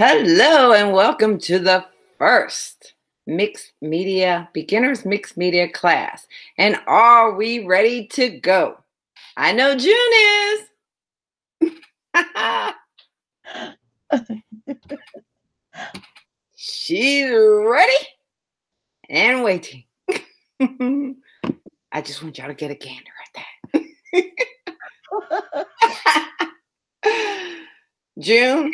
Hello and welcome to the first beginners mixed media class. And are we ready to go? I know June is. She's ready and waiting. I just want y'all to get a gander at that. June,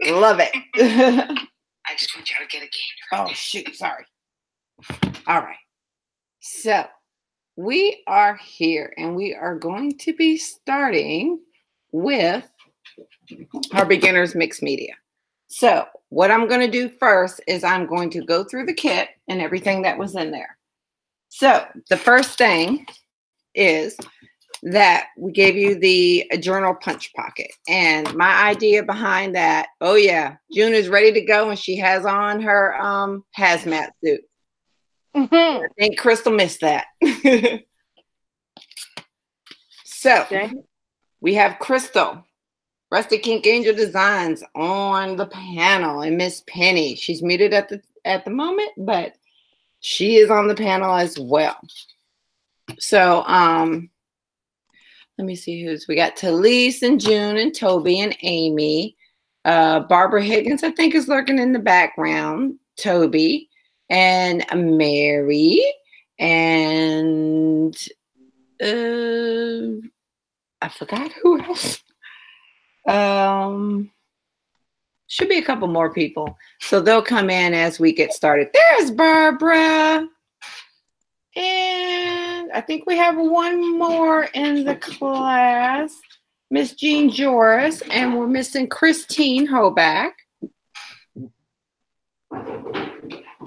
love it. I just want y'all to get a gander. Oh, shoot. Sorry. All right. So we are here and we are going to be starting with our beginners mixed media. So what I'm going to do first is I'm going to go through the kit and everything that was in there. So the first thing is that we gave you the journal punch pocket. And my idea behind that, oh yeah, June is ready to go and she has on her hazmat suit. I think Crystal missed that. So we have Crystal, Rustic Ink Angel Designs on the panel, and Miss Penny. She's muted at the moment, but she is on the panel as well. So let me see who's we got. Talise and June and Toby and Amy. Barbara Higgins, I think, is lurking in the background. Toby and Mary and I forgot who else. Should be a couple more people. So they'll come in as we get started. There's Barbara. And I think we have one more in the class, Miss Jean Joris, and we're missing Christine Hoback.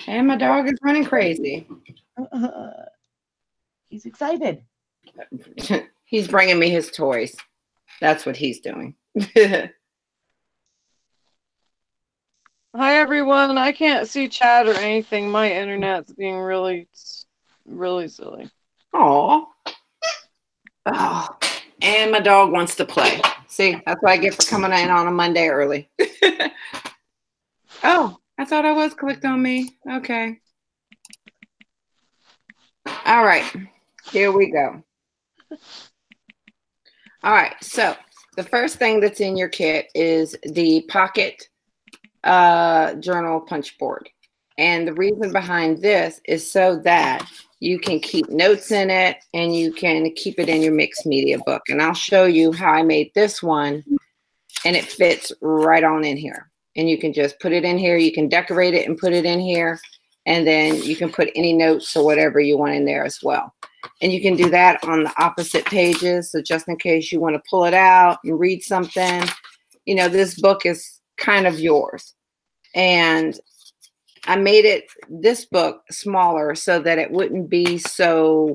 And my dog is running crazy. He's excited. He's bringing me his toys. That's what he's doing. Hi, everyone. I can't see chat or anything. My internet's being really silly. Aw. Oh, and my dog wants to play. See, that's what I get for coming in on a Monday early. Oh, I thought I was clicked on me. Okay. All right. Here we go. All right. So the first thing that's in your kit is the pocket journal punch board. And the reason behind this is so that you can keep notes in it and you can keep it in your mixed media book. And I'll show you how I made this one, and it fits right on in here. And you can just put it in here. You can decorate it and put it in here. And then you can put any notes or whatever you want in there as well. And you can do that on the opposite pages. So just in case you want to pull it out and read something, you know, this book is kind of yours. And I made this book smaller so that it wouldn't be so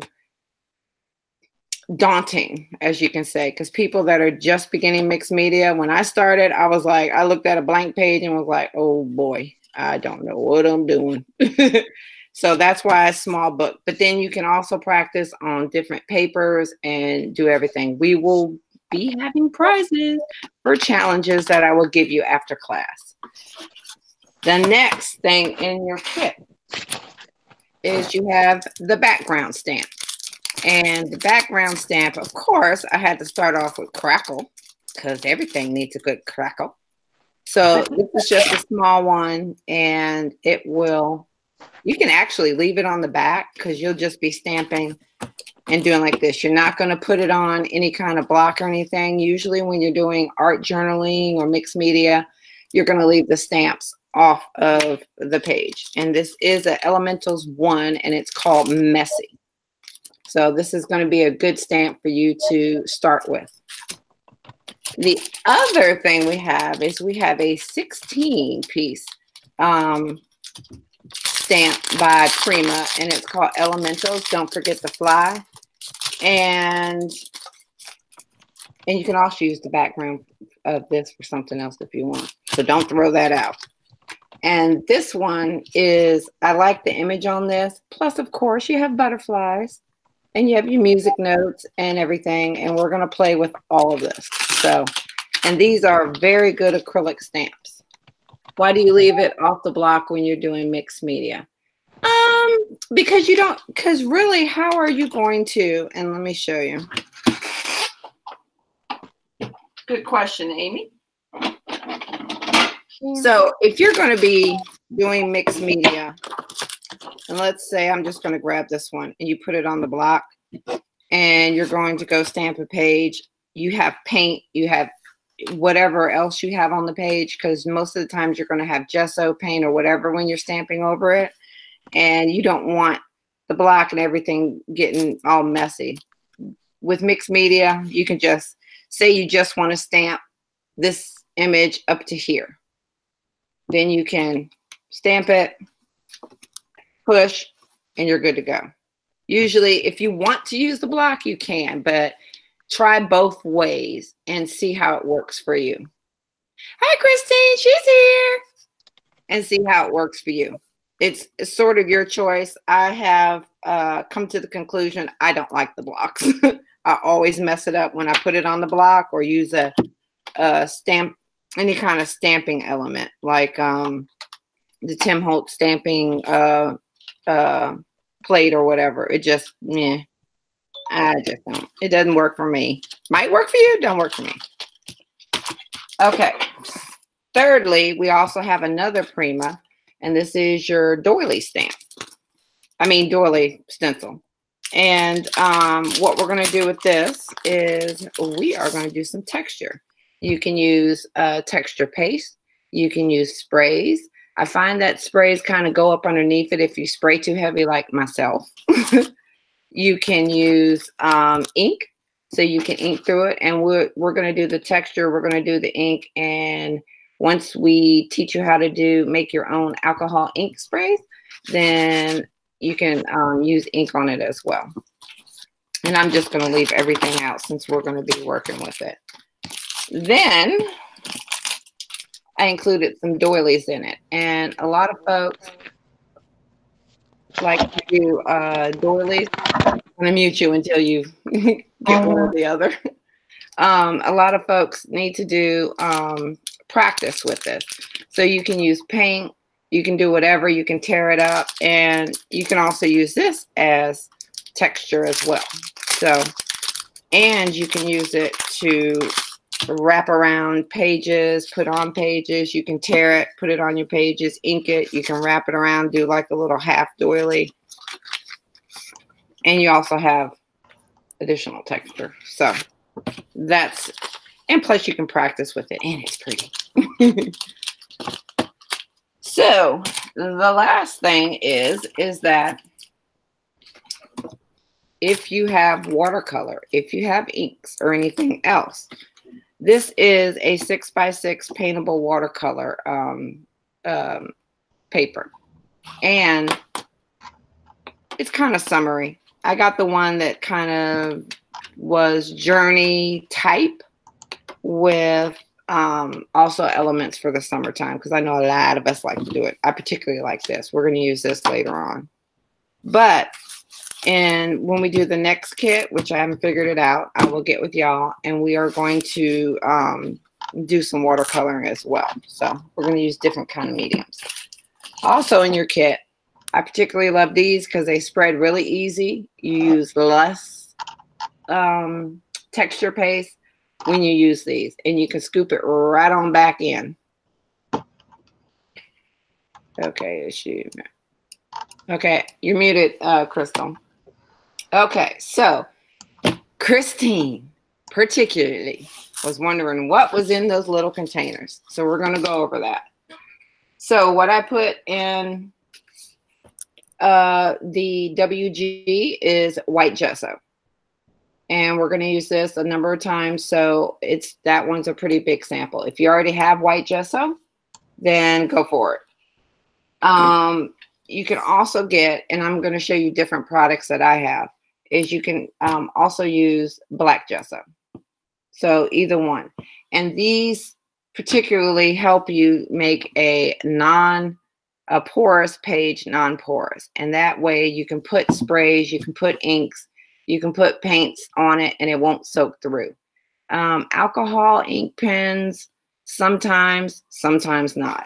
daunting, as you can say, because people that are just beginning mixed media, when I started, I was like, I looked at a blank page and was like, oh boy, I don't know what I'm doing. So that's why it's a small book. But then you can also practice on different papers and do everything. We will be having prizes for challenges that I will give you after class. The next thing in your kit is you have the background stamp. And the background stamp, of course, I had to start off with crackle because everything needs a good crackle. So this is just a small one, and it will, you can actually leave it on the back because you'll just be stamping and doing like this. You're not going to put it on any kind of block or anything. Usually when you're doing art journaling or mixed media, you're going to leave the stamps off of the page. And this is an Elementals 1, and it's called Messy. So this is going to be a good stamp for you to start with. The other thing we have is we have a 16-piece stamp by Prima, and it's called Elementals. Don't forget to fly. And you can also use the background of this for something else if you want. So don't throw that out. And this one is, I like the image on this. Plus, of course, you have butterflies and you have your music notes and everything. And we're going to play with all of this. So, and these are very good acrylic stamps. Why do you leave it off the block when you're doing mixed media? Because you don't, because really, how are you going to, and let me show you. Good question, Amy. So if you're going to be doing mixed media, and let's say I'm just going to grab this one and you put it on the block and you're going to go stamp a page, you have paint, you have whatever else you have on the page, because most of the times you're going to have gesso, paint, or whatever when you're stamping over it, and you don't want the block and everything getting all messy. With mixed media, you can just say you just want to stamp this image up to here. Then you can stamp it, push, and you're good to go. Usually, if you want to use the block, you can, but try both ways and see how it works for you. Hi, Christine, she's here. And see how it works for you. It's sort of your choice. I have come to the conclusion I don't like the blocks. I always mess it up when I put it on the block or use a stamp, any kind of stamping element, like the Tim Holtz stamping plate or whatever. It just, meh. I just don't. It doesn't work for me. Might work for you, don't work for me. Okay. Thirdly, we also have another Prima, and this is your doily stamp. I mean, doily stencil. And what we're going to do with this is we are going to do some texture. You can use texture paste. You can use sprays. I find that sprays kind of go up underneath it if you spray too heavy, like myself. You can use ink, so you can ink through it. And we're going to do the texture. We're going to do the ink. And once we teach you how to make your own alcohol ink sprays, then you can use ink on it as well. And I'm just going to leave everything out since we're going to be working with it. Then I included some doilies in it. And a lot of folks like to do doilies. I'm going to mute you until you get one or the other. A lot of folks need to do practice with this. So you can use paint, you can do whatever, you can tear it up, and you can also use this as texture as well. So, and you can use it to wrap around pages, put on pages. You can tear it, put it on your pages, ink it. You can wrap it around, do like a little half doily. And you also have additional texture. So that's, and plus you can practice with it, and it's pretty. So the last thing is that if you have watercolor, if you have inks or anything else, this is a 6x6 paintable watercolor paper. And it's kind of summery. I got the one that kind of was journey type with also elements for the summertime, because I know a lot of us like to do it. I particularly like this. We're going to use this later on. But and when we do the next kit, which I haven't figured it out, I will get with y'all, and we are going to do some watercoloring as well. So we're going to use different kind of mediums. Also in your kit, I particularly love these because they spread really easy. You use less texture paste when you use these, and you can scoop it right on back in. Okay, issue. Okay, you're muted, Crystal. Okay, so Christine particularly was wondering what was in those little containers. So we're going to go over that. So what I put in the WG is white gesso. And we're going to use this a number of times. So that one's a pretty big sample. If you already have white gesso, then go for it. You can also get, and I'm going to show you different products that I have, is you can also use black gesso. So either one. And these particularly help you make a porous page non-porous. And that way you can put sprays, you can put inks, you can put paints on it, and it won't soak through. Alcohol ink pens, sometimes not.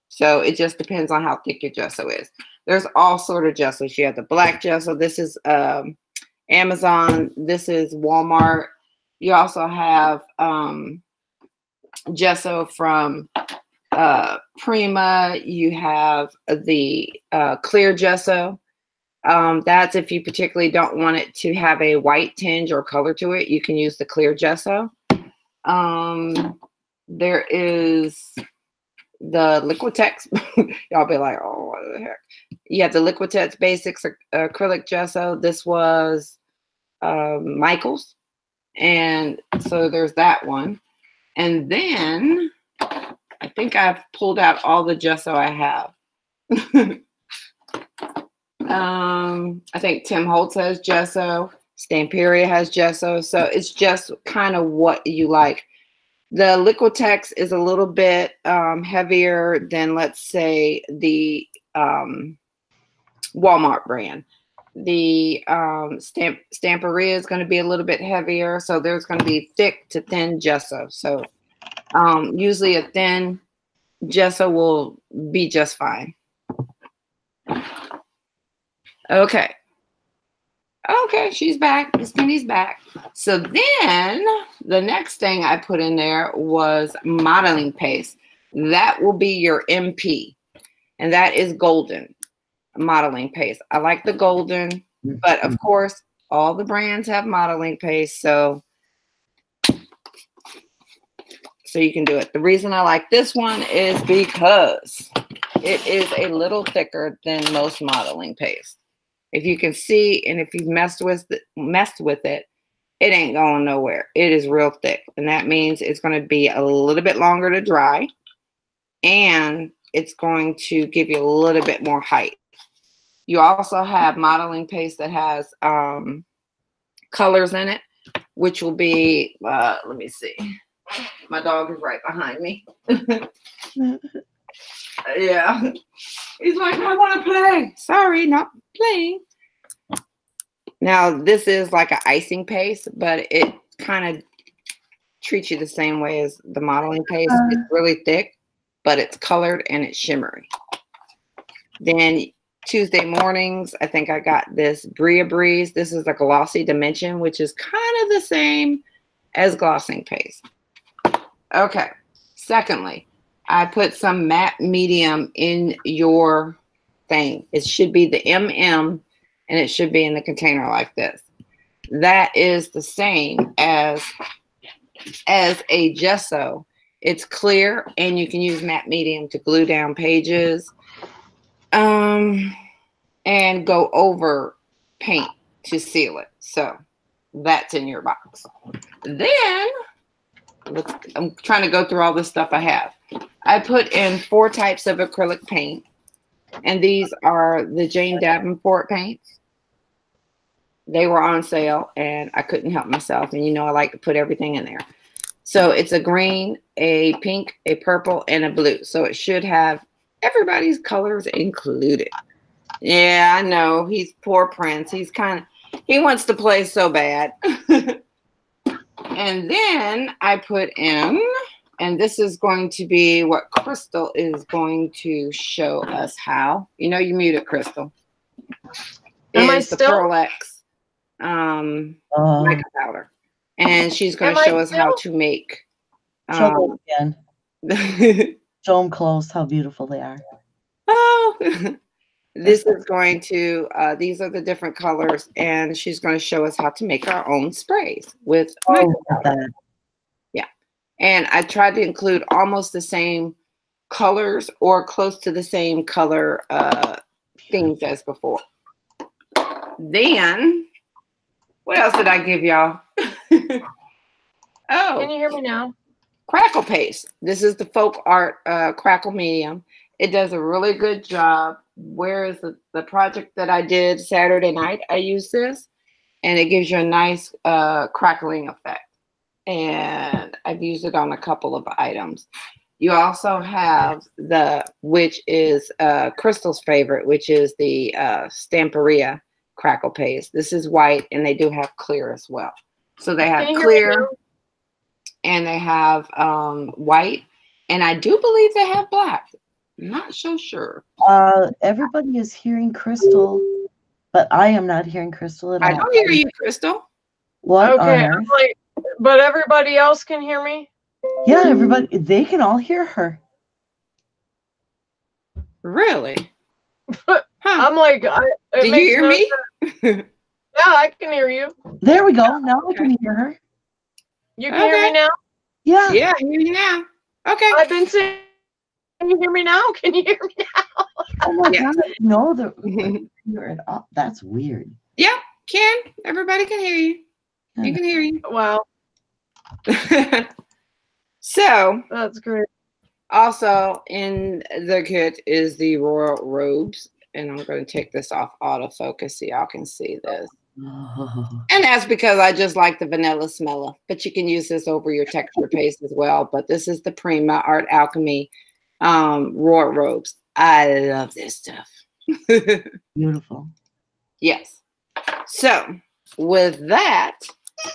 So it just depends on how thick your gesso is. There's all sort of gessos. You have the black gesso. This is Amazon. This is Walmart. You also have gesso from Prima. You have the clear gesso. That's if you particularly don't want it to have a white tinge or color to it, you can use the clear gesso. There is the Liquitex. Y'all be like, oh, what the heck? You have the Liquitex Basics acrylic gesso. This was Michael's. And so there's that one. And then I think I've pulled out all the gesso I have. I think Tim Holtz has gesso. Stamperia has gesso. So it's just kind of what you like. The Liquitex is a little bit heavier than, let's say, the Walmart brand. The Stamperia is going to be a little bit heavier. So there's going to be thick to thin gesso. So usually a thin gesso will be just fine. Okay. Okay, she's back. Miss Penny's back. So then the next thing I put in there was modeling paste. That will be your MP. And that is golden modeling paste. I like the golden, but of course, all the brands have modeling paste. So you can do it. The reason I like this one is because it is a little thicker than most modeling paste. If you can see, and if you've messed with it, it ain't going nowhere. It is real thick. And that means it's going to be a little bit longer to dry. And it's going to give you a little bit more height. You also have modeling paste that has colors in it, which will be, let me see. My dog is right behind me. Yeah. He's like, I want to play. Sorry, not playing. Now, this is like an icing paste, but it kind of treats you the same way as the modeling paste. It's really thick, but it's colored and it's shimmery. Then Tuesday mornings, I think I got this Bria Breeze. This is a glossy dimension, which is kind of the same as glossing paste. Okay. Secondly, I put some matte medium in your thing. It should be the MM, and it should be in the container like this. That is the same as a gesso. It's clear, and you can use matte medium to glue down pages and go over paint to seal it. So that's in your box. Then I'm trying to go through all this stuff I have. I put in 4 types of acrylic paint, and these are the Jane Davenport paints. They were on sale, and I couldn't help myself. And you know I like to put everything in there. So it's a green, a pink, a purple, and a blue. So it should have everybody's colors included. Yeah, I know. He's poor Prince. He wants to play so bad. And then I put in, and this is going to be what Crystal is going to show us how. You know, you muted Crystal. Am I still? The Pearl X mica powder. And she's going to show us how to make. Show them again. Show them close how beautiful they are. Oh, this is going to, these are the different colors, and she's going to show us how to make our own sprays with mica powder. Yeah. And I tried to include almost the same colors or close to the same color things as before. Then, what else did I give y'all? Oh. Can you hear me now? Crackle paste. This is the Folk Art Crackle Medium. It does a really good job. Where is the project that I did Saturday night? I used this, and it gives you a nice crackling effect. And I've used it on a couple of items. You also have which is Crystal's favorite, which is the Stamperia Crackle Paste. This is white, and they do have clear as well. So they have clear, and they have white, and I do believe they have black. Not so sure. Everybody is hearing Crystal, but I am not hearing Crystal at all. I don't hear you, Crystal. What Okay, on I'm earth? like, but everybody else can hear me? Yeah, everybody, they can all hear her. Really? Huh. I'm like, do you hear me? Yeah, I can hear you. There we go. Now I can hear her. You can hear me now? Yeah. Yeah, I hear you now. Okay. I've been saying, can you hear me now? Can you hear me now? Oh my Yeah. God. No, hear it all. That's weird. Yeah, everybody can hear you. You can hear you. Wow. So that's great. Also in the kit is the royal robes, and I'm going to take this off autofocus so y'all can see this. And that's because I just like the vanilla smeller, but you can use this over your texture paste as well. But this is the Prima Art Alchemy royal robes. I love this stuff. Beautiful. Yes. So with that,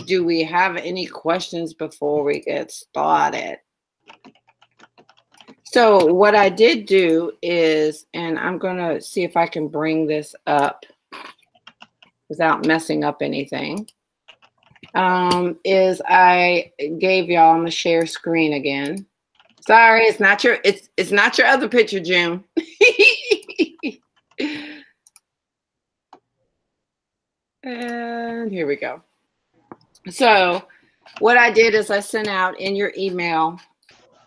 do we have any questions before we get started? So what I did do is, and I'm going to see if I can bring this up without messing up anything, is I gave y'all, I'm going to share screen again. Sorry, it's not your other picture, June. And here we go. So what I did is I sent out in your email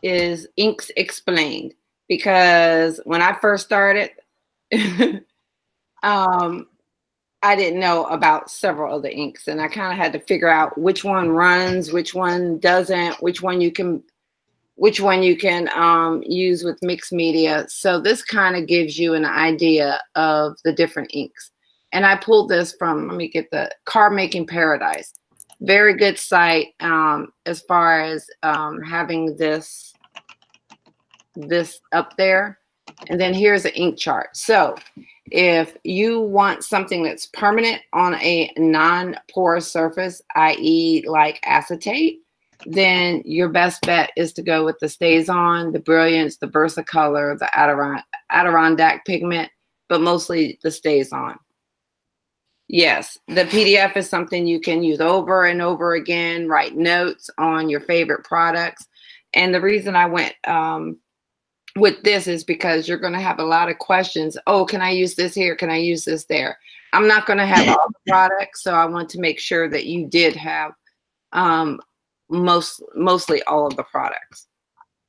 is Inks Explained, because when I first started, I didn't know about several of the inks, and I kind of had to figure out which one runs, which one doesn't, which one you can use with mixed media. So this kind of gives you an idea of the different inks. And I pulled this from, let me get the Card Making Paradise. Very good site as far as having this up there. And then here's an ink chart. So if you want something that's permanent on a non-porous surface, i.e. like acetate, then your best bet is to go with the StazOn, the Brilliance, the VersaColor, the Adirondack pigment, but mostly the StazOn. Yes, the PDF is something you can use over and over again, write notes on your favorite products. And the reason I went with this is because you're going to have a lot of questions. Oh, can I use this here? Can I use this there? I'm not going to have all the products, so I want to make sure that you did have mostly all of the products.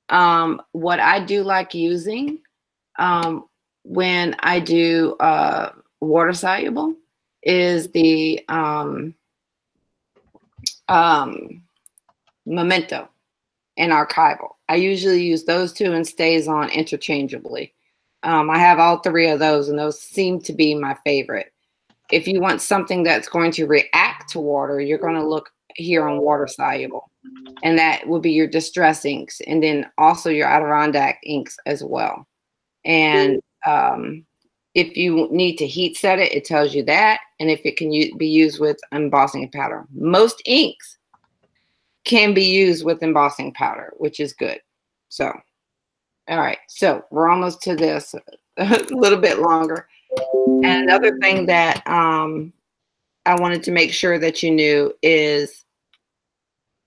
What I do like using when I do water soluble is the Memento and Archival. I usually use those two and StazOn interchangeably. I have all three of those, and those seem to be my favorite. If you want something that's going to react to water, you're going to look here on water soluble, and that will be your Distress inks, and then also your Adirondack inks as well. And if you need to heat set it, it tells you that, and if it can be used with embossing powder. Most inks can be used with embossing powder, which is good. So, all right, so we're almost to this, a little bit longer. And another thing that I wanted to make sure that you knew is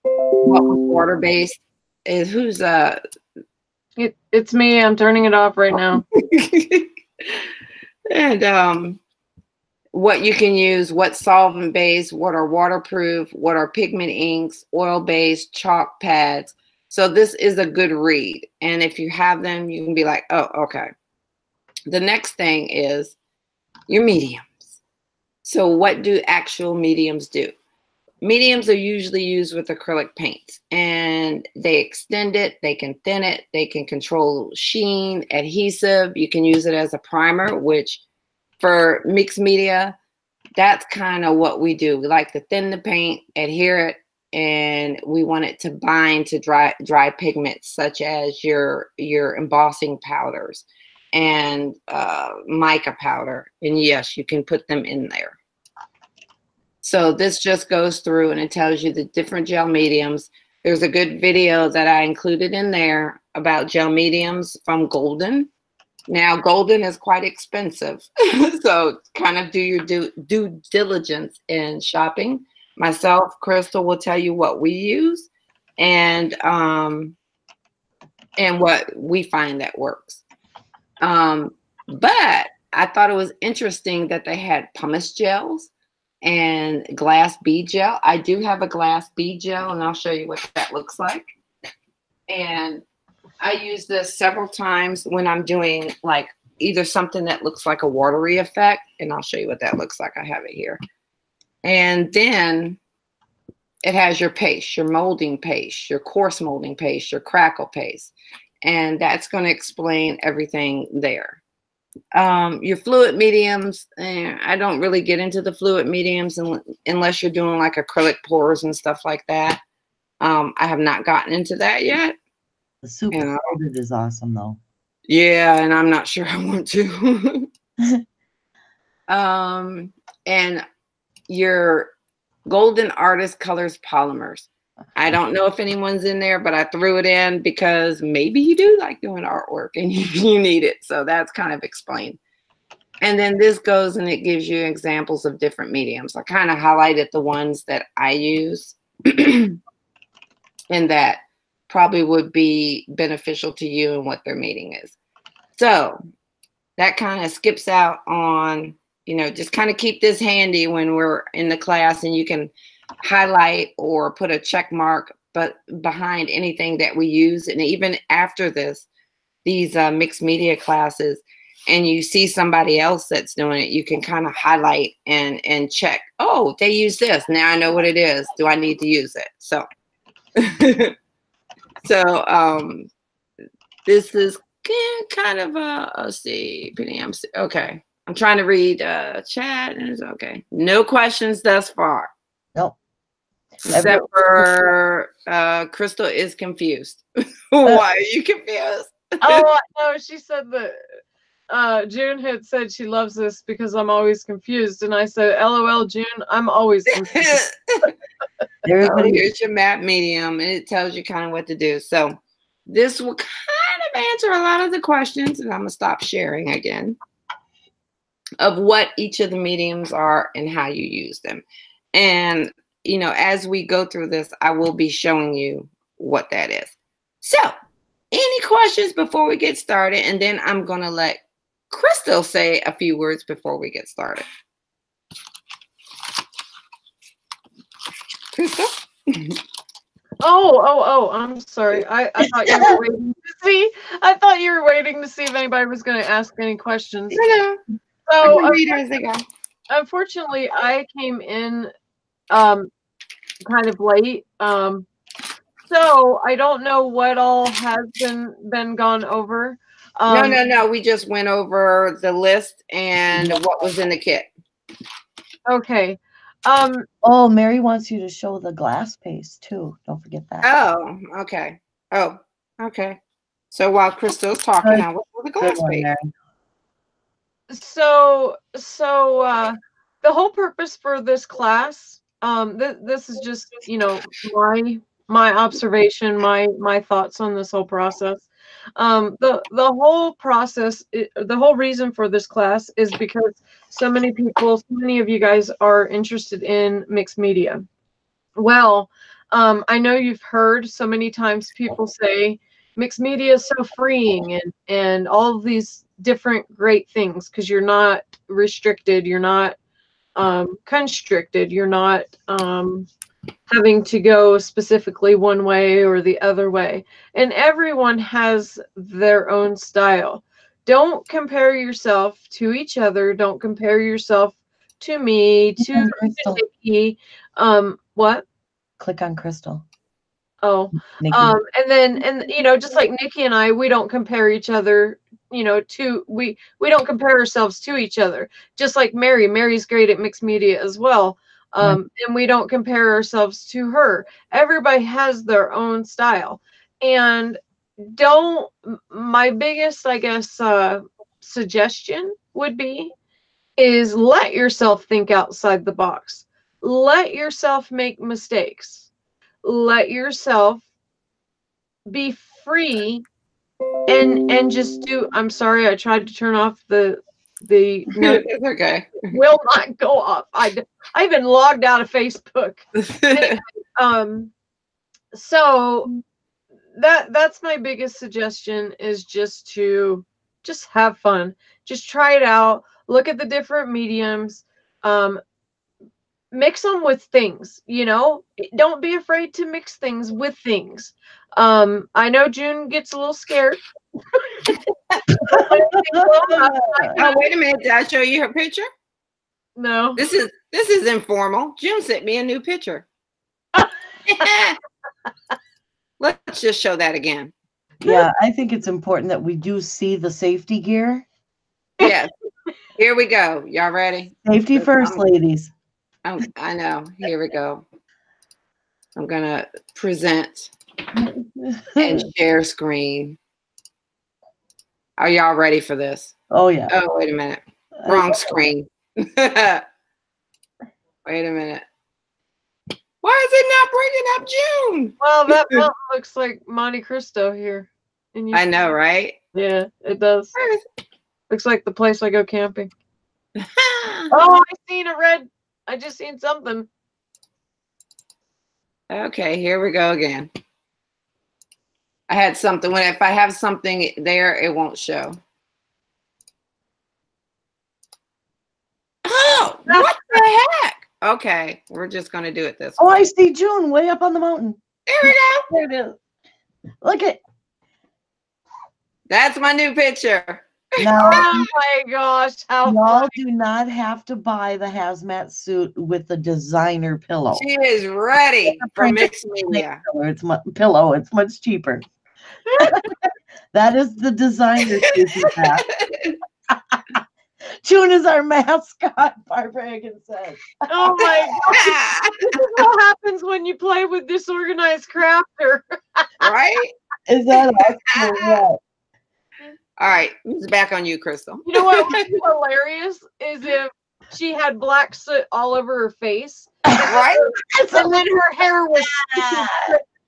what was water-based is who's it's me. I'm turning it off right now. And what you can use, what solvent-based, what are waterproof, what are pigment inks, oil-based, chalk pads. So this is a good read. And if you have them, you can be like, oh, okay. The next thing is your mediums. So what do actual mediums do? Mediums are usually used with acrylic paints, and they extend it, they can thin it, they can control sheen, adhesive. You can use it as a primer, which for mixed media, that's kind of what we do. We like to thin the paint, adhere it, and we want it to bind to dry pigments such as your embossing powders and mica powder. And yes, you can put them in there. So this just goes through and it tells you the different gel mediums. There's a good video that I included in there about gel mediums from Golden. Now, golden is quite expensive, so kind of do your due diligence in shopping. Myself, Crystal will tell you what we use, and what we find that works. But I thought it was interesting that they had pumice gels and glass bead gel. I do have a glass bead gel, and I'll show you what that looks like. And I use this several times when I'm doing like either something that looks like a watery effect, and I'll show you what that looks like. I have it here. And then it has your paste, your molding paste, your coarse molding paste, your crackle paste. And that's going to explain everything there. Your fluid mediums, I don't really get into the fluid mediums unless you're doing like acrylic pours and stuff like that. I have not gotten into that yet. The super coated is awesome though. Yeah, and I'm not sure I want to. And your Golden Artist Colors polymers. I don't know if anyone's in there, but I threw it in because maybe you do like doing artwork and you need it. So that's kind of explained. And then this goes and it gives you examples of different mediums. I kind of highlighted the ones that I use and that probably would be beneficial to you and what their meaning is. So that kind of skips out on, you know, just kind of keep this handy when we're in the class, and you can highlight or put a check mark but behind anything that we use. And even after these mixed media classes, and you see somebody else that's doing it, you can kind of highlight and check, oh, they use this, now I know what it is, do I need to use it? So so this is kind of let's see, okay, I'm trying to read chat, and it's okay, no questions thus far. Nope. Except for Crystal is confused. Why are you confused? Oh no, she said that June had said she loves this because I'm always confused, and I said, LOL, June, I'm always confused. Here's your map medium, and it tells you kind of what to do. So this will kind of answer a lot of the questions, and I'm gonna stop sharing again, of what each of the mediums are and how you use them. And you know, as we go through this, I will be showing you what that is. So any questions before we get started? And then I'm going to let Crystal say a few words before we get started. Crystal? Oh, I'm sorry. I thought you were waiting to see. I thought you were waiting to see if anybody was going to ask any questions. No. So read as they go. Unfortunately, I came in kind of late. So I don't know what all has been gone over. No. We just went over the list and what was in the kit. Okay. Oh, Mary wants you to show the glass paste too. Don't forget that. Oh, okay. Oh, okay. So while Crystal's talking, I will show the glass paste. So the whole purpose for this class, this is just, you know, my observation, my thoughts on this whole process. The whole process, the whole reason for this class is because so many of you guys are interested in mixed media. Well, I know you've heard so many times people say mixed media is so freeing and all of these different great things because you're not restricted, you're not constricted, you're not having to go specifically one way or the other way, and everyone has their own style. Don't compare yourself to each other. Don't compare yourself to me, to Nikki. What? Click on Crystal. Oh, Nikki. and you know, just like Nikki and I, we don't compare each other, you know, we don't compare ourselves to each other. Just like Mary's great at mixed media as well. And we don't compare ourselves to her. Everybody has their own style. And my biggest, I guess, suggestion would be is let yourself think outside the box. Let yourself make mistakes. Let yourself be free and just do. I'm sorry, I tried to turn off the no, It's okay. will not go off. I even logged out of Facebook. So that's my biggest suggestion, is just to just have fun. Just try it out. Look at the different mediums. Mix them with things, you know. Don't be afraid to mix things with things. I know June gets a little scared. Oh, wait a minute. Did I show you her picture? No. This is informal. June sent me a new picture. Let's just show that again. Yeah, I think it's important that we do see the safety gear. Yes. Here we go. Y'all ready? Safety first, ladies. I know. Here we go. I'm gonna present and share screen. Are y'all ready for this? Oh yeah. Oh, wait a minute. Wrong screen. Wait a minute. Why is it not bringing up June? Well, that mountain looks like Monte Cristo here. I know, right? Yeah, it does. Where is it? Looks like the place I go camping. Oh, I seen a red. I just seen something. Okay, here we go again. I had something. If I have something there, it won't show. Oh, what the heck? Okay, we're just going to do it this way. Oh, I see June way up on the mountain. There we go. There it is. Look at. That's my new picture. Now, Oh my gosh, how y'all funny. do not have to buy the hazmat suit with the designer pillow. She is ready for mixed media. It's pillow. It's much cheaper. That is the designer suit. June is our mascot, Barbara Higgins says. Oh my gosh. This is what happens when you play with disorganized crafter. Right? Is that awesome? Yeah. All right, it's back on you, Crystal. You know what would be hilarious is if she had black soot all over her face, Right? and then her hair was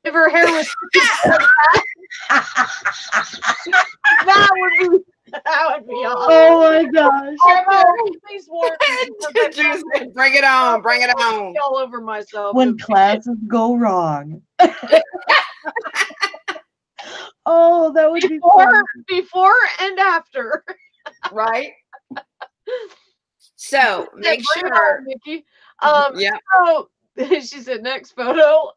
if her hair was that would be awesome. Oh my gosh. Please warn me. Just bring it on, bring it on. All over myself. When classes go wrong. Oh, that would be fun. Before and after. Right? So make Bring it sure. on, Nikki. Yeah. So she said next photo.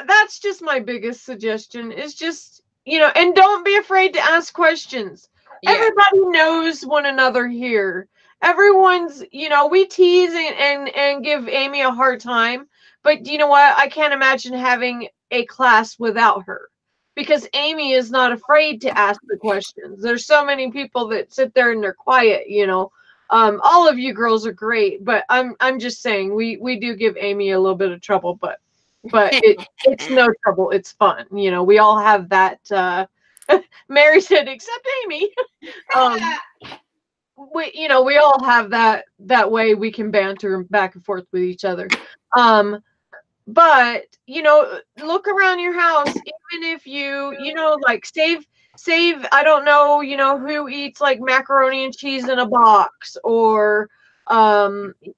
That's just my biggest suggestion, is just, you know, and don't be afraid to ask questions. Yeah. Everybody knows one another here. Everyone's, you know, we tease and give Amy a hard time, but you know what? I can't imagine having a class without her, because Amy is not afraid to ask the questions. There's so many people that sit there and they're quiet, you know. All of you girls are great, but I'm just saying we do give Amy a little bit of trouble, but it's no trouble. It's fun. You know, we all have that. Mary said, except Amy. We all have that way we can banter back and forth with each other. But you know, look around your house, even if you know, like save, I don't know, you know, who eats like macaroni and cheese in a box, or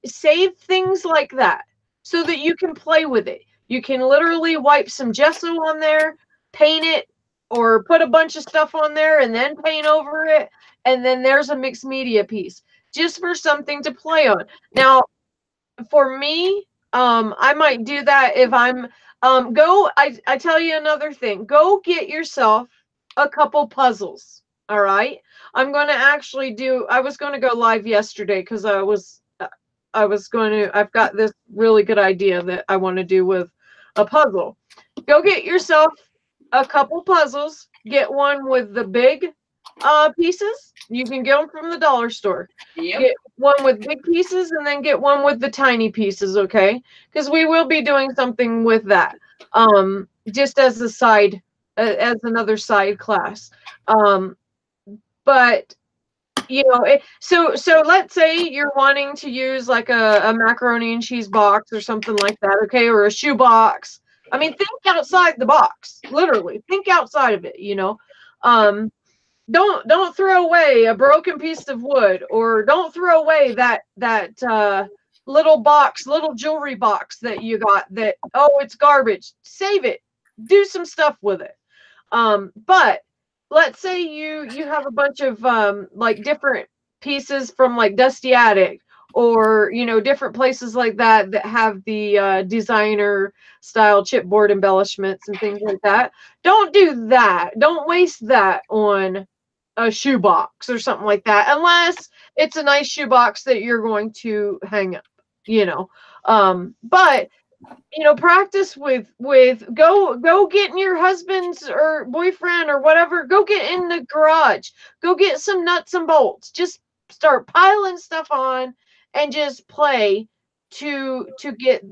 save things like that so that you can play with it. You can literally wipe some gesso on there, paint it, or put a bunch of stuff on there and then paint over it. And then there's a mixed media piece just for something to play on. Now, for me, I might do that if I'm I tell you another thing. Go get yourself a couple puzzles. All right. I'm going to actually I was going to go live yesterday because I've got this really good idea that I want to do with a puzzle. Go get yourself a couple puzzles. Get one with the big pieces. You can get them from the dollar store. Yep. Get one with big pieces and then get one with the tiny pieces, okay? Because we will be doing something with that. Just as a side, as another side class. But you know, so let's say you're wanting to use like a macaroni and cheese box or something like that, okay, or a shoe box, I mean, think outside the box, literally. Think outside of it, you know. Don't throw away a broken piece of wood, or don't throw away that little jewelry box that you got that, oh, it's garbage. Save it. Do some stuff with it. But let's say you have a bunch of like different pieces from like Dusty Attic, or you know, different places like that that have the designer style chipboard embellishments and things like that. Don't do that. Don't waste that on a shoebox or something like that, unless it's a nice shoebox that you're going to hang up, you know. But you know, practice with go get in your husband's or boyfriend or whatever, go get in the garage, go get some nuts and bolts, just start piling stuff on and just play to get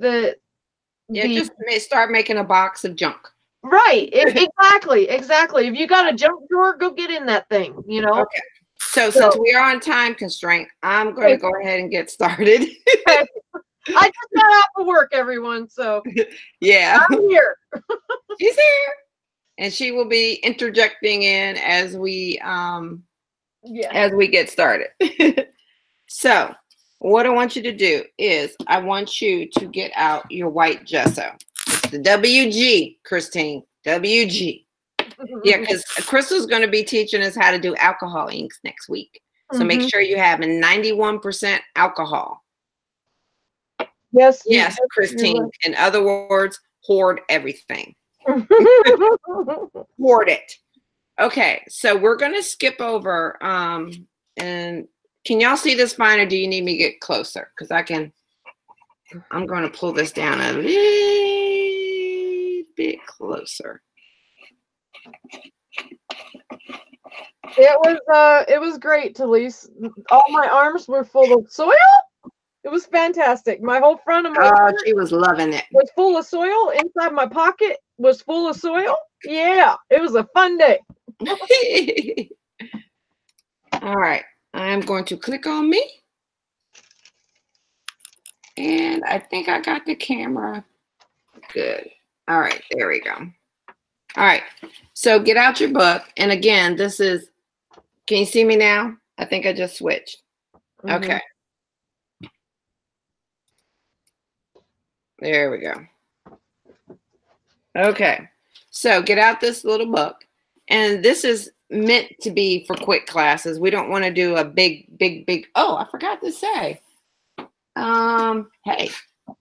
just start making a box of junk. Right. Exactly. If you got a junk drawer, go get in that thing, you know. Okay. So since we are on time constraint, I'm going to go ahead and get started. I just got out of work, everyone. So yeah, I'm here. She's here, and she will be interjecting in as we get started. So what I want you to do is I want you to get out your white gesso. The WG, Christine, WG. Yeah, because Crystal's going to be teaching us how to do alcohol inks next week. So make sure you have a 91% alcohol. Yes. Yes, Christine. In other words, hoard everything. Hoard it. Okay, so we're going to skip over. And can y'all see this fine, or do you need me to get closer? Because I'm going to pull this down a little bit closer. It was great, Talise. All my arms were full of soil. It was fantastic. My whole front of my shirt she was loving it. Was full of soil. Inside my pocket was full of soil. Yeah, it was a fun day. All right, I'm going to click on me. And I think I got the camera. Good. All right, there we go. All right, so get out your book. And again, this is, can you see me now? I think I just switched. Okay. There we go. Okay, so get out this little book. And this is meant to be for quick classes. We don't want to do a big, oh, I forgot to say. Hey,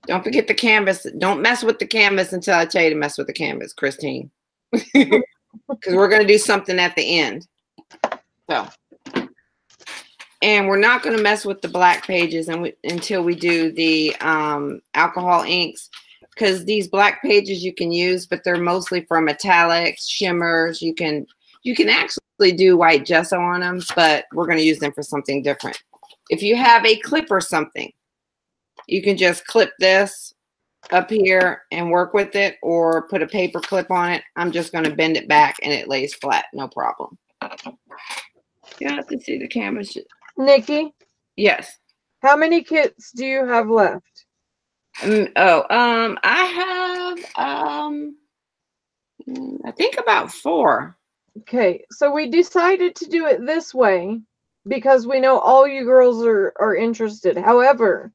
don't forget the canvas. Don't mess with the canvas until I tell you to mess with the canvas, Christine. Because we're going to do something at the end. So, and we're not going to mess with the black pages until we do the alcohol inks, because these black pages you can use, but they're mostly for metallics, shimmers. You can actually do white gesso on them, but we're going to use them for something different. If you have a clip or something, you can just clip this up here and work with it, or put a paper clip on it. I'm just going to bend it back and it lays flat, no problem. You have to see the canvas. Nikki? Yes. How many kits do you have left? I have, I think about 4. Okay, so we decided to do it this way because we know all you girls are interested. However,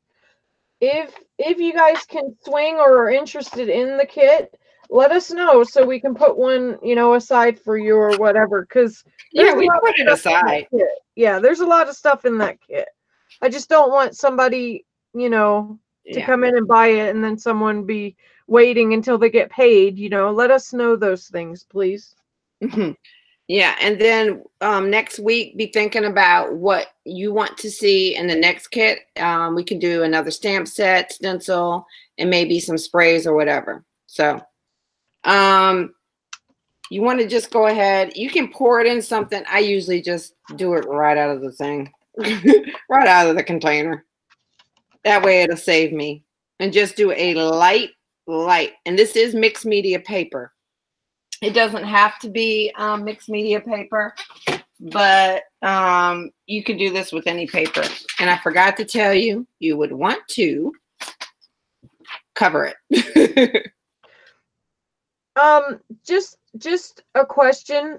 if you guys can swing or are interested in the kit, let us know so we can put one, you know, aside for you or whatever. Because yeah, we put it aside. Yeah, there's a lot of stuff in that kit. I just don't want somebody, you know, to come in and buy it and then someone be waiting until they get paid. You know, let us know those things, please. Yeah, and then next week, be thinking about what you want to see in the next kit. We can do another stamp set, stencil, and maybe some sprays or whatever. So you want to just go ahead. You can pour it in something. I usually just do it right out of the thing, right out of the container. That way it'll save me. And just do a light. And this is mixed media paper. It doesn't have to be mixed media paper, but you can do this with any paper. And I forgot to tell you, you would want to cover it. Just a question.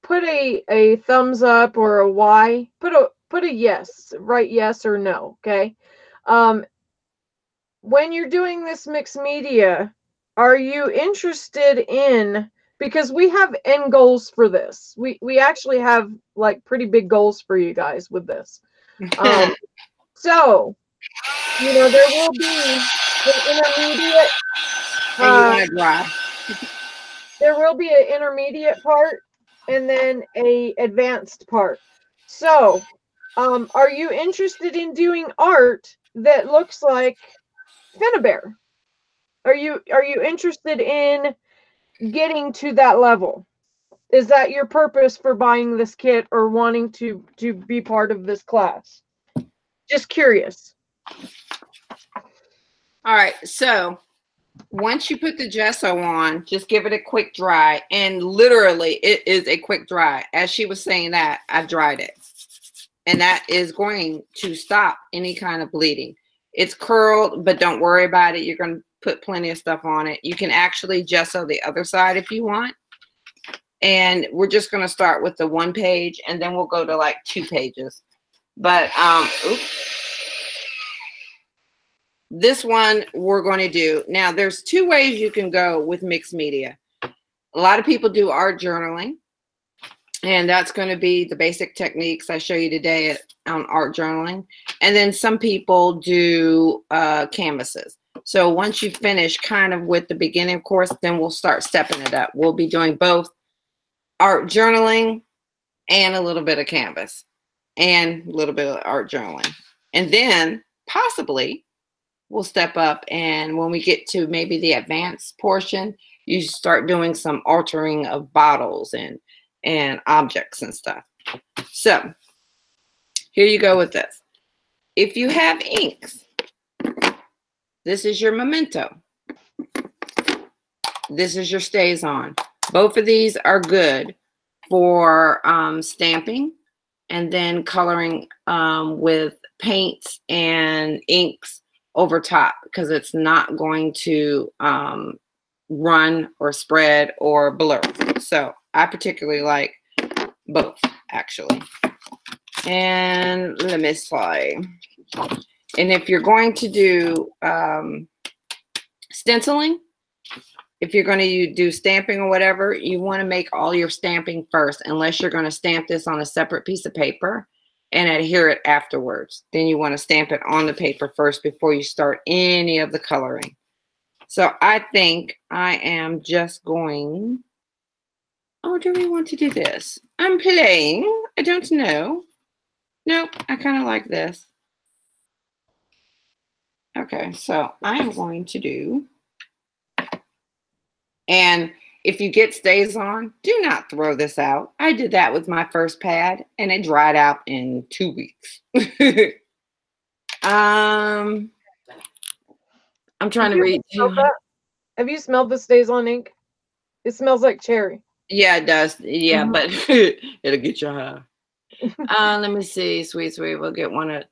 Put a thumbs up or a Y. Put a yes, right? Yes or no. Okay. Um, when you're doing this mixed media, are you interested in, because we have end goals for this. We actually have like pretty big goals for you guys with this. So, you know, there will be an intermediate And you want to dry. there will be an intermediate part and then a advanced part. So, are you interested in doing art that looks like Finnabair? Are you interested in getting to that level? Is that your purpose for buying this kit or wanting to be part of this class? Just curious. All right, so once you put the gesso on, just give it a quick dry. And literally, it is a quick dry. As she was saying that, I dried it. And that is going to stop any kind of bleeding. It's curled, but don't worry about it. You're going to put plenty of stuff on it. You can actually gesso the other side if you want. And we're just going to start with the 1 page, and then we'll go to like 2 pages. But, oops. This one we're going to do. Now, there's 2 ways you can go with mixed media. A lot of people do art journaling, and that's going to be the basic techniques I show you today on art journaling. And then some people do canvases. So once you finish kind of with the beginning course, then we'll start stepping it up. We'll be doing both art journaling and a little bit of canvas and a little bit of art journaling. And then possibly we'll step up, and when we get to maybe the advanced portion, you start doing some altering of bottles and objects and stuff. So here you go with this. If you have inks, this is your Memento. This is your StazOn. Both of these are good for stamping and then coloring with paints and inks over top, because it's not going to run or spread or blur. So I particularly like both, actually. And let me see. And if you're going to do stenciling, if you're going to do stamping or whatever, you want to make all your stamping first, unless you're going to stamp this on a separate piece of paper and adhere it afterwards. Then you want to stamp it on the paper first before you start any of the coloring. So I think I am just going, oh, do we want to do this? I'm playing. I don't know. Nope, I kind of like this. Okay, so I am going to do, and if you get StazOn, do not throw this out. I did that with my first pad, and it dried out in 2 weeks. I'm trying to read. Have you smelled the StazOn ink? It smells like cherry. Yeah, it does. Yeah, but it'll get you high. Let me see. Sweet. We'll get one of.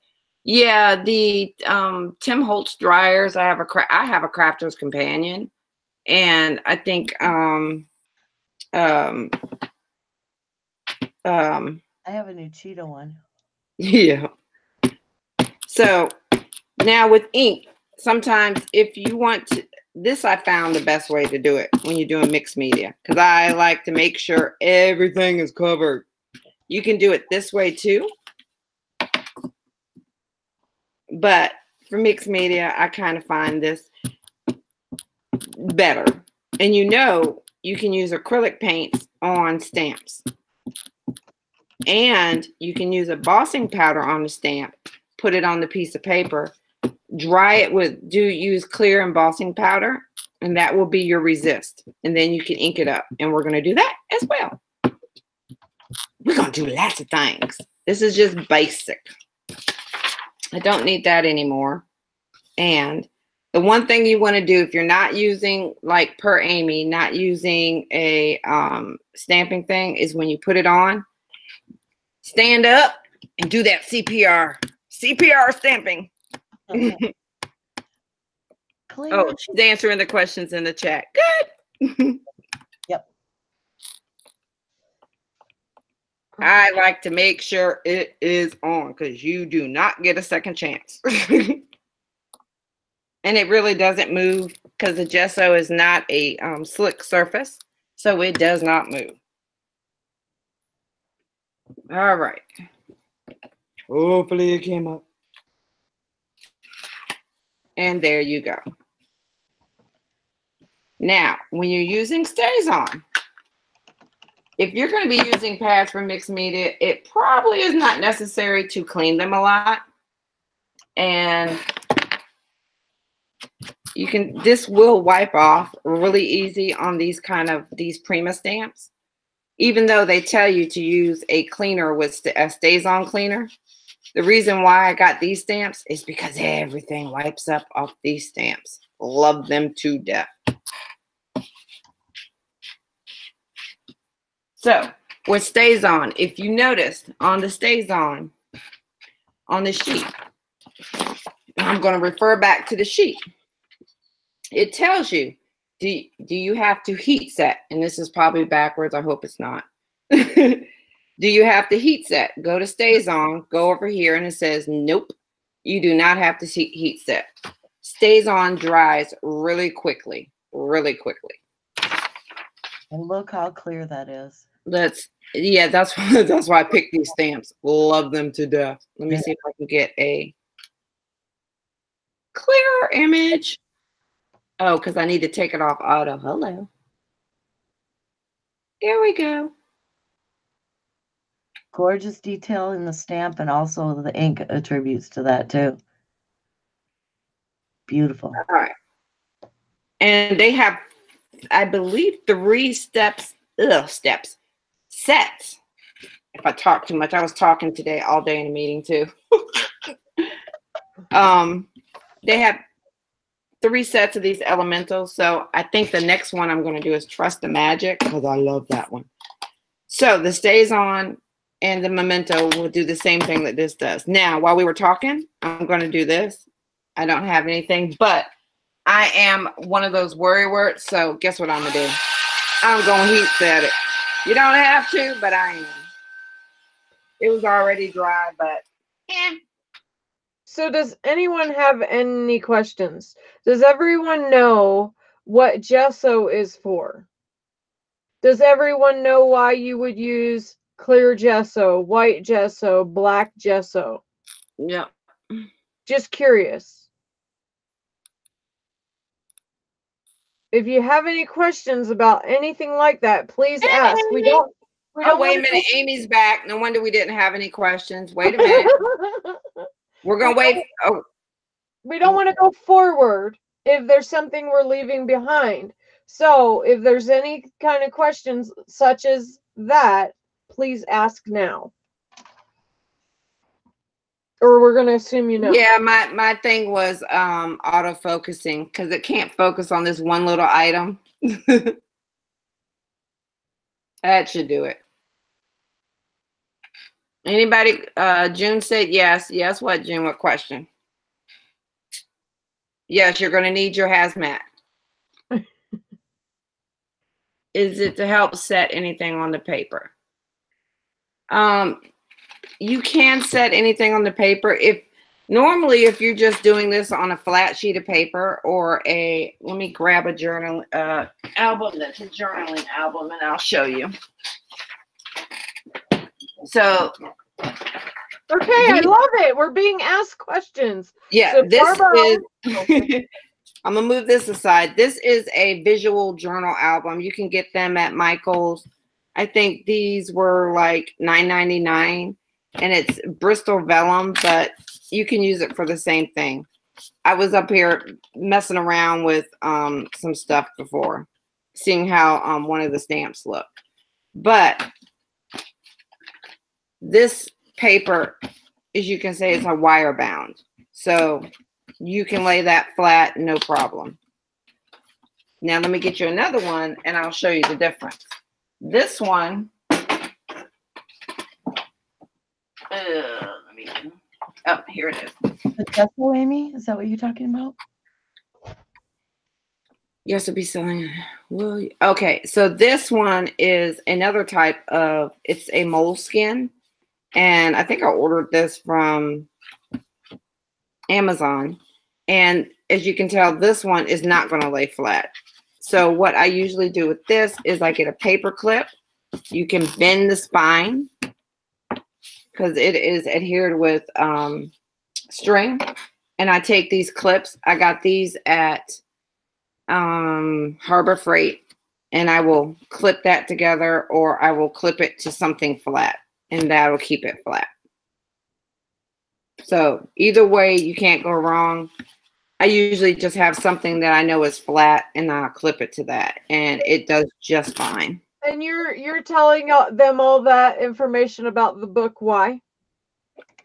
Yeah, the Tim Holtz dryers. I have a Crafter's Companion. And I think I have a new Cheeto one. Yeah. So now with ink, sometimes if you want to, this I found the best way to do it when you're doing mixed media, because I like to make sure everything is covered. You can do it this way too. But for mixed media, I kind of find this better. And you know, you can use acrylic paints on stamps, and you can use embossing powder on the stamp, put it on the piece of paper, dry it with, use clear embossing powder, and that will be your resist. And then you can ink it up, and we're going to do that as well. We're going to do lots of things. This is just basic. I don't need that anymore. And the one thing you want to do, if you're not using, like per Amy, not using a stamping thing, is when you put it on, stand up and do that CPR stamping. Oh, she's answering the questions in the chat. Good. Yep. I like to make sure it is on because you do not get a second chance. And it really doesn't move because the gesso is not a slick surface, so it does not move. All right. Hopefully it came up. And there you go. Now, when you're using StazOn, if you're going to be using pads for mixed media, it probably is not necessary to clean them a lot. And this will wipe off really easy on these Prima stamps. Even though they tell you to use a cleaner with a StazOn cleaner, the reason why I got these stamps is because everything wipes up off these stamps. Love them to death. So with StazOn, if you noticed on the StazOn, on the sheet, I'm going to refer back to the sheet. It tells you, do you have to heat set? And this is probably backwards. I hope it's not. Do you have to heat set? Go to StazOn, go over here, and it says, nope, you do not have to heat set. StazOn dries really quickly, really quickly. And look how clear that is. That's why I picked these stamps. Love them to death. Let me see if I can get a clearer image. Oh, because I need to take it off auto. Hello. There we go. Gorgeous detail in the stamp, and also the ink attributes to that too. Beautiful. All right. And they have, I believe, 3 sets. If I talk too much, I was talking today all day in a meeting too. They have 3 sets of these elementals. So I think the next one I'm going to do is Trust the Magic because I love that one. So the StazOn and the Memento will do the same thing that this does. Now, while we were talking, I'm going to do this. I don't have anything, but I am one of those worrywart. So guess what I'm going to do? I'm going to heat set it. You don't have to, but I am. It was already dry, but So does anyone have any questions? Does everyone know what gesso is for? Does everyone know why you would use clear gesso, white gesso, black gesso? Yeah. Just curious. If you have any questions about anything like that, please ask. We don't wait a minute. Amy's back. No wonder we didn't have any questions. Wait a minute. We're going to wait. Oh. We don't want to go forward if there's something we're leaving behind. So if there's any kind of questions such as that, please ask now. Or we're going to assume you know. Yeah, my thing was auto-focusing because it can't focus on this one little item. That should do it. Anybody? June said yes. Yes, what, June? What question? Yes, you're going to need your hazmat. Is it to help set anything on the paper? You can set anything on the paper. If you're just doing this on a flat sheet of paper or let me grab a journal album that's a journaling album and I'll show you. So okay, I love it. We're being asked questions. Yeah, so this Barbara, is I'm gonna move this aside. This is a visual journal album. You can get them at Michael's. I think these were like $9.99, and it's Bristol vellum, but you can use it for the same thing. I was up here messing around with some stuff before, seeing how one of the stamps looked. But this paper, as you can say, is a wire bound, so you can lay that flat, no problem. Now let me get you another one, and I'll show you the difference. This one, oh, here it is. The gesso, Amy? Is that what you're talking about? Yes, will be selling. Will you? Okay, so this one is another type of. It's a moleskin, and I think I ordered this from Amazon. And as you can tell, this one is not going to lay flat. So what I usually do with this is I get a paper clip. You can bend the spine because it is adhered with string. And I take these clips. I got these at Harbor Freight, and I will clip that together, or I will clip it to something flat, and that will keep it flat. So either way, you can't go wrong. I usually just have something that I know is flat, and I'll clip it to that, and it does just fine. And you're telling them all that information about the book. Why?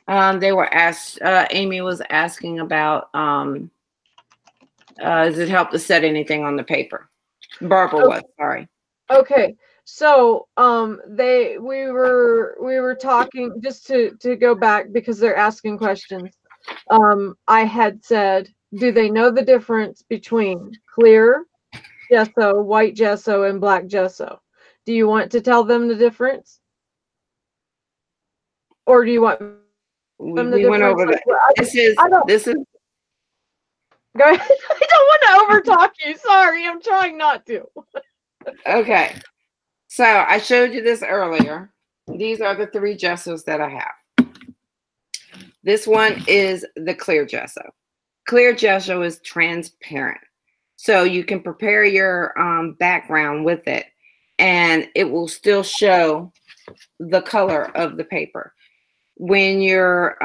They were asked. Amy was asking about. Does it help to set anything on the paper? Barbara was. Sorry. Okay. So we were talking, just to go back because they're asking questions. I had said, do they know the difference between clear gesso, white gesso, and black gesso? Do you want to tell them the difference? Or do you want them the We went over that. This is go ahead. I don't want to overtalk you. Sorry, I'm trying not to. Okay. So I showed you this earlier. These are the 3 gessos that I have. This one is the clear gesso. Clear gesso is transparent. So you can prepare your background with it, and it will still show the color of the paper. When you're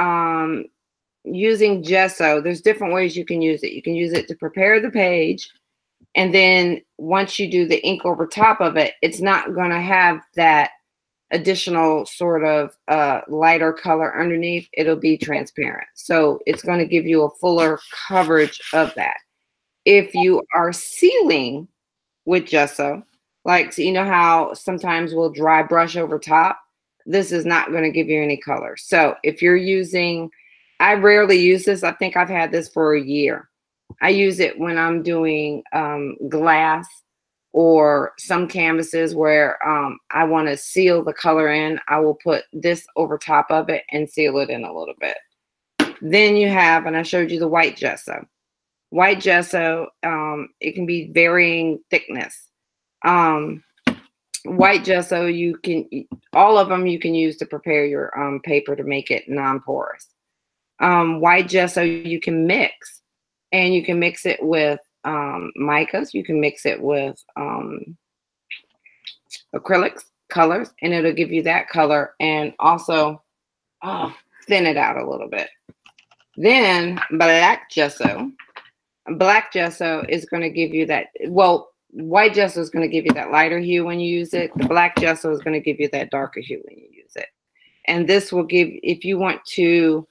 using gesso, there's different ways you can use it. You can use it to prepare the page, and then once you do the ink over top of it, it's not going to have that additional sort of lighter color underneath. It'll be transparent. So it's going to give you a fuller coverage of that. If you are sealing with gesso, like, so you know how sometimes we'll dry brush over top, this is not going to give you any color. So if you're using, I rarely use this. I think I've had this for a year. I use it when I'm doing glass or some canvases where I want to seal the color in. I will put this over top of it and seal it in a little bit. Then you have, and I showed you the white gesso. White gesso, it can be varying thickness. White gesso, you can, all of them you can use to prepare your paper to make it non-porous. White gesso you can mix, and you can mix it with micas. You can mix it with acrylics colors, and it'll give you that color, and also thin it out a little bit. Then black gesso. Black gesso is going to give you that, well, white gesso is going to give you that lighter hue when you use it. The black gesso is going to give you that darker hue when you use it. And this will give, if you want to,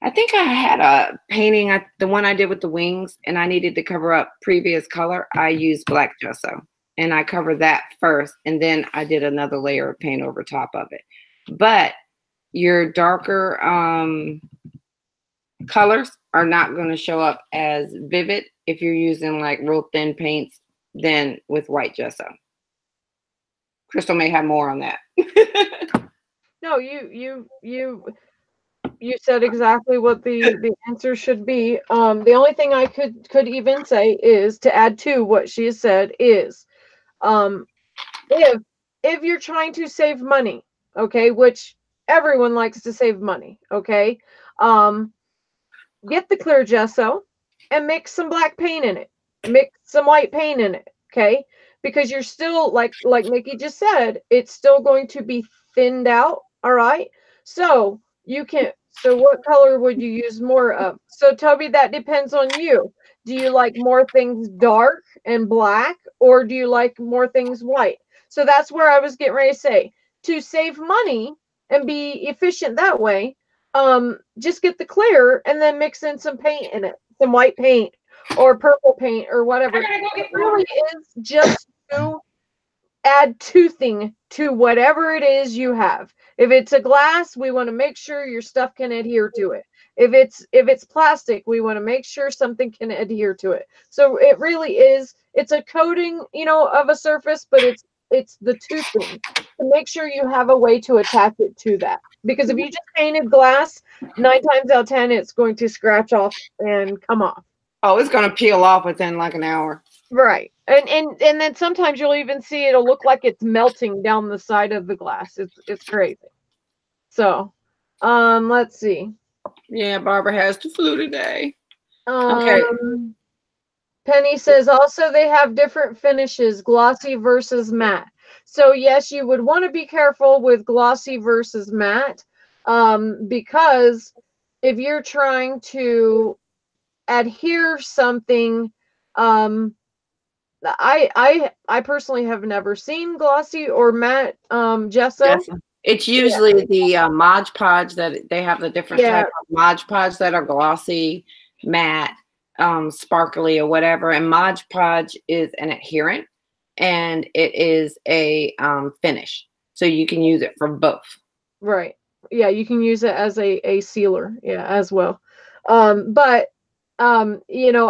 I think I had a painting, the one I did with the wings, and I needed to cover up previous color. I used black gesso, and I covered that first, and then I did another layer of paint over top of it. But your darker colors are not going to show up as vivid if you're using like real thin paints than with white gesso. Crystal may have more on that. No, you said exactly what the answer should be. The only thing I could even say is to add to what she has said is, if you're trying to save money, okay, which everyone likes to save money, okay, get the clear gesso and mix some black paint in it, mix some white paint in it, okay, because you're still, like Nikki just said, it's still going to be thinned out. All right, so you can, so what color would you use more of? So Toby, that depends on you. Do you like more things dark and black, or do you like more things white? So that's where I was getting ready to say, to save money and be efficient that way, just get the clear and then mix in some paint in it, some white paint or purple paint or whatever. It really is just to add toothing to whatever it is you have. If it's a glass, we want to make sure your stuff can adhere to it. If it's plastic, we want to make sure something can adhere to it. So it really is, it's a coating, you know, of a surface, but it's the two things to make sure you have a way to attach it to that. Because if you just painted glass, 9 times out of 10, it's going to scratch off and come off. Oh, it's going to peel off within like an hour. Right. And then sometimes you'll even see it'll look like it's melting down the side of the glass. It's crazy. So, let's see. Yeah, Barbara has the flu today. Okay. Penny says also they have different finishes, glossy versus matte. So yes, you would want to be careful with glossy versus matte, because if you're trying to adhere something, I personally have never seen glossy or matte gesso. It's usually the Mod Podge that they have the different type of Mod Podge that are glossy, matte, sparkly, or whatever. And Mod Podge is an adherent, and it is a finish, so you can use it for both. Right. Yeah, you can use it as a sealer. Yeah, as well. But you know,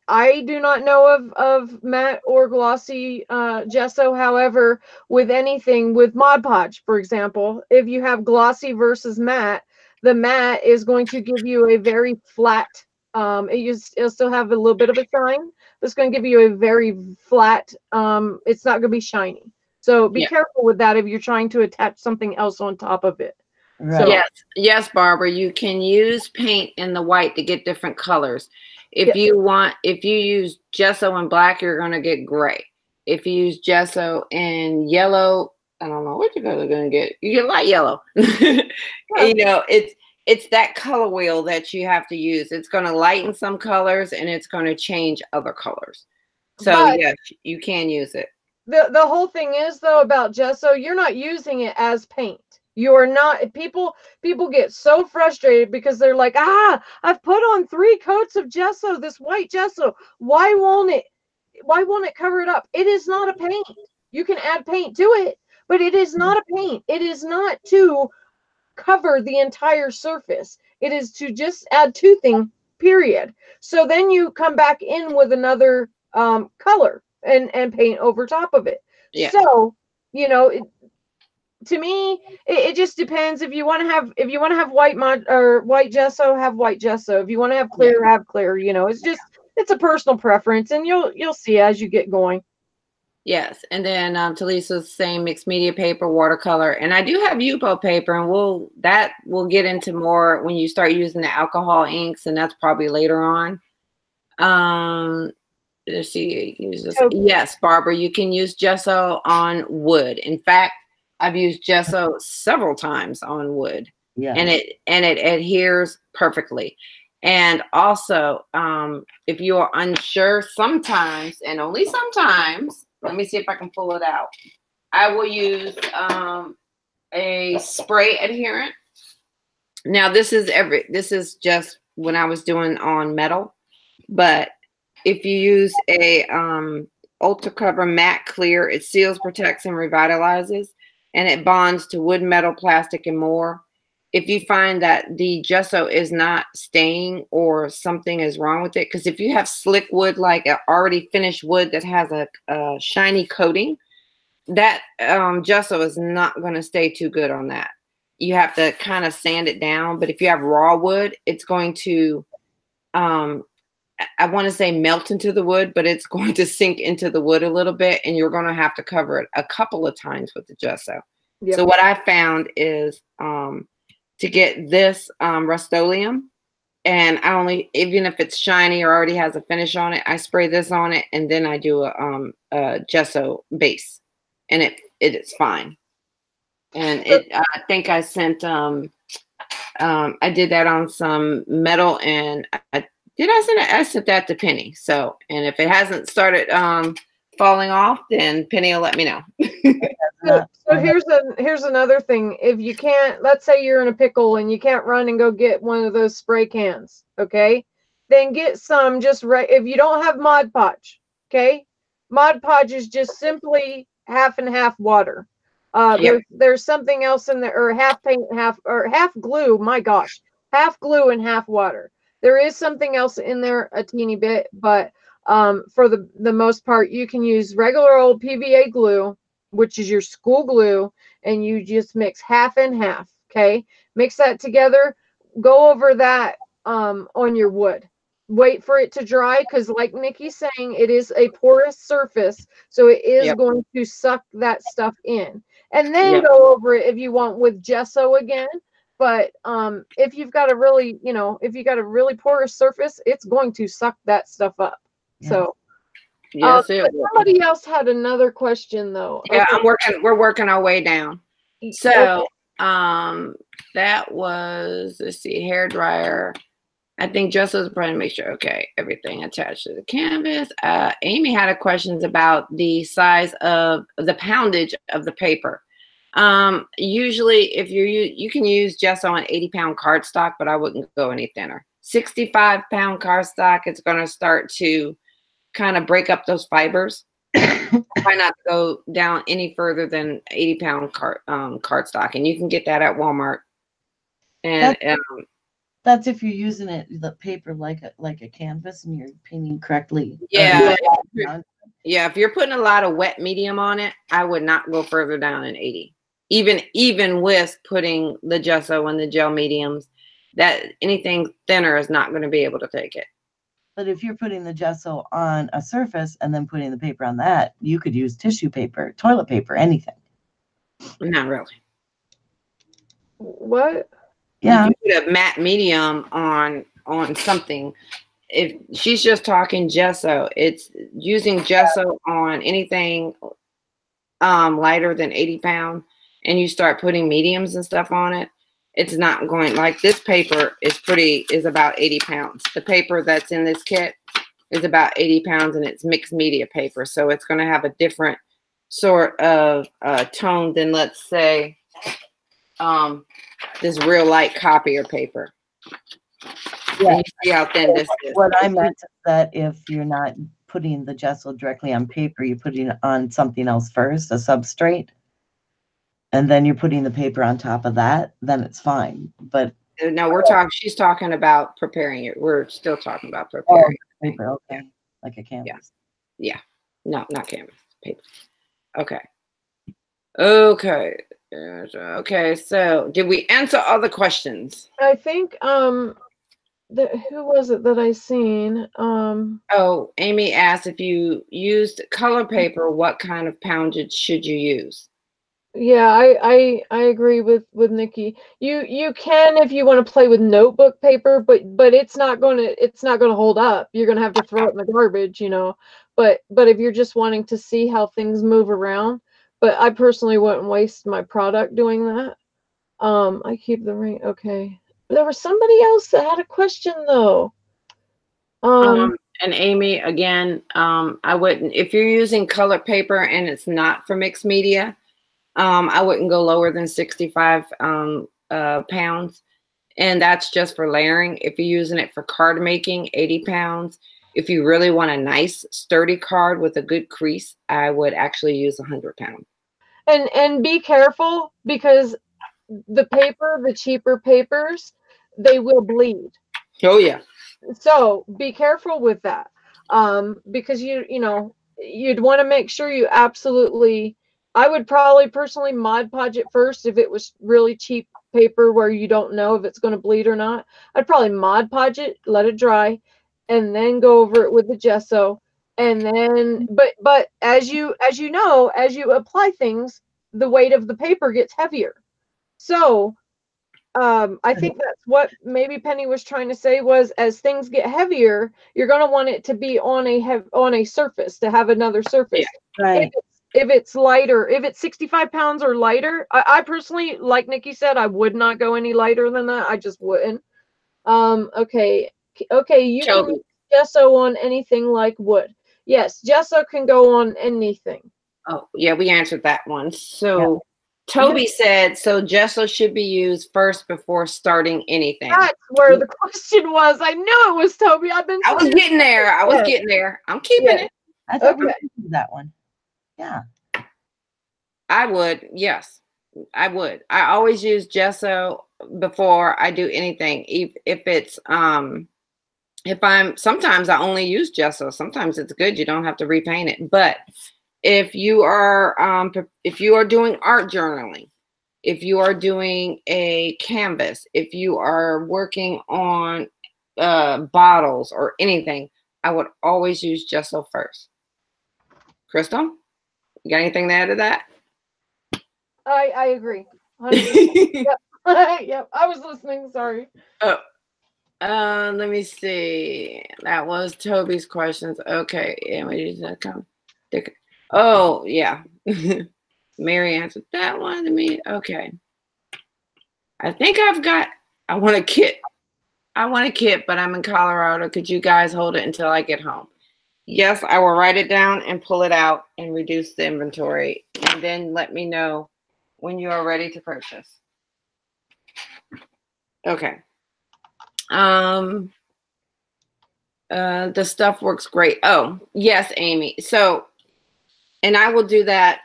I do not know of matte or glossy gesso. However, with anything with Mod Podge, for example, if you have glossy versus matte, the matte is going to give you a very flat, it'll still have a little bit of a shine. It's going to give you a very flat, it's not going to be shiny. So be careful with that if you're trying to attach something else on top of it. Right. So, yes, Barbara, you can use paint in the white to get different colors. If you use gesso in black, you're going to get gray. If you use gesso in yellow, I don't know what you're going to get. You get light yellow. You know, it's that color wheel that you have to use. It's going to lighten some colors and it's going to change other colors. So yes, you can use it. The whole thing is though about gesso, you're not using it as paint. You're not, people get so frustrated because they're like, I've put on 3 coats of gesso, this white gesso. Why won't it cover it up? It is not a paint. You can add paint to it, but it is not a paint. It is not to cover the entire surface. It is to just add toothing, period. So then you come back in with another color and paint over top of it. Yeah. So, you know, to me, it just depends. If you want to have white mod or white gesso, have white gesso. If you want to have clear, have clear. You know, it's a personal preference, and you'll see as you get going. Yes, and then Talisa's saying mixed media paper, watercolor, and I do have Yupo paper, and we'll get into more when you start using the alcohol inks, and that's probably later on. Let's see, yes, Barbara, you can use gesso on wood. In fact, I've used gesso several times on wood, and it adheres perfectly. And also, if you are unsure, sometimes, and only sometimes, let me see if I can pull it out. I will use a spray adherent. Now, this is just when I was doing on metal, but if you use a Ultra Cover Matte Clear, it seals, protects, and revitalizes, and it bonds to wood, metal, plastic, and more. If you find that the gesso is not staying or something is wrong with it, because if you have slick wood, like an already finished wood that has a shiny coating, that gesso is not going to stay too good on that. You have to kind of sand it down. But if you have raw wood, it's going to, I want to say melt into the wood, but it's going to sink into the wood a little bit, and you're going to have to cover it a couple of times with the gesso. Yep. So what I found is to get this Rust-Oleum, and even if it's shiny or already has a finish on it, I spray this on it, and then I do a gesso base, and it is fine. And I think I sent I did that on some metal, and I sent that to Penny. So, and if it hasn't started falling off, then Penny will let me know. So here's another thing. If you can't, let's say you're in a pickle and you can't run and go get one of those spray cans, okay? Then get some if you don't have Mod Podge, okay? Mod Podge is just simply half and half water. There's something else in there, or half paint, half glue. My gosh, half glue and half water. There is something else in there a teeny bit, but for the most part, you can use regular old PVA glue, which is your school glue, and you just mix half and half. Okay, mix that together. Go over that on your wood. Wait for it to dry, because like Nikki's saying, it is a porous surface, so it is going to suck that stuff in. And then go over it if you want with gesso again. But if you've got a really, if you got a really porous surface, it's going to suck that stuff up. So somebody else had another question though. Yeah, we're working our way down. So that was, let's see, hair dryer. I think Jess's trying to make sure, okay, everything attached to the canvas. Amy had a questions about the size of the poundage of the paper. Usually if you can use gesso on 80-pound cardstock, but I wouldn't go any thinner. 65-pound cardstock, it's going to start to kind of break up those fibers. Try not to go down any further than 80-pound cardstock, and you can get that at Walmart. And that's if you're using the paper like a canvas and you're painting correctly. Yeah. Yeah, if you're putting a lot of wet medium on it, I would not go further down than 80. Even with putting the gesso and the gel mediums, that anything thinner is not going to be able to take it. But if you're putting the gesso on a surface and then putting the paper on that, you could use tissue paper, toilet paper, anything. Not really. What? Yeah. You put a matte medium on something. If she's just talking gesso, it's using gesso on anything lighter than 80 pounds, and you start putting mediums and stuff on it, it's not going, like this paper is about 80 pounds. The paper that's in this kit is about 80 pounds, and it's mixed media paper. So it's going to have a different sort of tone than, let's say, this real light copier paper. Yeah. You see how thin this is. What I meant is that if you're not putting the gesso directly on paper, you're putting it on something else first, a substrate, and then you're putting the paper on top of that, then it's fine. But no, she's talking about preparing it. We're still talking about preparing paper, okay. Like a canvas. Yeah. No, not canvas, paper. Okay. Okay, so did we answer all the questions? I think who was it that I seen? Oh, Amy asked if you used color paper, what kind of poundage should you use? Yeah, I agree with Nikki. You can, if you want to play with notebook paper, but it's not gonna hold up. You're gonna have to throw it in the garbage, But if you're just wanting to see how things move around, but I personally wouldn't waste my product doing that. I keep the ring. Okay. There was somebody else that had a question though. And Amy, again, I wouldn't, if you're using colored paper and it's not for mixed media, I wouldn't go lower than 65 pounds. And that's just for layering. If you're using it for card making, 80 pounds. If you really want a nice sturdy card with a good crease, I would actually use 100 pounds. And be careful, because the cheaper papers, they will bleed. Oh yeah. So be careful with that. Because you'd want to make sure you absolutely, I would probably personally Mod Podge it first if it was really cheap paper where you don't know if it's going to bleed or not. I'd probably Mod Podge it, let it dry, and then go over it with the gesso. And then, but as you know, as you apply things, the weight of the paper gets heavier. So I think that's what maybe Penny was trying to say, was as things get heavier, you're going to want it to be on a surface, to have another surface. Yeah, right. If it's lighter, if it's 65 pounds or lighter, I personally, like Nikki said, I would not go any lighter than that. I just wouldn't. Okay, you can use gesso on anything like wood. Yes, gesso can go on anything. Oh, yeah, we answered that one. So Toby said, so gesso should be used first before starting anything. That's where the question was. I knew it was Toby. I was getting there. Getting there. I'm keeping it. I thought we did that one. Yeah. I would, yes. I would. I always use gesso before I do anything. If it's sometimes I only use gesso. Sometimes it's good. You don't have to repaint it. But if you are doing art journaling, if you are doing a canvas, if you are working on bottles or anything, I would always use gesso first. Crystal, you got anything to add to that? I agree. 100%. Yep. Yep. I was listening. Sorry. Oh, let me see. That was Toby's questions. Okay. Yeah, we just come. Oh, yeah. Mary answered that one to me. Okay. I think I want a kit. I want a kit, but I'm in Colorado. Could you guys hold it until I get home? Yes, I will write it down and pull it out and reduce the inventory. And then let me know when you are ready to purchase. Okay. The stuff works great. Oh, yes, Amy. So, and I will do that.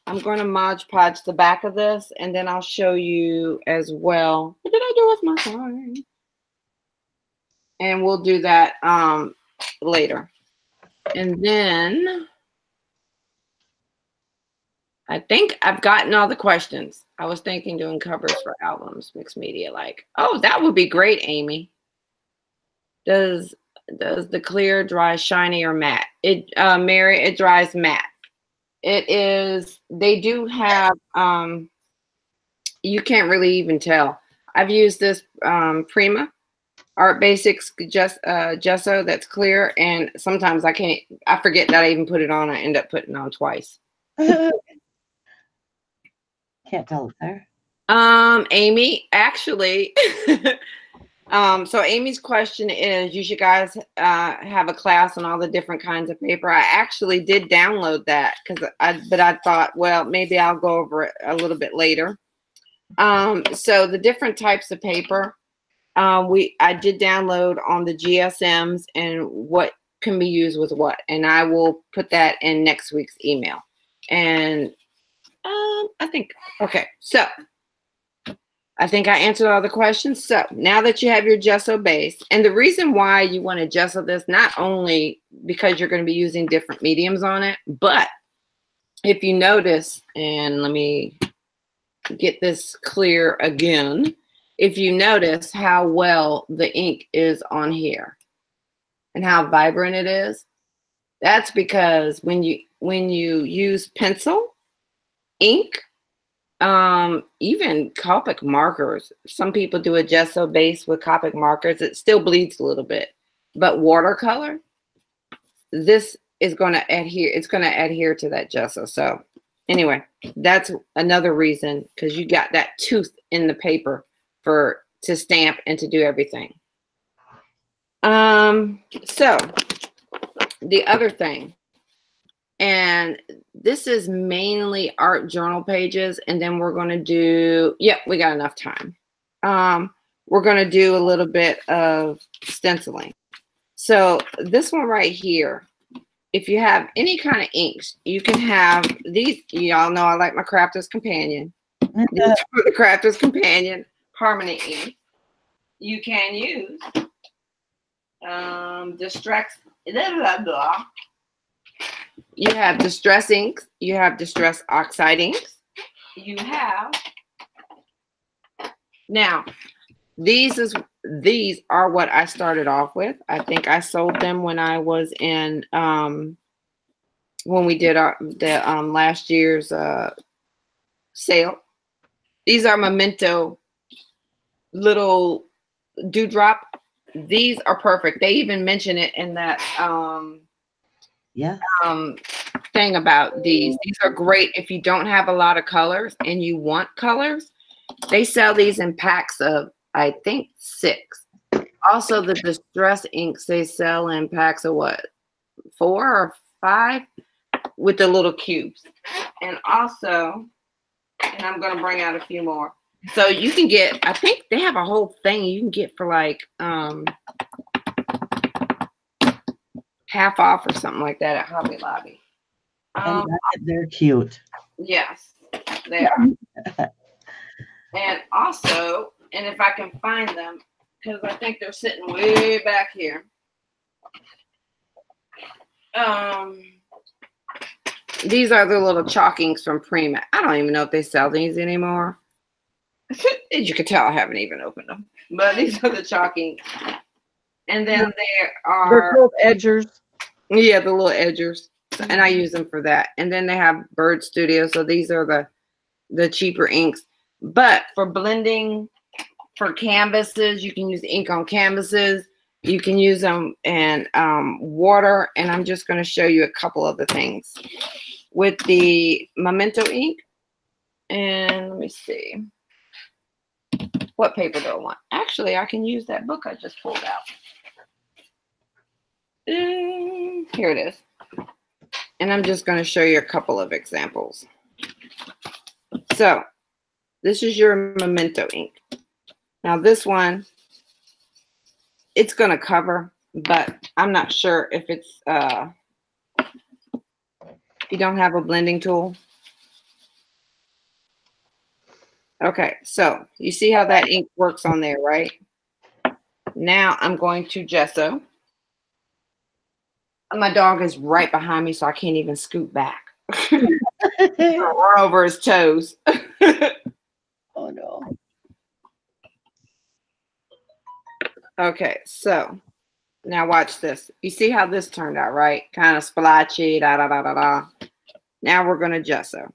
I'm going to Mod Podge the back of this, and then I'll show you as well. What did I do with my phone? And we'll do that later. And then I think I've gotten all the questions. I was thinking doing covers for albums, mixed media. Like, oh, that would be great, Amy. Does the clear dry shiny or matte? Mary, it dries matte. It is, they do have, you can't really even tell. I've used this Prima Art Basics gesso that's clear, and sometimes I forget that I even put it on. I end up putting it on twice. Can't tell it there. Amy, actually, so Amy's question is, you should guys have a class on all the different kinds of paper. I actually did download that but I thought, well, maybe I'll go over it a little bit later. So the different types of paper, I did download on the GSMs and what can be used with what, and I will put that in next week's email. And I think, okay, so I think I answered all the questions. So now that you have your gesso base, and the reason why you want to gesso this, not only because you're going to be using different mediums on it, but if you notice, and let me get this clear again, if you notice how well the ink is on here and how vibrant it is, that's because when you use pencil, ink, even Copic markers, some people do a gesso base with Copic markers. It still bleeds a little bit, but watercolor, this is going to adhere. It's going to adhere to that gesso. So anyway, that's another reason, because you got that tooth in the paper to stamp and to do everything. So the other thing, and this is mainly art journal pages, and then we're going to do, yep, we got enough time. We're going to do a little bit of stenciling. So this one right here, if you have any kind of inks, you can have these. Y'all know I like my Crafter's Companion. These are the Crafter's Companion Harmony ink. You can use Distress. You have Distress inks. You have Distress Oxide inks. You have, now these are what I started off with. I think I sold them when I was in when we did the last year's sale. These are Memento little dewdrop. These are perfect. They even mention it in that thing about these. These are great if you don't have a lot of colors and you want colors. They sell these in packs of, I think, 6. Also, the Distress inks, they sell in packs of what, 4 or 5 with the little cubes. And also, and I'm going to bring out a few more. So you can get, I think they have a whole thing you can get for like half off or something like that at Hobby Lobby. They're cute. Yes. there. And also, and if I can find them, because I think they're sitting way back here. These are the little chalk inks from Prima. I don't even know if they sell these anymore. As you can tell, I haven't even opened them. But these are the chalk inks. And then there are... They're called edgers. Yeah, the little edgers. And I use them for that. And then they have Bird Studio. So these are the cheaper inks. But for blending for canvases, you can use ink on canvases. You can use them in water. And I'm just going to show you a couple of the things. With the Memento ink. And let me see. What paper do I want? Actually, I can use that book I just pulled out. Here it is. And I'm just going to show you a couple of examples. So, this is your Memento ink. Now, this one, it's going to cover, but I'm not sure if it's, if you don't have a blending tool. Okay, so you see how that ink works on there, right? Now I'm going to gesso. My dog is right behind me, so I can't even scoot back. Run over his toes. Oh, no. Okay, so now watch this. You see how this turned out, right? Kind of splotchy, da-da-da-da-da. Now we're going to gesso.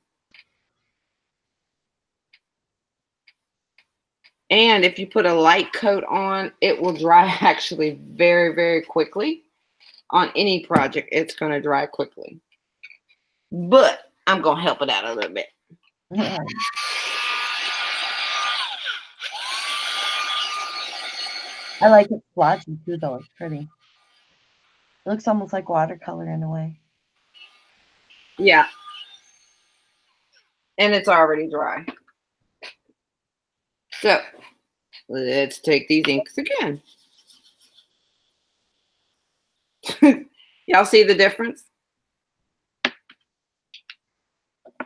And if you put a light coat on, it will dry actually very, very quickly. On any project, it's going to dry quickly. But I'm going to help it out a little bit. Yeah. I like it splotchy too, though. It's pretty. It looks almost like watercolor in a way. Yeah. And it's already dry. So let's take these inks again. Y'all see the difference?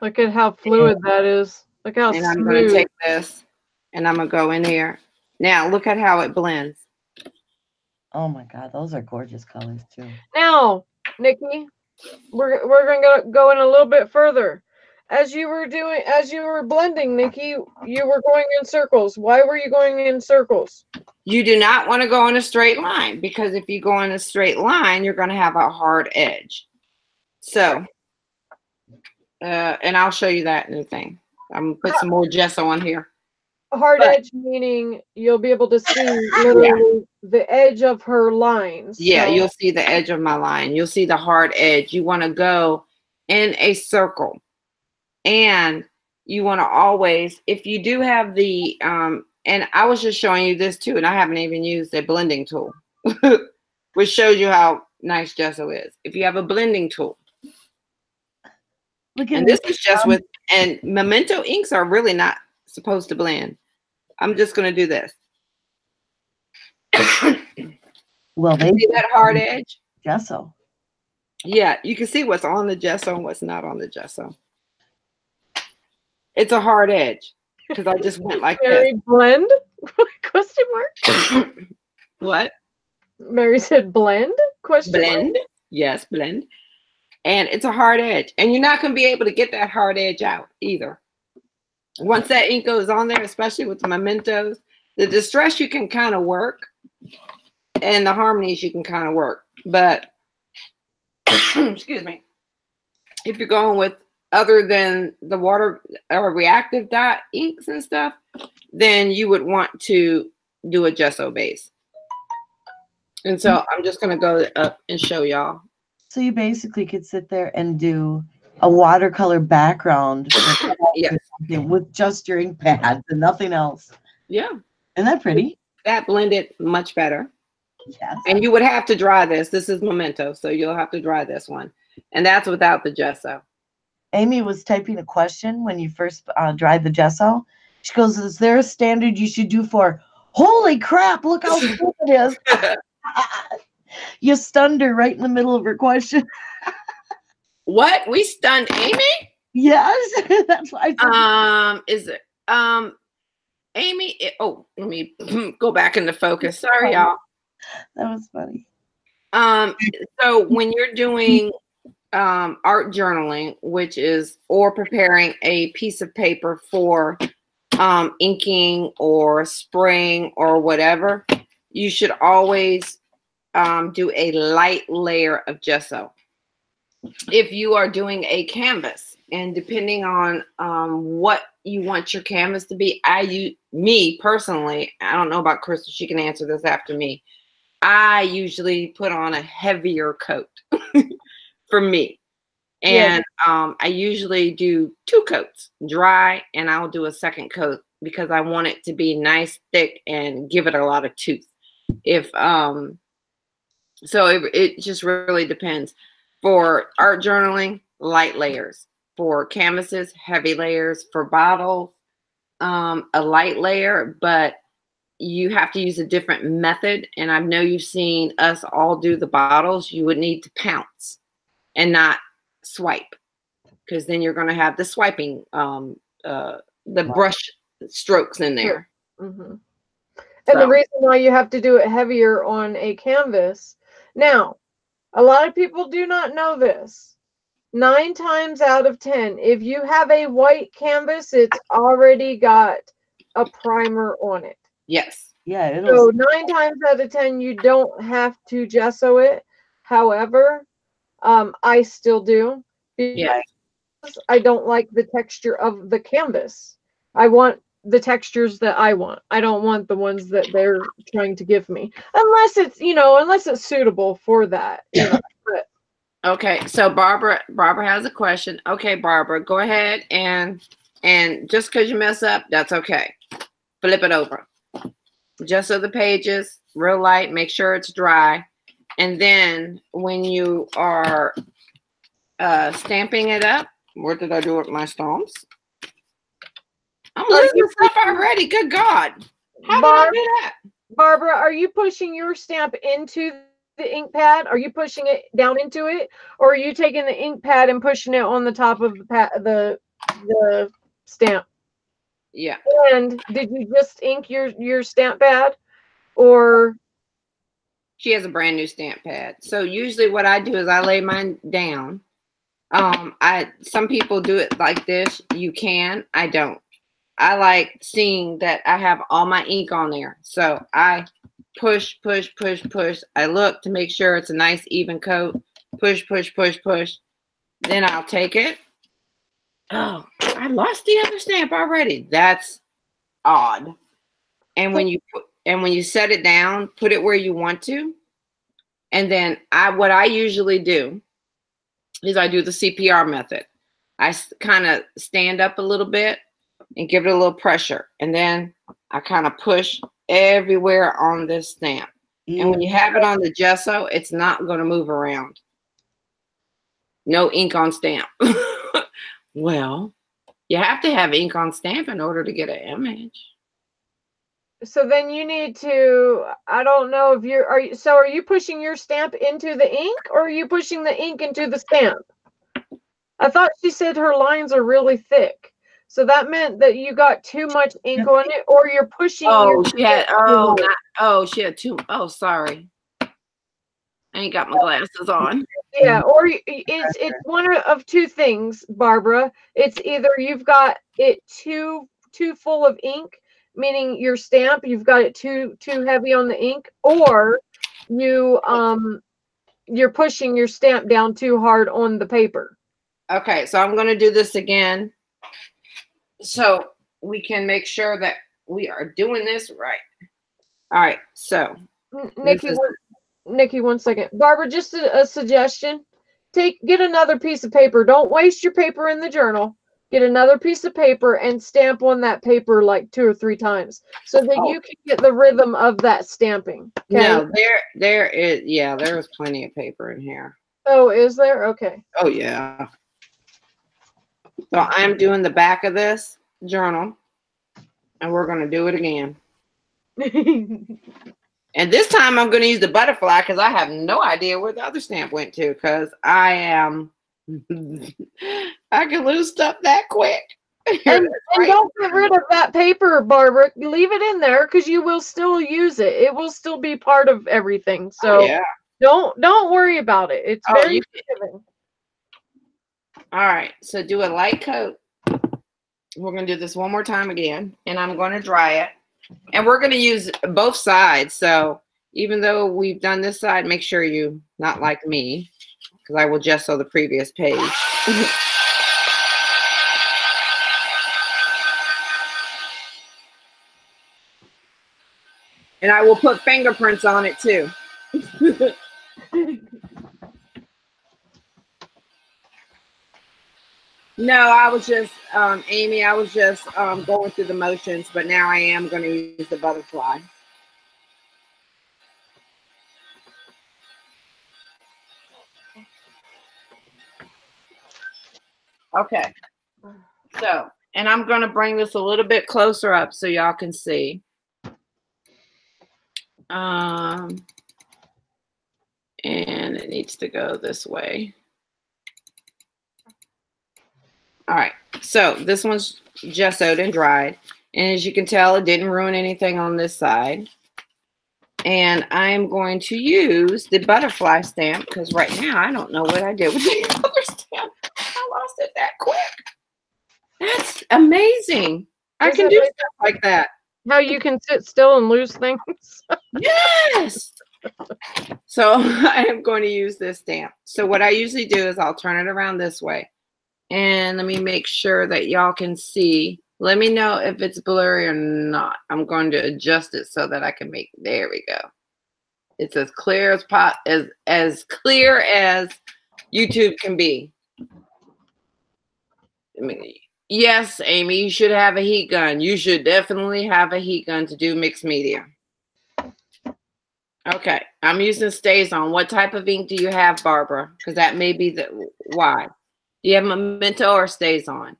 Look at how fluid that is. Look how And I'm going to smooth. take this and I'm going to go in here. Now look at how it blends. Oh my God, those are gorgeous colors too. Now, Nikki, we're going to go in a little bit further. As you were blending, Nikki, you were going in circles. Why were you going in circles? You do not want to go in a straight line, because if you go in a straight line, you're going to have a hard edge. So, and I'll show you that in the thing. I'm going to put some more gesso on here. A hard edge meaning you'll be able to see literally the edge of her lines. Yeah, so. you'll see the edge of my line. You'll see the hard edge. You want to go in a circle. And you want to always, if you do have the, and I was just showing you this too, and I haven't even used a blending tool, which shows you how nice gesso is. If you have a blending tool. Look at And this is just with, and Memento inks are really not supposed to blend. I'm just going to do this. Well, they see that hard edge? gesso. Yeah, you can see what's on the gesso and what's not on the gesso. It's a hard edge because I just went like Mary this. Blend? Question mark? What? Mary said blend? Question Blend. mark? Yes, blend. And it's a hard edge. And you're not going to be able to get that hard edge out either. Once that ink goes on there, especially with the mementos, the distress you can kind of work. And the harmonies you can kind of work. But, excuse me, if you're going with other than the water or reactive dot inks and stuff, then you would want to do a gesso base. And so I'm just going to go up and show y'all. So you basically could sit there and do a watercolor background Yeah. with just your ink pads and nothing else. Yeah. Isn't that pretty? That blended much better. Yes. And you would have to dry this. This is Memento, so you'll have to dry this one. And that's without the gesso. Amy was typing a question when you first dried the gesso. She goes, is there a standard you should do for, holy crap, look how smooth it is. You stunned her right in the middle of her question. What? We stunned Amy? Yes, that's why I said Is it Amy? Let me go back into focus. Sorry, y'all. that was funny. So when you're doing art journaling, which is or preparing a piece of paper for inking or spraying or whatever, you should always do a light layer of gesso. If you are doing a canvas, and depending on what you want your canvas to be, me personally, I don't know about Crystal, she can answer this after me. I usually put on a heavier coat for me. And I usually do 2 coats, dry, and I'll do a second coat because I want it to be nice, thick, and give it a lot of tooth. So it just really depends. For art journaling, light layers. For canvases, heavy layers. For bottles, a light layer, but you have to use a different method. And I know you've seen us all do the bottles. You would need to pounce and not swipe, because then you're going to have the swiping, the brush strokes in there. Mm-hmm. And the reason why you have to do it heavier on a canvas. Now, a lot of people do not know this. 9 times out of 10, if you have a white canvas, it's already got a primer on it. Yes. Yeah. So 9 times out of 10, you don't have to gesso it. However, I still do. Yeah. I don't like the texture of the canvas. I want the textures that I want. I don't want the ones that they're trying to give me, unless it's suitable for that. But, okay, so Barbara has a question. Okay, Barbara, go ahead and just because you mess up, that's okay. Flip it over. Gesso the pages, real light. Make sure it's dry, and then when you are stamping it up, what did I do with my stamps? I'm losing stuff already. Good God. How did I do that? Barbara, are you pushing your stamp into the ink pad? Are you pushing it down into it? Or are you taking the ink pad and pushing it on the top of the stamp? Yeah. And did you just ink your stamp pad? Or she has a brand new stamp pad. So usually what I do is I lay mine down. Some people do it like this. You can. I don't. I like seeing that I have all my ink on there. So I push, push, push, push. I look to make sure it's a nice even coat. Push, push, push, push. Then I'll take it. Oh, I lost the other stamp already. That's odd. And when you set it down, put it where you want to. And then what I usually do is I do the CPR method. I kind of stand up a little bit and give it a little pressure. And then I kind of push everywhere on this stamp. And when you have it on the gesso, it's not going to move around. No ink on stamp. Well, you have to have ink on stamp in order to get an image. So then you need to, I don't know if are you pushing your stamp into the ink, or are you pushing the ink into the stamp? I thought she said her lines are really thick. So that meant that you got too much ink on it, or you're pushing. She had too. Oh, sorry. I ain't got my glasses on. Yeah, or it's one of 2 things, Barbara. It's either you've got it too full of ink, meaning your stamp, you've got it too heavy on the ink, or you're pushing your stamp down too hard on the paper. Okay, so I'm going to do this again, so we can make sure that we are doing this right. All right, so Nikki, 1 second. Barbara, just a suggestion. Get another piece of paper. Don't waste your paper in the journal. Get another piece of paper and stamp on that paper like 2 or 3 times so that you can get the rhythm of that stamping. Okay? No, there is plenty of paper in here. Oh, is there? Okay. Oh, yeah. So I'm doing the back of this journal, and we're going to do it again. And this time I'm going to use the butterfly because I have no idea where the other stamp went to, because I I can lose stuff that quick. And don't get rid of that paper, Barbara. Leave it in there because you will still use it. It will still be part of everything. So yeah. don't worry about it. It's very forgiving. All right. So do a light coat. We're going to do this one more time again, and I'm going to dry it. And we're going to use both sides. So even though we've done this side, make sure you not like me, because I will gesso the previous page. And I will put fingerprints on it too. No, I was just, Amy, I was just going through the motions, but now I am going to use the butterfly. Okay. So, and I'm going to bring this a little bit closer up so y'all can see. And it needs to go this way. All right, so this one's gessoed and dried. And as you can tell, it didn't ruin anything on this side. And I'm going to use the butterfly stamp because right now I don't know what I did with the other stamp. I lost it that quick. That's amazing. I can do stuff like that. How you can sit still and lose things. Yes. So I am going to use this stamp. So what I usually do is I'll turn it around this way. And let me make sure that y'all can see. Let me know if it's blurry or not. I'm going to adjust it so that I can make, there we go. It's as clear as clear as YouTube can be. I mean, yes, Amy, you should have a heat gun. You should definitely have a heat gun to do mixed media. Okay, I'm using StazOn. What type of ink do you have, Barbara? Because that may be the why. Do you have Memento or StazOn?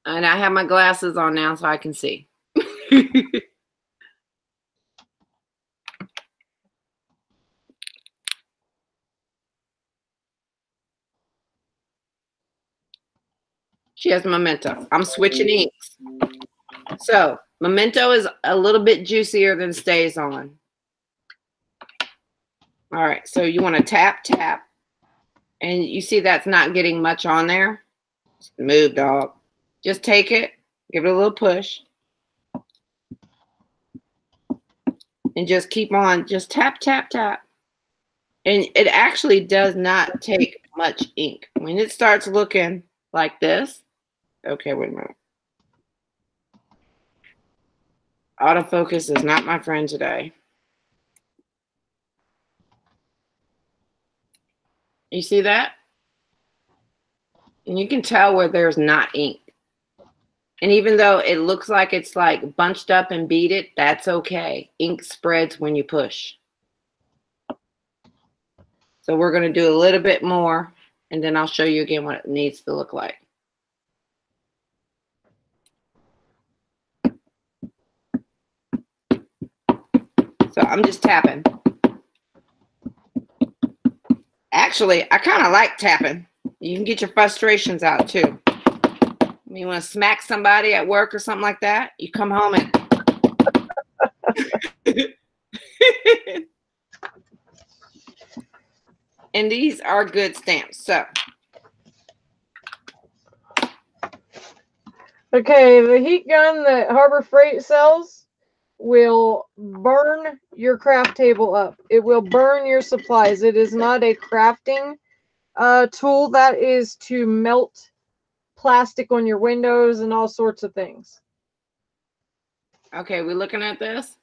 And I have my glasses on now so I can see. She has Memento. I'm switching inks. So Memento is a little bit juicier than StazOn. All right, so you want to tap, tap. And you see that's not getting much on there. Move, dog. Just take it, give it a little push. And just keep on, just tap, tap, tap. And it actually does not take much ink. When it starts looking like this, okay, wait a minute. Autofocus is not my friend today. You see that? And you can tell where there's not ink. And even though it looks like it's like bunched up and beaded, that's okay. Ink spreads when you push. So we're going to do a little bit more, and then I'll show you again what it needs to look like. So I'm just tapping. Actually, I kind of like tapping. You can get your frustrations out too. You want to smack somebody at work or something like that, you come home and and these are good stamps. So okay, the heat gun that Harbor Freight sells will burn your craft table up. It will burn your supplies. It is not a crafting tool. That is to melt plastic on your windows and all sorts of things. Okay, we're looking at this.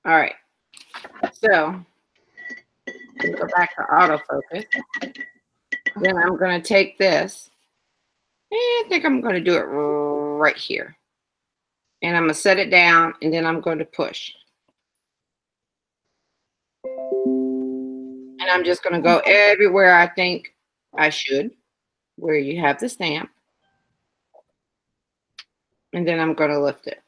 All right. So go back to autofocus. Then I'm going to take this. And I think I'm going to do it right here. And I'm going to set it down, and then I'm going to push. And I'm just going to go everywhere I think I should, where you have the stamp. And then I'm going to lift it.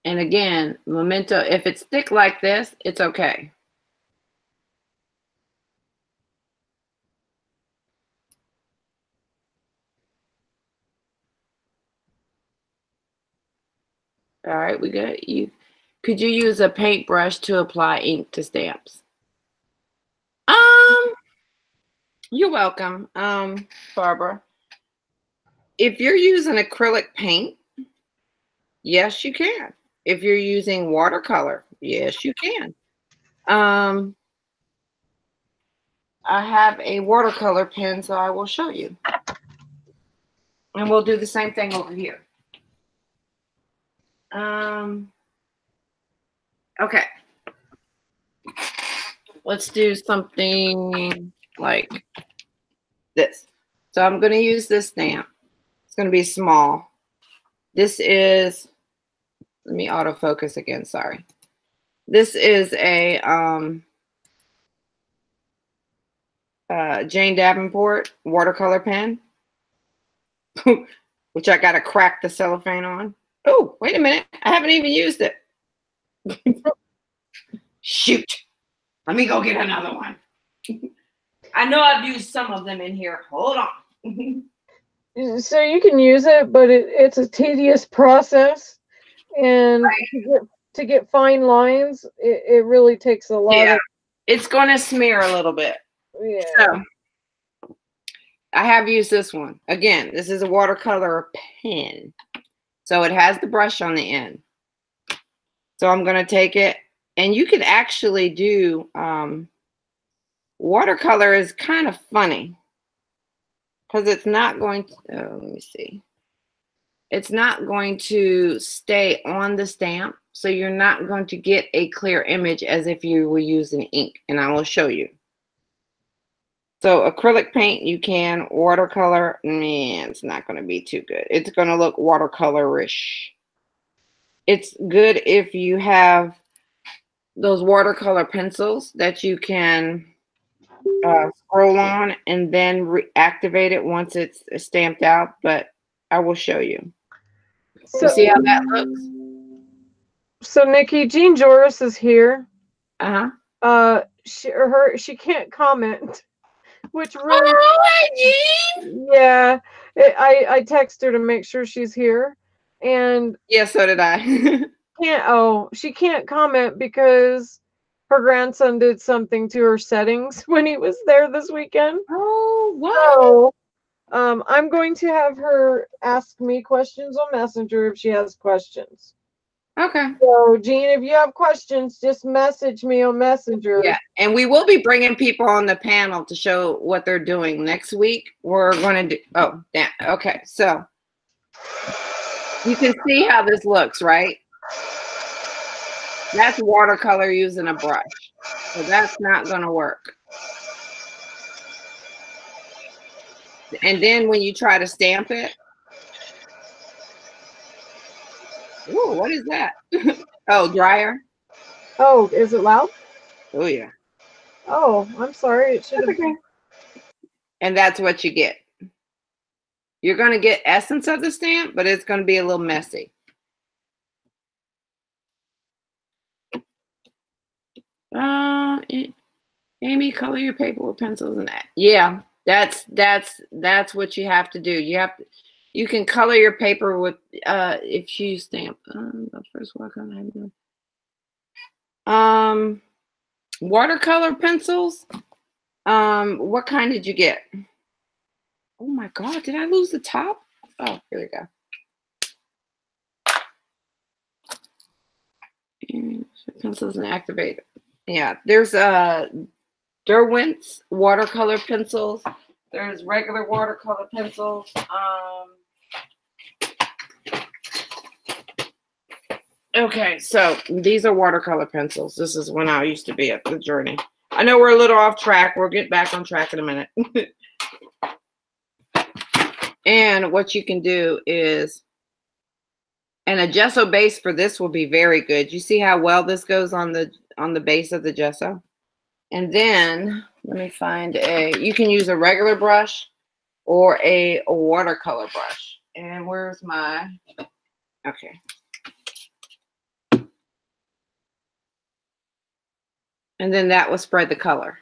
And again, Memento, if it's thick like this, it's okay. All right, we got you. Could you use a paintbrush to apply ink to stamps? You're welcome, Barbara. If you're using acrylic paint, yes, you can. If you're using watercolor, yes, you can. I have a watercolor pen, so I will show you. And we'll do the same thing over here. Okay. Let's do something like this. So I'm going to use this stamp. It's going to be small. This is, let me autofocus again, sorry. This is a Jane Davenport watercolor pen, which I got to crack the cellophane on. Oh, wait a minute. I haven't even used it. Shoot. Let me go get another one. I know I've used some of them in here. Hold on. So you can use it, but it's a tedious process. And to get fine lines, it really takes a lot of... It's going to smear a little bit. Yeah. So, I have used this one. Again, this is a watercolor pen. So it has the brush on the end. So I'm going to take it, and you can actually do, watercolor is kind of funny because it's not going to, let me see. It's not going to stay on the stamp. So you're not going to get a clear image as if you were using ink, and I will show you. So acrylic paint, you can. Watercolor, man, it's not going to be too good. It's going to look watercolorish. It's good if you have those watercolor pencils that you can scroll on and then reactivate it once it's stamped out, but I will show you. So see how that looks? So Nikki, Jean Joris is here. Uh-huh. She can't comment. Which really, Jean. Yeah, I text her to make sure she's here, and yeah, so did I. She can't comment because her grandson did something to her settings when he was there this weekend. Oh, wow. So, I'm going to have her ask me questions on Messenger if she has questions. Okay. So, Jean, if you have questions, just message me on Messenger. Yeah, and we will be bringing people on the panel to show what they're doing next week. We're going to do, oh, damn. Okay, so you can see how this looks, right? That's watercolor using a brush. So that's not going to work. And then when you try to stamp it, ooh, what is that? Oh, dryer. Oh, is it loud? Oh, yeah. Oh, I'm sorry. It should have been. And that's what you get. You're going to get essence of the stamp, but it's going to be a little messy. Amy, color your paper with pencils and that. Yeah, that's what you have to do. You can color your paper with if you stamp. The first one watercolor pencils. What kind did you get? Oh my God, did I lose the top? Oh, here we go. Pencils and activator. Yeah, there's Derwent's watercolor pencils. There's regular watercolor pencils. Okay, so these are watercolor pencils. This is when I used to be at the Journey. I know we're a little off track. We'll get back on track in a minute. And what you can do is, and a gesso base for this will be very good. You see how well this goes on the base of the gesso? And then let me find you can use a regular brush or a watercolor brush. And where's my, okay. And then that will spread the color.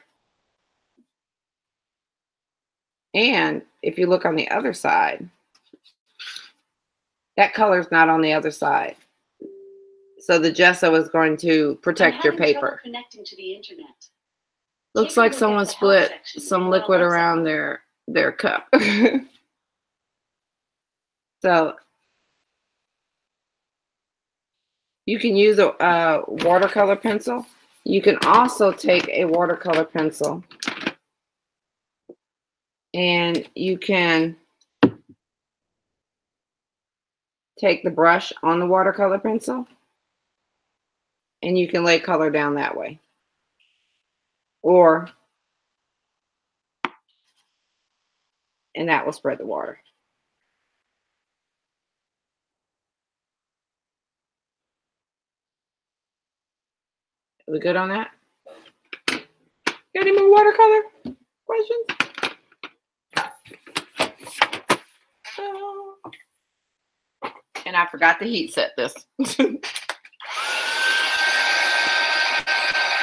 And if you look on the other side, that color is not on the other side. So the gesso is going to protect your paper. Connecting to the internet. Looks like someone split some liquid around their cup. So you can use a watercolor pencil. You can also take a watercolor pencil and you can take the brush on the watercolor pencil and you can lay color down that way. And that will spread the water. Are we good on that? Got any more watercolor questions? And I forgot to heat set this.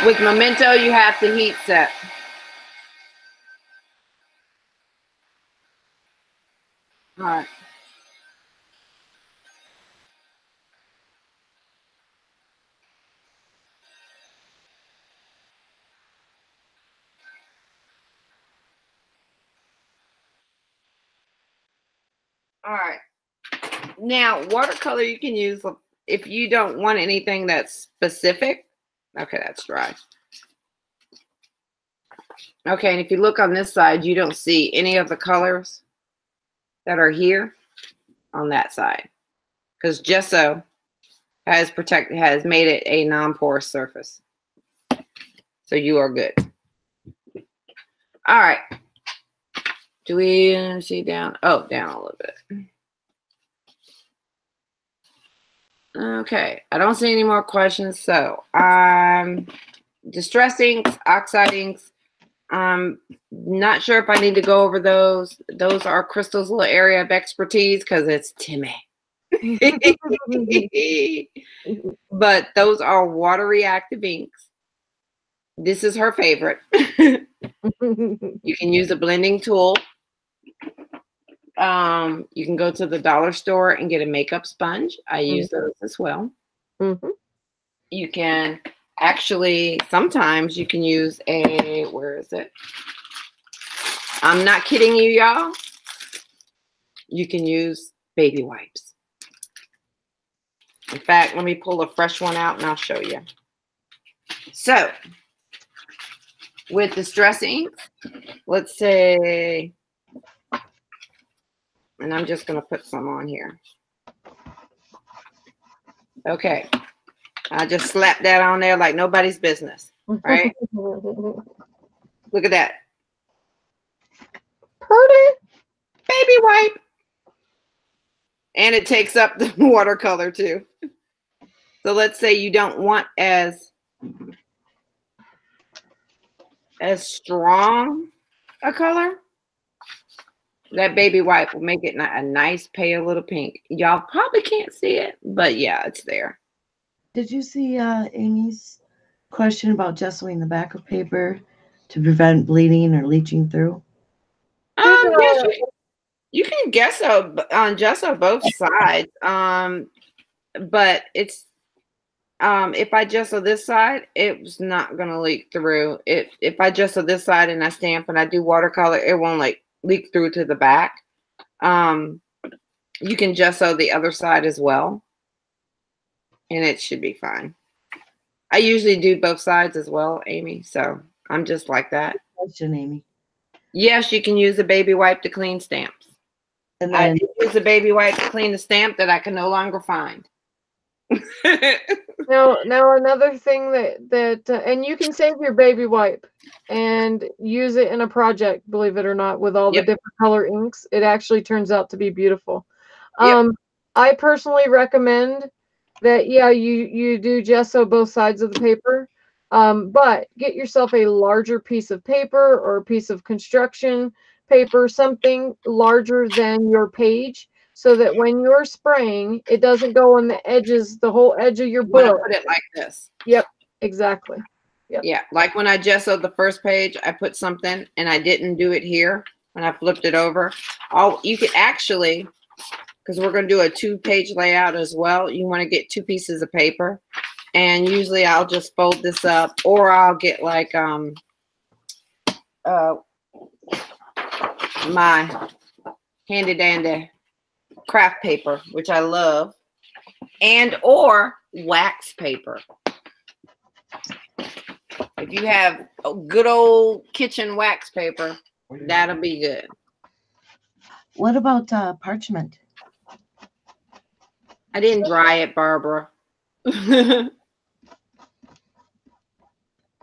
With Memento, you have to heat set. All right. All right. Now, watercolor you can use if you don't want anything that's specific. Okay, that's dry. Okay, and if you look on this side, you don't see any of the colors that are here on that side because gesso has made it a non-porous surface. So you are good. All right. Do we see down? Oh, down a little bit. Okay, I don't see any more questions. So, distress inks, oxide inks. I'm not sure if I need to go over those. Those are Crystal's little area of expertise because it's Timmy. But those are water reactive inks. This is her favorite. You can use a blending tool. You can go to the dollar store and get a makeup sponge. I use those as well. You can actually, sometimes you can use a, where is it? I'm not kidding you, y'all. You can use baby wipes. In fact, let me pull a fresh one out and I'll show you. So, with distress ink, let's say, and I'm just going to put some on here. Okay. I just slapped that on there like nobody's business, right? Look at that. Pretty. Baby wipe. And it takes up the watercolor too. So let's say you don't want as strong a color. That baby wipe will make it a nice pale little pink. Y'all probably can't see it, but yeah, it's there. Did you see Amy's question about gessoing the back of paper to prevent bleeding or leaching through? Yes, you can gesso both sides. But it's if I gesso this side, it's not gonna leak through. If I gesso this side and I stamp and I do watercolor, it won't like leak through to the back. You can gesso the other side as well, and it should be fine. I usually do both sides as well, Amy. So I'm just like that. Question, Amy. Yes, you can use a baby wipe to clean stamps. And then I use a baby wipe to clean the stamp that I can no longer find. Now another thing that and you can save your baby wipe and use it in a project, believe it or not, with all the different color inks. It actually turns out to be beautiful. I personally recommend that you do gesso both sides of the paper, but get yourself a larger piece of paper or a piece of construction paper, something larger than your page, so that when you're spraying, it doesn't go on the edges, the whole edge of your book. Put it like this. Yep, exactly. Yeah, like when I gessoed the first page, I put something and I didn't do it here. When I flipped it over, you could actually, because we're going to do a 2-page layout as well. You want to get 2 pieces of paper, and usually I'll just fold this up, or I'll get like my handy dandy craft paper, which I love, and or wax paper. If you have a good old kitchen wax paper, that'll be good. What about parchment? I didn't dry it, Barbara.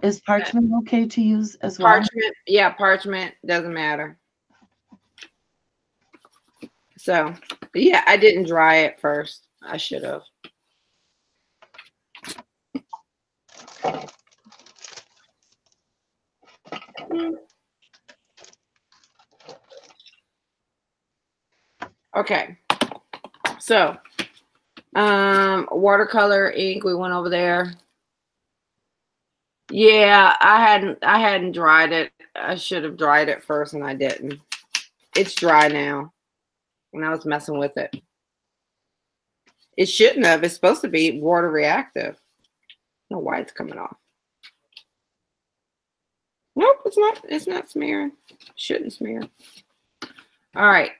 Is parchment okay to use as well? Parchment, yeah, parchment doesn't matter. So, yeah, I didn't dry it first. I should have. Okay. So, watercolor ink, we went over there. Yeah, I hadn't dried it. I should have dried it first and I didn't. It's dry now. When I was messing with it. It shouldn't have. It's supposed to be water reactive. I don't know why it's coming off. Nope, it's not. It's not smearing. Shouldn't smear. All right.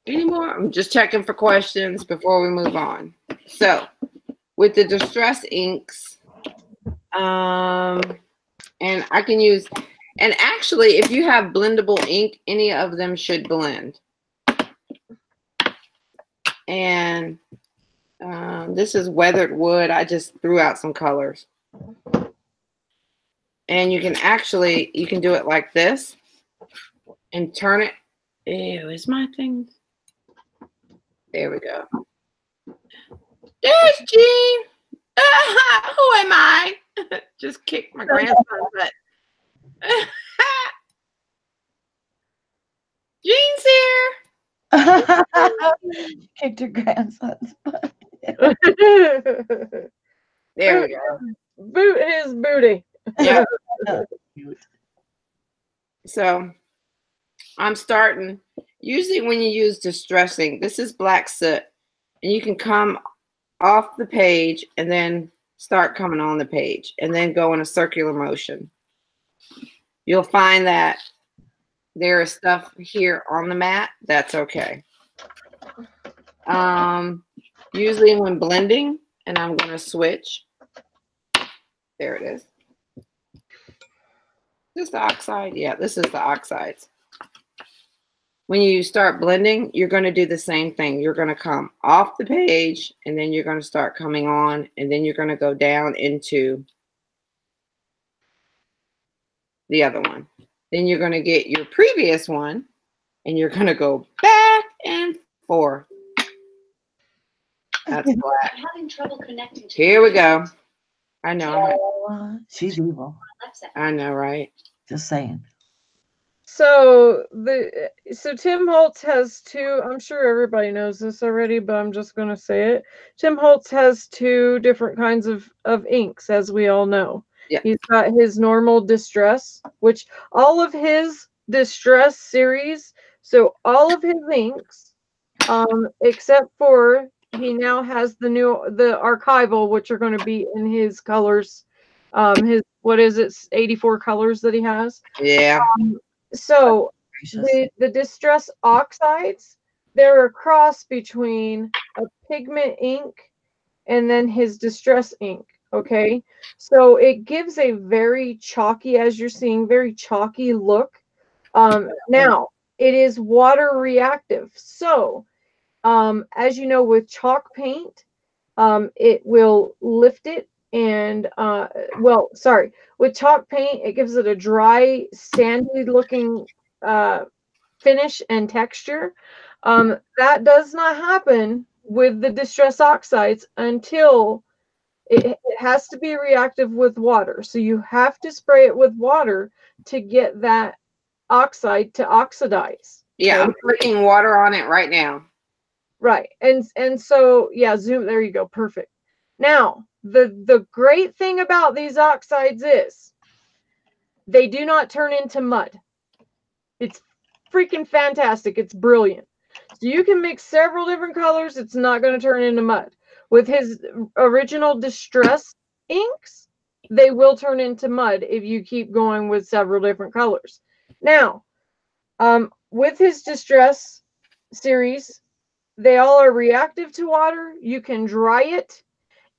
Any more? I'm just checking for questions before we move on. So, with the Distress inks, and I can use, and actually, if you have blendable ink, any of them should blend. And this is weathered wood. I just threw out some colors. And you can actually, you can do it like this and turn it. Ew, is my thing? There we go. There's Jean. Who am I? Just kicked my grandson's butt. Jean's here. Kicked her grandson's butt. There we go. Boot his booty. Yeah. So I'm starting. Usually when you use distressing, this is black soot, and you can come off the page and then start coming on the page and then go in a circular motion. You'll find that there is stuff here on the mat. That's okay. Usually when blending, and I'm going to switch. There it is. Is this the oxide? Yeah, this is the oxides. When you start blending, you're going to do the same thing. You're going to come off the page, and then you're going to start coming on, and then you're going to go down into the other one. Then you're going to get your previous one, and you're going to go back and forth. That's black. I'm having trouble connecting to Here we go. I know. She's evil. I know, right? Just saying. So Tim Holtz has 2. I'm sure everybody knows this already, but I'm just going to say it. Tim Holtz has 2 different kinds of inks, as we all know. Yeah. He's got his normal distress, which all of his distress series. So all of his inks, except for he now has the archival, which are going to be in his colors. His, what is it, 84 colors that he has. Yeah. So the distress oxides, they're a cross between a pigment ink and then his distress ink. Okay, so it gives a very chalky, as you're seeing, very chalky look. Now it is water reactive. So as you know, with chalk paint, it will lift it. And with chalk paint, it gives it a dry, sandy looking finish and texture. That does not happen with the distress oxides until it has to be reactive with water. So you have to spray it with water to get that oxide to oxidize. Yeah, Okay? I'm putting water on it right now. Right. And so yeah, zoom, there you go. Perfect. Now, the great thing about these oxides is they do not turn into mud. It's freaking fantastic. It's brilliant. So you can mix several different colors. It's not going to turn into mud. With his original distress inks, they will turn into mud if you keep going with several different colors. Now, with his distress series, they all are reactive to water. You can dry it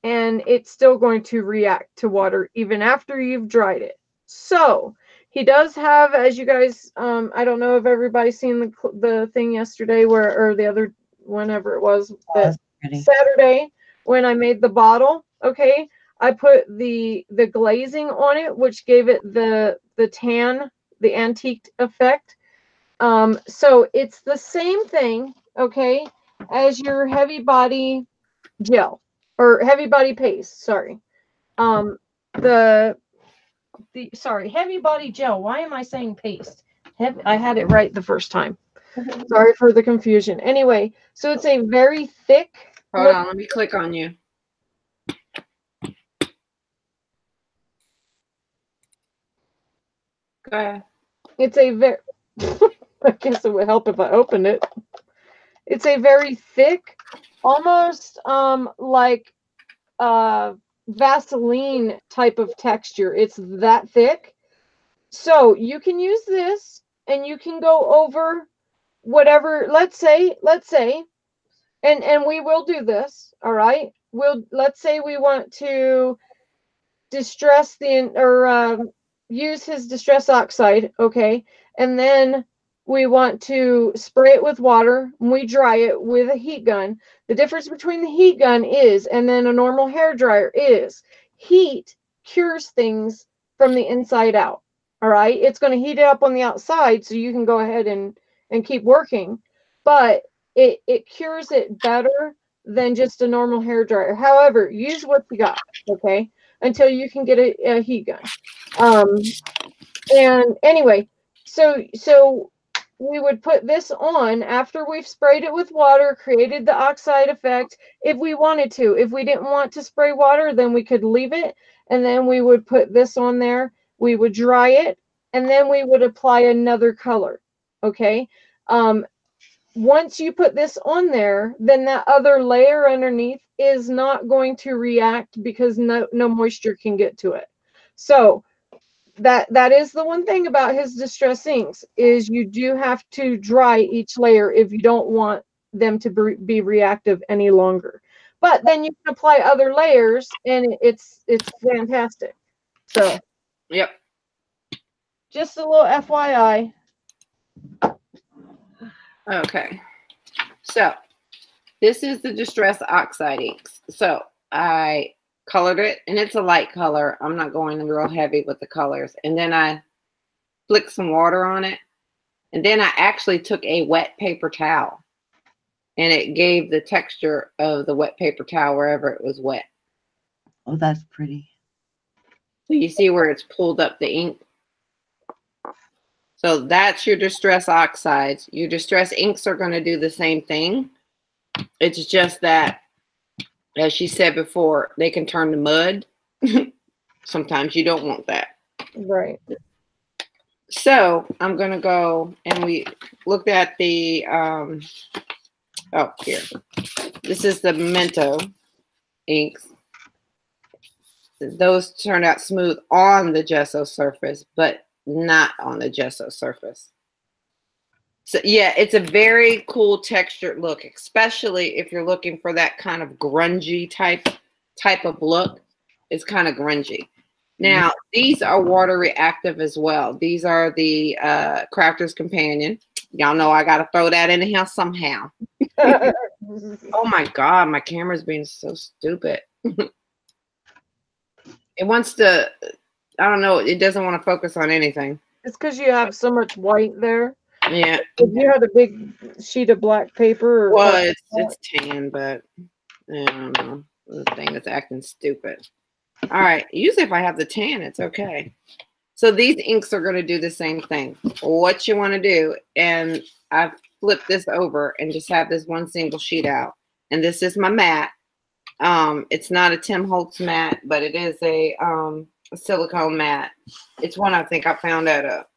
and it's still going to react to water even after you've dried it. So he does have, as you guys, I don't know if everybody's seen the thing yesterday or the other, whenever it was, that Saturday when I made the bottle. Okay, I put the glazing on it, which gave it the tan, the antique effect. So it's the same thing, okay, as your heavy body gel or heavy body paste. Sorry, sorry, heavy body gel. Why am I saying paste? I had it right the first time. Sorry for the confusion. Anyway, so it's a very thick. Hold on, let me click on you. Go ahead. It's a very. I guess it would help if I opened it. It's a very thick, almost like Vaseline type of texture. It's that thick. So you can use this and you can go over whatever, let's say, and we will do this, all right? Let's say we want to distress use his distress oxide, okay? And then we want to spray it with water, and we dry it with a heat gun. The difference between the heat gun and then a normal hair dryer is heat cures things from the inside out. All right, it's going to heat it up on the outside so you can go ahead and keep working, but it cures it better than just a normal hair dryer. However, use what you got, okay, until you can get a heat gun. And anyway, so we would put this on after we've sprayed it with water, created the oxide effect if we wanted to. If we didn't want to spray water, then we could leave it, and then we would put this on there. We would dry it, and then we would apply another color, okay? Once you put this on there, then that other layer underneath is not going to react because no moisture can get to it. So that is the one thing about his distress inks, is you do have to dry each layer if you don't want them to be reactive any longer. But then you can apply other layers and it's fantastic. So yep, just a little FYI. Okay, so this is the distress oxide inks. So I colored it, and it's a light color. I'm not going real heavy with the colors. And then I flicked some water on it. And then I actually took a wet paper towel, and it gave the texture of the wet paper towel wherever it was wet. Oh, that's pretty. So you see where it's pulled up the ink? So that's your distress oxides. Your distress inks are going to do the same thing. It's just that, as she said before, they can turn to mud. Sometimes you don't want that. Right. So I'm going to go, and we looked at the, oh, here. This is the Memento inks. Those turned out smooth on the gesso surface, but not on the gesso surface. So yeah, it's a very cool textured look, especially if you're looking for that kind of grungy type of look. It's kind of grungy. Now, these are water reactive as well. These are the Crafter's Companion. Y'all know I got to throw that in here somehow. Oh my God, my camera's being so stupid. It wants to, I don't know, it doesn't want to focus on anything. It's because you have so much white there. Yeah. If you had a big sheet of black paper. Well, it's tan, but I don't know. The thing that's acting stupid. All right. Usually if I have the tan, it's okay. So these inks are going to do the same thing. What you want to do, and I've flip this over and just have this one single sheet out. And this is my mat. It's not a Tim Holtz mat, but it is a silicone mat. It's one I think I found at a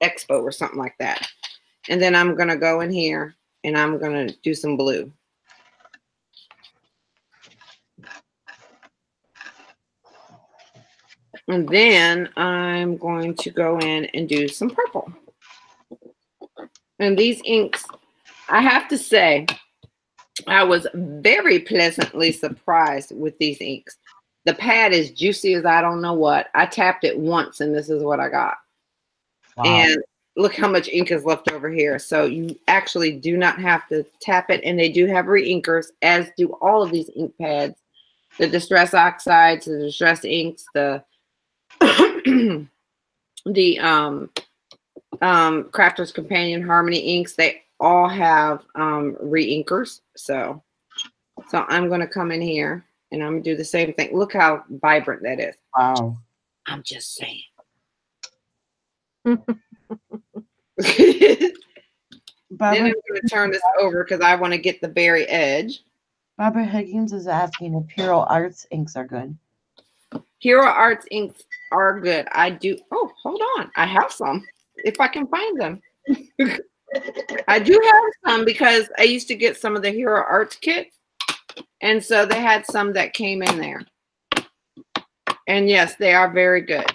expo or something like that. And then I'm going to go in here and I'm going to do some blue. And then I'm going to go in and do some purple. And these inks, I have to say, I was very pleasantly surprised with these inks. The pad is juicy as I don't know what. I tapped it once and this is what I got. Wow. And look how much ink is left over here. So you actually do not have to tap it. And they do have re-inkers, as do all of these ink pads. The Distress Oxides, the Distress Inks, the Crafter's Companion Harmony inks, they all have re-inkers. So I'm going to come in here and I'm going to do the same thing. Look how vibrant that is. Wow. I'm just saying. Barbara, then I'm going to turn this over because I want to get the very edge. Barbara Higgins is asking if Hero Arts inks are good. Hero Arts inks are good. I do. Oh, hold on. I have some if I can find them. I do have some because I used to get some of the Hero Arts kits. And so they had some that came in there. And yes, they are very good.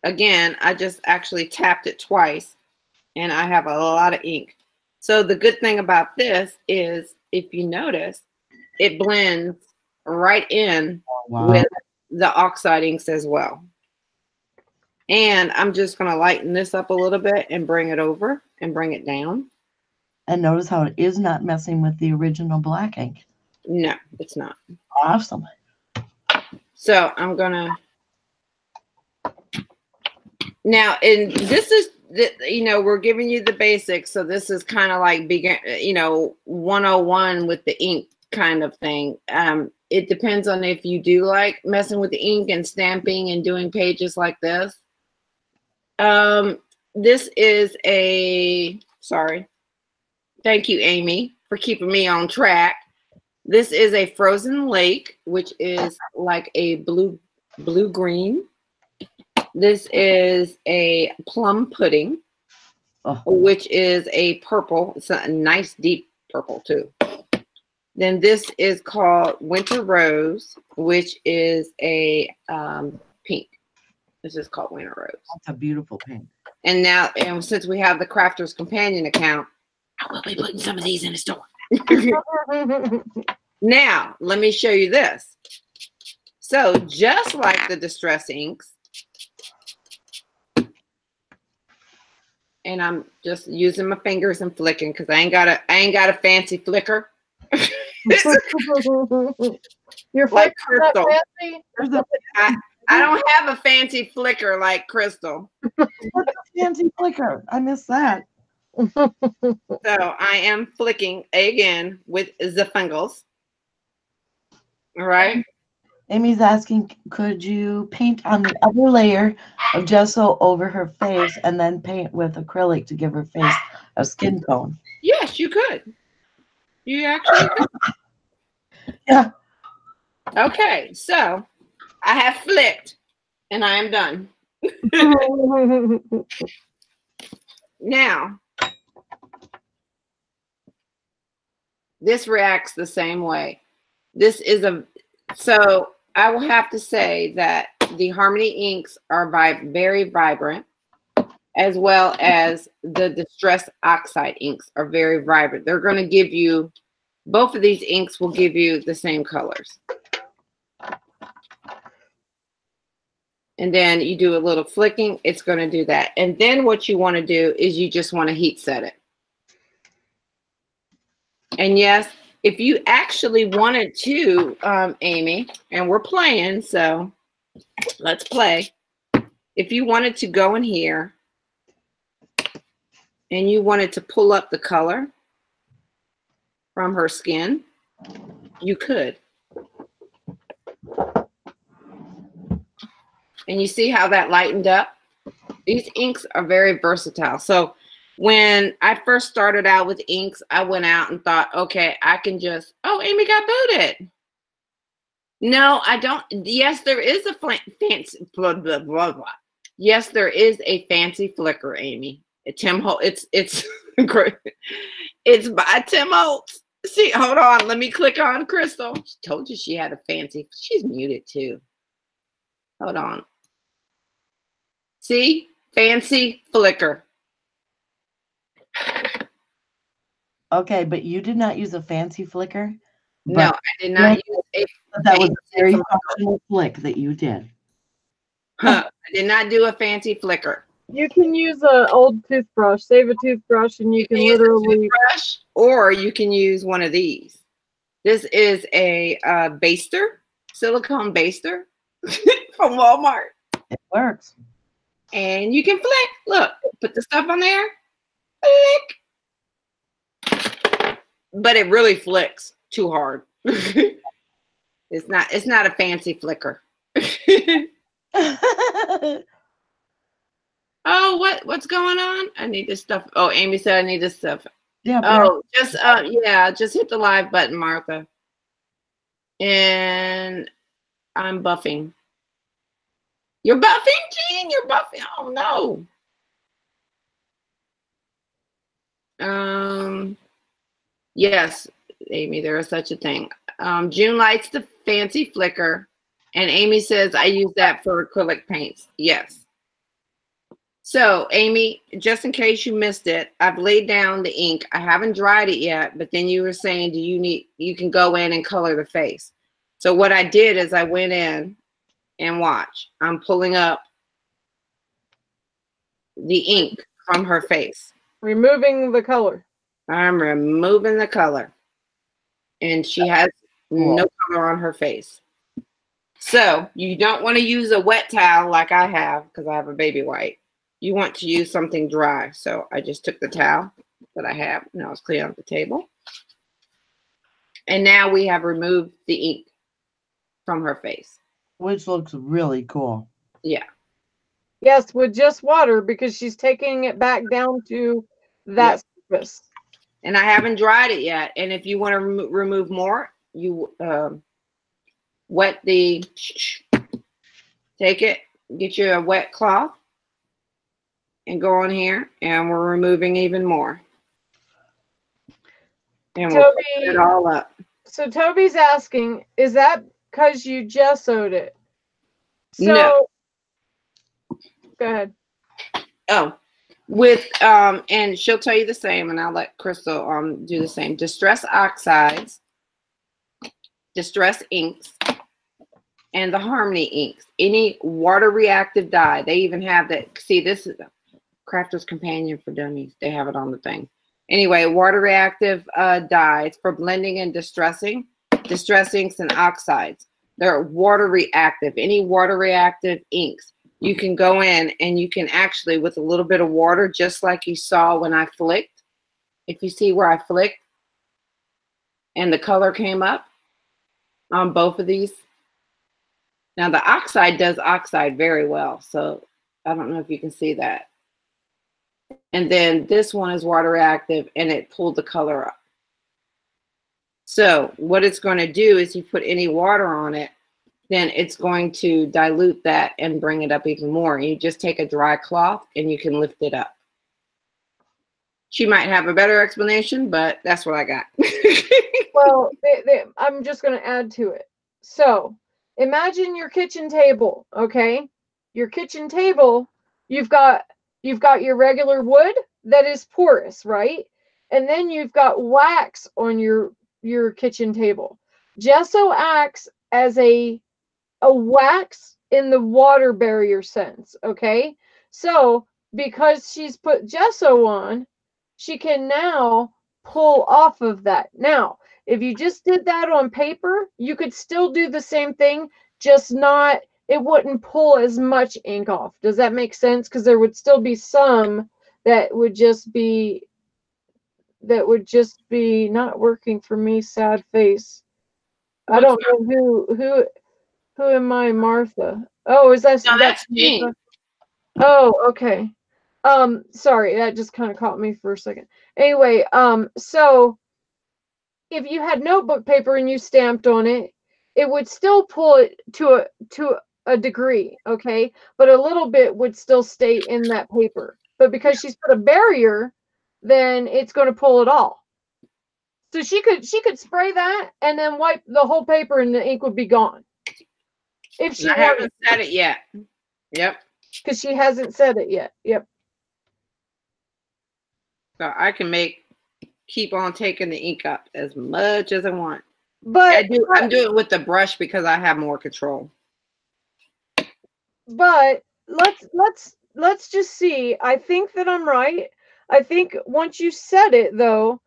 Again, I just actually tapped it twice and I have a lot of ink. So the good thing about this is, if you notice, it blends right in with the oxide inks as well. And I'm just going to lighten this up a little bit and bring it over and bring it down. And notice how it is not messing with the original black ink. No, it's not. Awesome. So I'm going to. Now, and this is, we're giving you the basics. So this is kind of like, 101 with the ink kind of thing. It depends on if you do like messing with the ink and stamping and doing pages like this. This is sorry. Thank you, Amy, for keeping me on track. This is a frozen lake, which is like a blue-green. This is a plum pudding, which is a purple. It's a nice deep purple too. Then this is called Winter Rose, which is a pink. This is called Winter Rose. That's a beautiful pink. And now, since we have the Crafter's Companion account, I will be putting some of these in the store. Now, let me show you this. So just like the Distress inks, and I'm just using my fingers and flicking because I ain't got a fancy flicker. You're like Crystal. Fancy? I don't have a fancy flicker like Crystal. What's a fancy flicker? I missed that. So I am flicking again with the fingers. All right. Amy's asking, could you paint on the other layer of gesso over her face and then paint with acrylic to give her face a skin tone? Yes, you could. You actually could. Yeah. Okay, so I have flicked and I am done. Now, this reacts the same way. This is so I will have to say that the Harmony inks are very vibrant, as well as the Distress Oxide inks are very vibrant. They're going to give you, both of these inks will give you the same colors. And then you do a little flicking, it's going to do that. And then what you want to do is you just want to heat set it. And yes, if you actually wanted to, Amy, and we're playing, so let's play. If you wanted to go in here and you wanted to pull up the color from her skin, you could. And you see how that lightened up? These inks are very versatile. So when I first started out with inks, I went out and thought, okay, I can just, oh, Amy got booted. No, I don't. Yes, there is a fancy, blah, blah, blah, blah. Yes, there is a fancy flicker, Amy. Tim Holtz, it's great. It's by Tim Holtz. See, hold on. Let me click on Crystal. She told you she had a fancy. She's muted too. Hold on. See? Fancy flicker. Okay, but you did not use a fancy flicker? No, I did not use a that was a very functional flick that you did. I did not do a fancy flicker. You can use an old toothbrush. Save a toothbrush, and you can literally. Toothbrush, or you can use one of these. This is a baster, silicone baster from Walmart. It works. And you can flick. Look, put the stuff on there. Flick. But it really flicks too hard. It's not a fancy flicker. Oh, what's going on? I need this stuff. Oh, Amy said I need this stuff. Yeah. Oh, just hit the live button, Martha. And I'm buffing. You're buffing, Jean? You're buffing. Oh no. Yes, Amy, there is such a thing. June likes the fancy flicker, and Amy says I use that for acrylic paints. Yes. So, Amy, just in case you missed it, I've laid down the ink. I haven't dried it yet, but then you were saying, you can go in and color the face. So what I did is I went in and watch. I'm pulling up the ink from her face. Removing the color. I'm removing the color. And she has no color on her face. So you don't want to use a wet towel like I have, because I have a baby wipe. You want to use something dry. So I just took the towel that I have. Now it's clean off the table. And now we have removed the ink from her face. Which looks really cool. Yeah. Yes, with just water, because she's taking it back down to that surface. And I haven't dried it yet. And if you want to remove more, you wet the, take it, get you a wet cloth, and go on here, and we're removing even more. And we'll put it all up. So Toby's asking, is that because you gessoed it? So, no. Go ahead. Oh, with, and she'll tell you the same, and I'll let Crystal do the same. Distress oxides, distress inks, and the Harmony inks. Any water reactive dye. They even have that. See, this is Crafter's Companion for Dummies. They have it on the thing. Anyway, water reactive dyes for blending and distressing, distress inks and oxides. They're water reactive. Any water reactive inks, you can go in and you can actually, with a little bit of water, just like you saw when I flicked, if you see where I flicked and the color came up on both of these. Now the oxide does oxide very well, so I don't know if you can see that. And then this one is water reactive, and it pulled the color up. So what it's going to do is you put any water on it, then it's going to dilute that and bring it up even more. You just take a dry cloth and you can lift it up. She might have a better explanation, but that's what I got. Well, I'm just going to add to it. So imagine your kitchen table, okay? Your kitchen table, you've got your regular wood that is porous, right? And then you've got wax on your kitchen table. Gesso acts as a wax in the water barrier sense, okay? So because she's put gesso on, she can now pull off of that. Now, if you just did that on paper, you could still do the same thing, just not, it wouldn't pull as much ink off. Does that make sense? Because there would still be some that would just be not working for me. Sad face. I don't know who am I, Martha? Oh, is that? No, that's me. Oh, okay. Sorry, that just kind of caught me for a second. Anyway, so if you had notebook paper and you stamped on it, it would still pull it to a degree, okay? But a little bit would still stay in that paper. But because she's put a barrier, then it's going to pull it all. So she could spray that and then wipe the whole paper and the ink would be gone. If she I haven't said it yet. Yep. Because she hasn't said it yet. Yep. So I can keep on taking the ink up as much as I want. But I'm doing it with the brush because I have more control. But let's just see. I think that I'm right. I think once you said it though,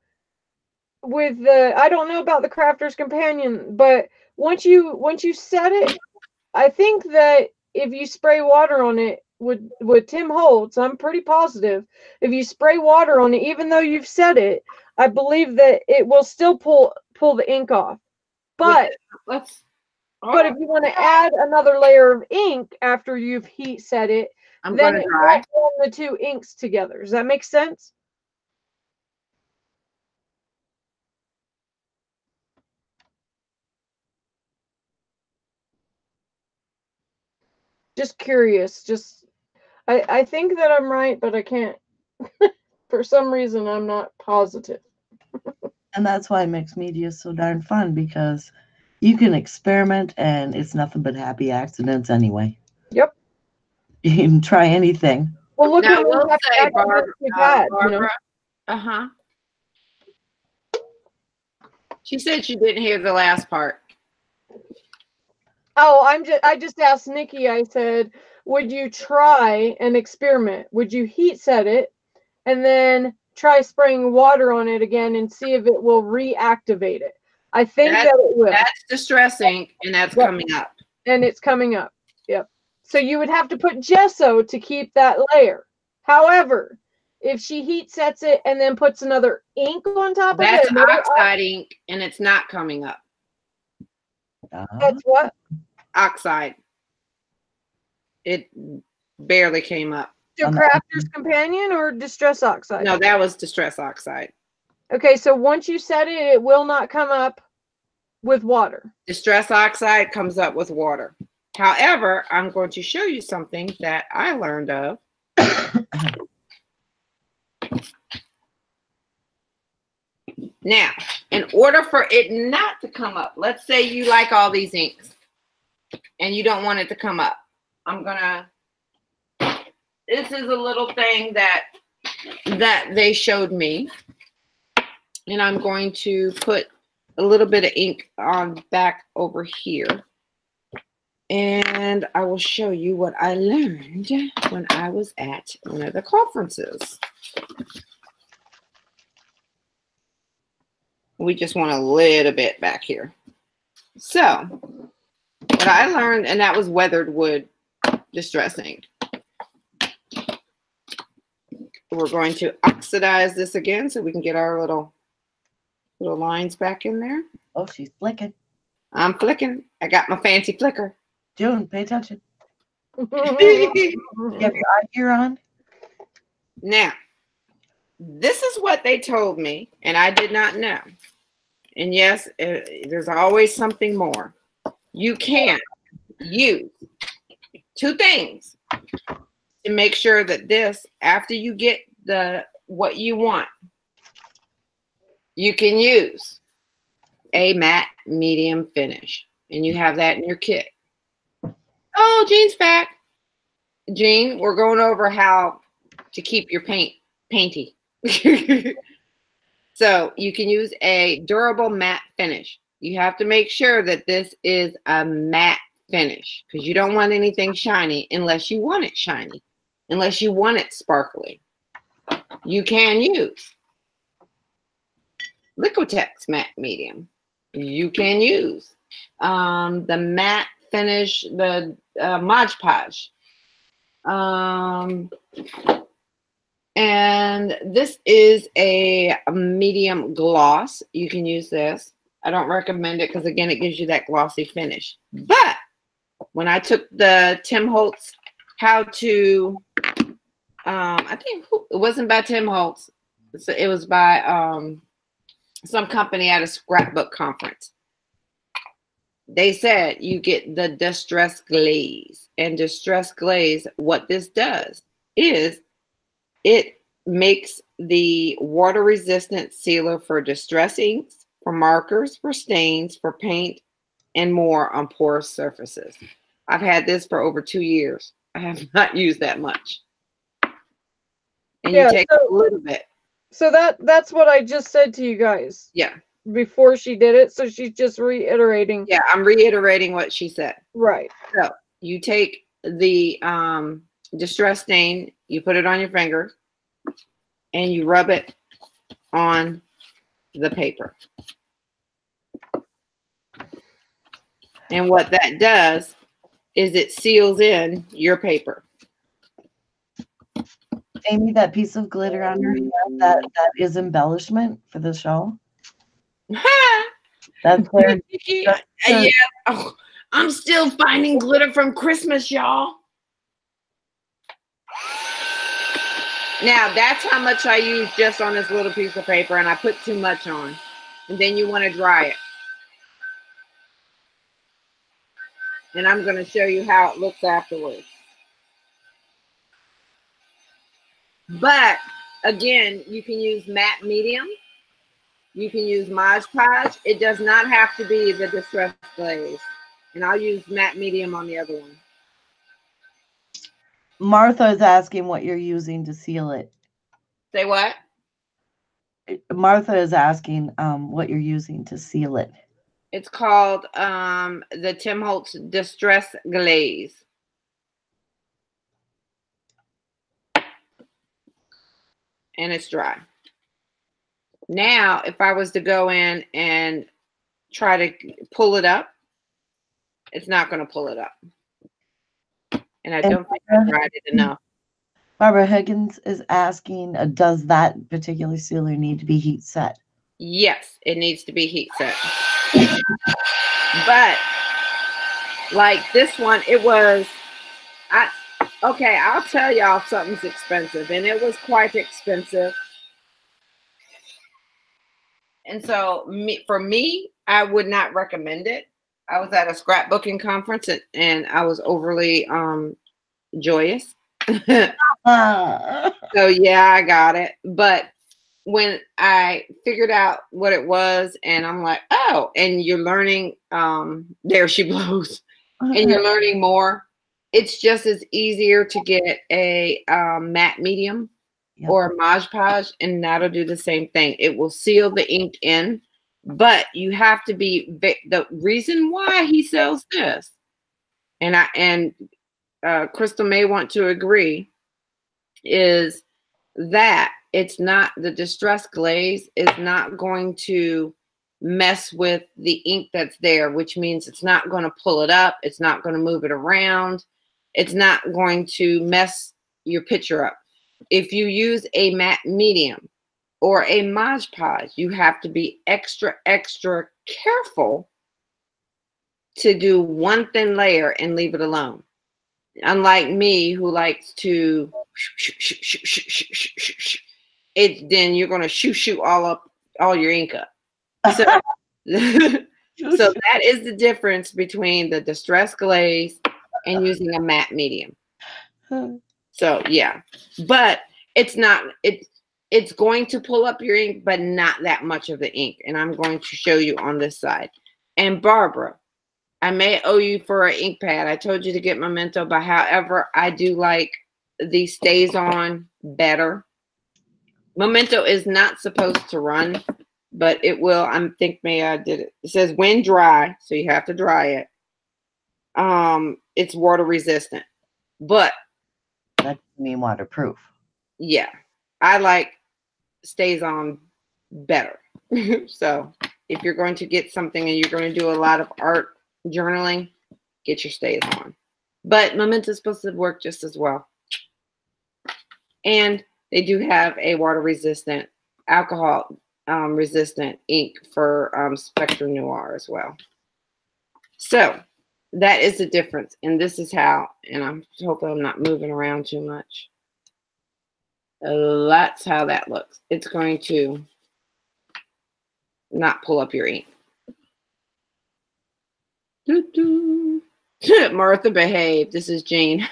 with the, I don't know about the Crafter's Companion, but once you said it, I think that if you spray water on it with Tim Holtz, I'm pretty positive if you spray water on it, even though you've said it, I believe that it will still pull the ink off. But but if you want to add another layer of ink after you've heat set it, then it will hold the two inks together. Does that make sense? Just curious. I think that I'm right, but I can't. For some reason, I'm not positive. And that's why mixed media is so darn fun, because you can experiment and it's nothing but happy accidents anyway. Yep. You can try anything. Well, look now, at we'll say, Barbara, you know? She said she didn't hear the last part. Oh, I just asked Nikki, I said, would you try an experiment? Would you heat set it and then try spraying water on it again and see if it will reactivate it? I think that it will. That's distressing, and that's coming up. And it's coming up. Yep. So you would have to put gesso to keep that layer. However, if she heat sets it and then puts another ink on top of it. That's oxide ink, and it's not coming up. That's what? Oxide. It barely came up. So Crafter's Companion or Distress Oxide? No, that was Distress Oxide. Okay, so once you set it, it will not come up with water. Distress Oxide comes up with water. However, I'm going to show you something that I learned of. Now, in order for it not to come up, let's say you like all these inks and you don't want it to come up. This is a little thing that they showed me. And I'm going to put a little bit of ink on back over here. And I will show you what I learned when I was at one of the conferences. We just want a little bit back here. So, what I learned, and that was weathered wood distress ink. We're going to oxidize this again so we can get our little lines back in there. Oh, she's flicking. I'm flicking. I got my fancy flicker. June, pay attention. You have your eye gear on? Now, this is what they told me, and I did not know. And yes, there's always something more. You can use two things to make sure that this, after you get what you want, you can use a matte medium finish. And you have that in your kit. Oh, Jean's back. Jean, we're going over how to keep your paint painty. So you can use a durable matte finish. You have to make sure that this is a matte finish because you don't want anything shiny unless you want it shiny, unless you want it sparkly. You can use Liquitex matte medium. You can use the matte finish, the Mod Podge. And this is a medium gloss. You can use this. I don't recommend it because, again, it gives you that glossy finish. But when I took the Tim Holtz how to I think it wasn't by Tim Holtz. So it was by some company at a scrapbook conference. They said you get the Distress Glaze. And Distress Glaze, what this does is it makes the water resistant sealer for distress inks, for markers, for stains, for paint, and more on porous surfaces. I've had this for over 2 years. I have not used that much. And Yeah, you take a little bit. So that's what I just said to you guys. Yeah. Before she did it. So she's just reiterating. Yeah, I'm reiterating what she said. Right. So you take the distress stain, you put it on your finger, and you rub it on the paper. And what that does is it seals in your paper. Amy, that piece of glitter on her hand, that is embellishment for the show. That's where. Yeah. Oh, I'm still finding glitter from Christmas, y'all. Now, that's how much I use just on this little piece of paper, and I put too much on. And then you want to dry it. And I'm going to show you how it looks afterwards. But, again, you can use matte medium. You can use Mod Podge. It does not have to be the Distress Glaze. And I'll use matte medium on the other one. Martha is asking what you're using to seal it. Say what? Martha is asking what you're using to seal it. It's called the Tim Holtz Distress Glaze. And it's dry. Now, if I was to go in and try to pull it up, it's not going to pull it up. And I don't think I dried it enough. Barbara Higgins is asking, does that particular sealer need to be heat set? Yes, it needs to be heat set. But like this one, it was, okay, I'll tell y'all something's expensive, and it was quite expensive. And so for me, I would not recommend it. I was at a scrapbooking conference and I was overly joyous. So yeah, I got it. But when I figured out what it was, and I'm like, oh, and you're learning, there she blows, and you're learning more. It's just as easier to get a matte medium or a Mod Podge, and that'll do the same thing. It will seal the ink in, but you have to be, the reason why he sells this, and Crystal may want to agree, is that it's not, the Distress Glaze is not going to mess with the ink that's there, which means it's not going to pull it up. It's not going to move it around. It's not going to mess your picture up. If you use a matte medium or a Mod Podge, you have to be extra, extra careful to do one thin layer and leave it alone. Unlike me, who likes to then you're going to shoot all your ink up. So, so that is the difference between the Distress Glaze and using a matte medium. So yeah, but it's not, it's going to pull up your ink, but not that much of the ink. And I'm going to show you on this side. And Barbara, I may owe you for an ink pad. I told you to get Memento, but however, I do like the Stays On better. Memento is not supposed to run, but it will. I think maybe I did it. It says when dry, so you have to dry it. It's water resistant, but that doesn't mean waterproof. Yeah, I like Stays On better. So if you're going to get something and you're going to do a lot of art journaling, get your Stays On. But Memento is supposed to work just as well. And they do have a water resistant, alcohol resistant ink for Spectrum Noir as well. So that is the difference. And this is how, and I'm hoping I'm not moving around too much. That's how that looks. It's going to not pull up your ink. Doo-doo. Martha, behave. This is Jane.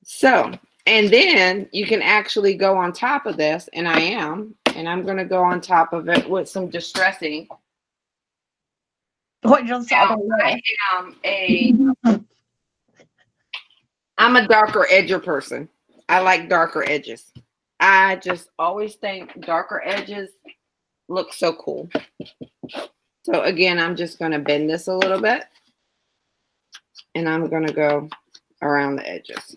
So, and then you can actually go on top of this, and I'm going to go on top of it with some distressing. What just I'm a darker edger person. I like darker edges. I just always think darker edges look so cool. So again, I'm just going to bend this a little bit, and I'm going to go around the edges.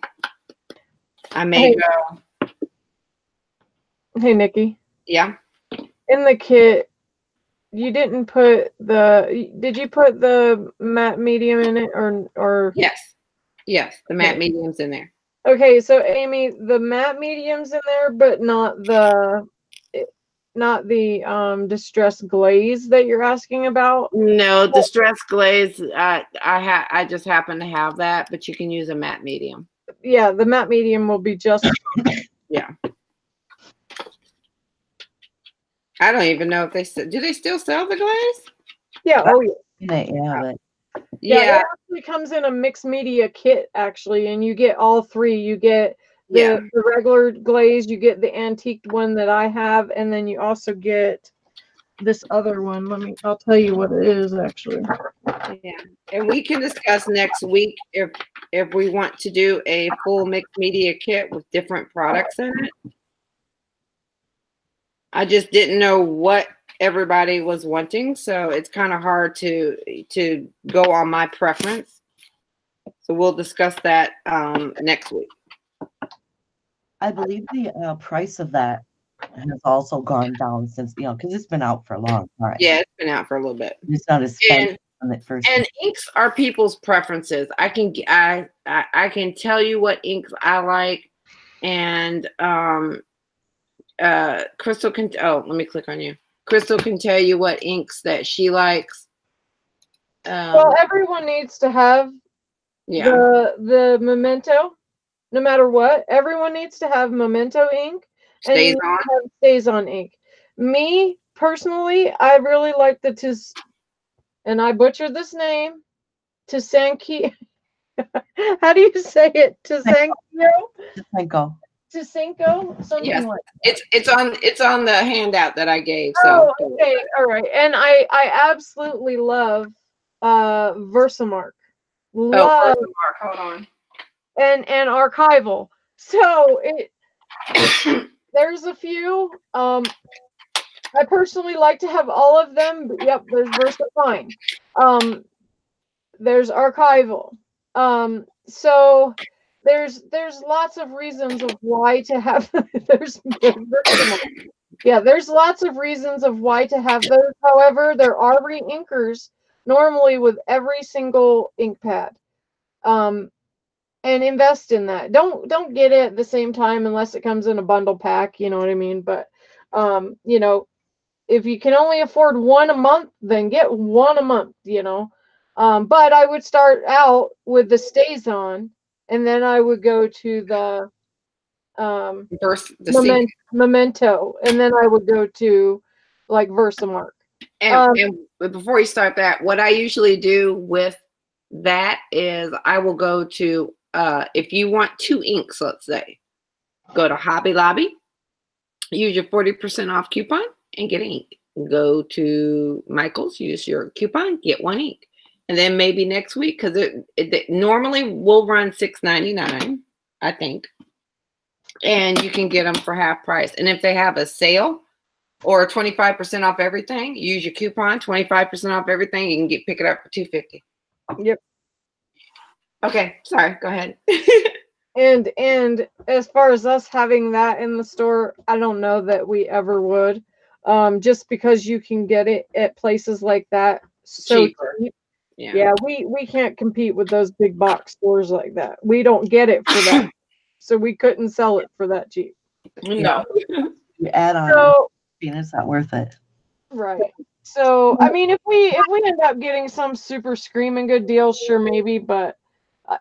I may go. Hey, Nikki. Yeah. In the kit, you didn't put did you put the matte medium in it or? Yes. Yes. The matte medium's in there. Okay. So Amy, the matte medium's in there, but not the distressed glaze that you're asking about. No, distressed glaze. I just happen to have that, but you can use a matte medium. Yeah, the matte medium will be just. Yeah. I don't even know if do they still sell the glaze? Yeah. Oh yeah. Yeah, but Yeah. It actually comes in a mixed media kit actually, and you get all three. You get the regular glaze, you get the antiqued one that I have, and then you also get this other one. I'll tell you what it is actually. Yeah, and we can discuss next week if we want to do a full mixed media kit with different products in it. I just didn't know what everybody was wanting, so it's kind of hard to go on my preference. So we'll discuss that next week. I believe the price of that has also gone down since, because it's been out for a long time. Yeah, it's been out for a little bit. It's not as expensive when it first. And inks are people's preferences. I can tell you what inks I like, and Crystal can. Oh, let me click on you. Crystal can tell you what inks that she likes. Well, everyone needs to have the Memento. No matter what, everyone needs to have Memento ink. Stays on. Stays on ink. Me personally, I really like the and I butchered this name, Tisenko. How do you say it? Tisenko. Tisenko. Something yes, like that. It's on the handout that I gave. So. Oh, okay, all right. And I absolutely love Versamark. Love. Versamark. Hold on. And archival. So there's a few. I personally like to have all of them. But yep, there's VersaFine. There's archival. So there's lots of reasons of why to have there's lots of reasons of why to have those. However, there are re-inkers normally with every single ink pad. And invest in that. Don't get it at the same time unless it comes in a bundle pack, you know what I mean? But if you can only afford one a month, then get one a month, But I would start out with the Stays On, and then I would go to the Memento, and then I would go to like Versamark. And before you start that, what I usually do with that is I will go to if you want 2 inks, let's say, go to Hobby Lobby, use your 40% off coupon and get an ink. Go to Michael's, use your coupon, get 1 ink. And then maybe next week, because it normally will run $6.99, I think. And you can get them for half price. And if they have a sale or 25% off everything, use your coupon, 25% off everything, you can pick it up for $2.50. Yep. Okay, sorry, go ahead. and as far as us having that in the store, I don't know that we ever would. Just because you can get it at places like that so cheaper. Cheap. Yeah, we can't compete with those big box stores like that. We don't get it for that. So we couldn't sell it for that cheap. No. You add on, it's not worth it. Right. So I mean, if we end up getting some super screaming good deals, sure, maybe, but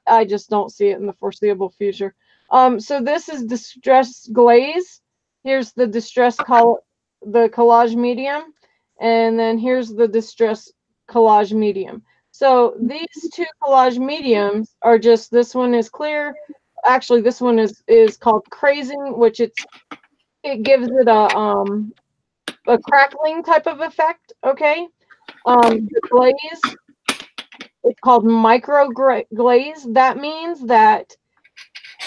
I just don't see it in the foreseeable future. So this is Distress Glaze. Here's the Distress the Collage Medium, and then here's the Distress Collage Medium. So these two collage mediums are just, this one is clear. Actually, this one is called Crazing, which it gives it a crackling type of effect. Okay. The glaze, it's called micro glaze. That means that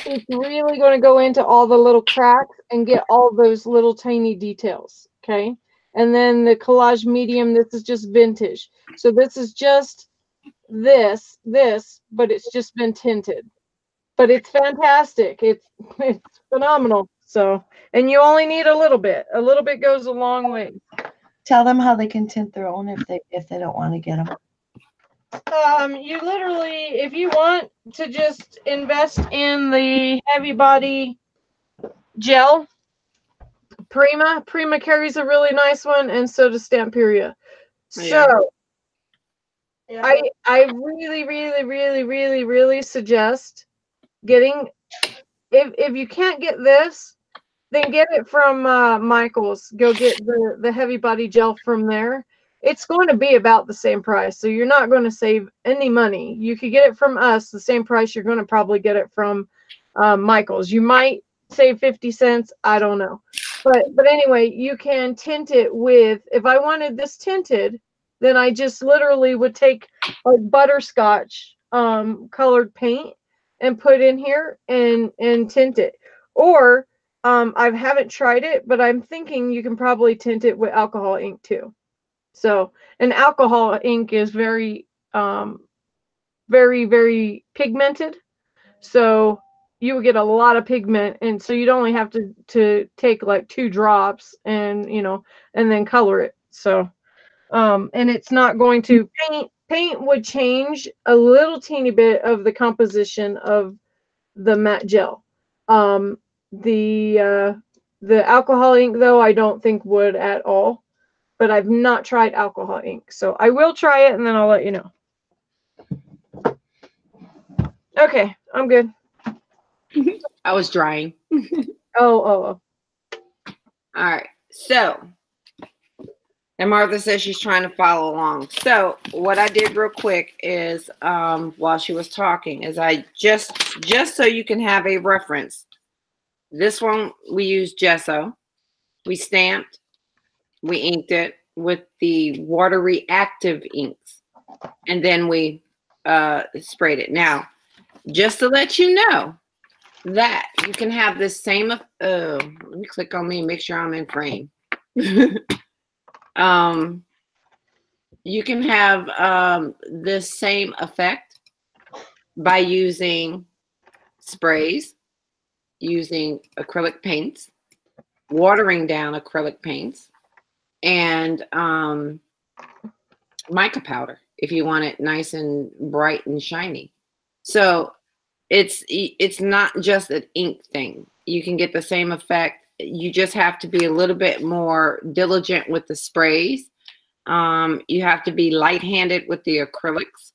it's really going to go into all the little cracks and get all those little tiny details. Okay. And then the collage medium, this is just vintage. So this is just this, but it's just been tinted. But it's fantastic. It's phenomenal. So, and you only need a little bit. A little bit goes a long way. Tell them how they can tint their own if they don't want to get them. You literally, if you want to just invest in the heavy body gel, Prima carries a really nice one, and so does Stamperia. So yeah. I really suggest getting, if you can't get this, then get it from Michael's. Go get the heavy body gel from there. It's going to be about the same price, so you're not going to save any money. You could get it from us, the same price you're going to probably get it from Michael's. You might save 50 cents, I don't know. But anyway, you can tint it with, if I wanted this tinted, then I just literally would take like butterscotch colored paint and put in here and tint it. Or I haven't tried it, but I'm thinking you can probably tint it with alcohol ink too. So, and alcohol ink is very, very pigmented. So you would get a lot of pigment, and so you'd only have to take like 2 drops and, you know, and then color it. So, and it's not going to paint would change a little teeny bit of the composition of the matte gel. The alcohol ink though, I don't think would at all. But I've not tried alcohol ink. So I will try it and then I'll let you know. Okay, I'm good. I was drying. Oh. All right. So, and Martha says she's trying to follow along. So what I did real quick is while she was talking is I just so you can have a reference. This one we used gesso. We stamped. We inked it with the water reactive inks, and then we sprayed it. Now, just to let you know that you can have this same, let me click on me and make sure I'm in frame. You can have this same effect by using sprays, using acrylic paints, watering down acrylic paints, and mica powder if you want it nice and bright and shiny. So it's not just an ink thing. You can get the same effect. You just have to be a little bit more diligent with the sprays. You have to be light-handed with the acrylics.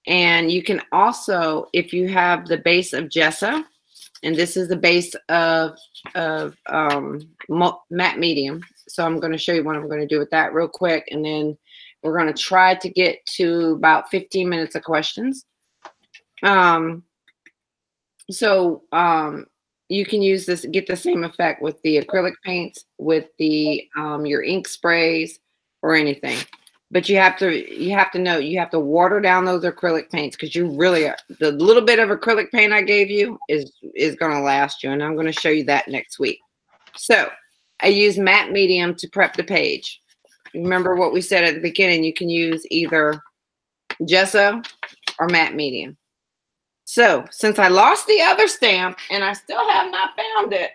And you can also, if you have the base of gesso, and this is the base of matte medium. So I'm going to show you what I'm going to do with that real quick. And then we're going to try to get to about 15 minutes of questions. You can use this, get the same effect with the acrylic paints, with the your ink sprays or anything. But you have to know, you have to water down those acrylic paints, because you really are, the little bit of acrylic paint I gave you is going to last you. And I'm going to show you that next week. So I use matte medium to prep the page. Remember what we said at the beginning, you can use either gesso or matte medium. So since I lost the other stamp and I still have not found it.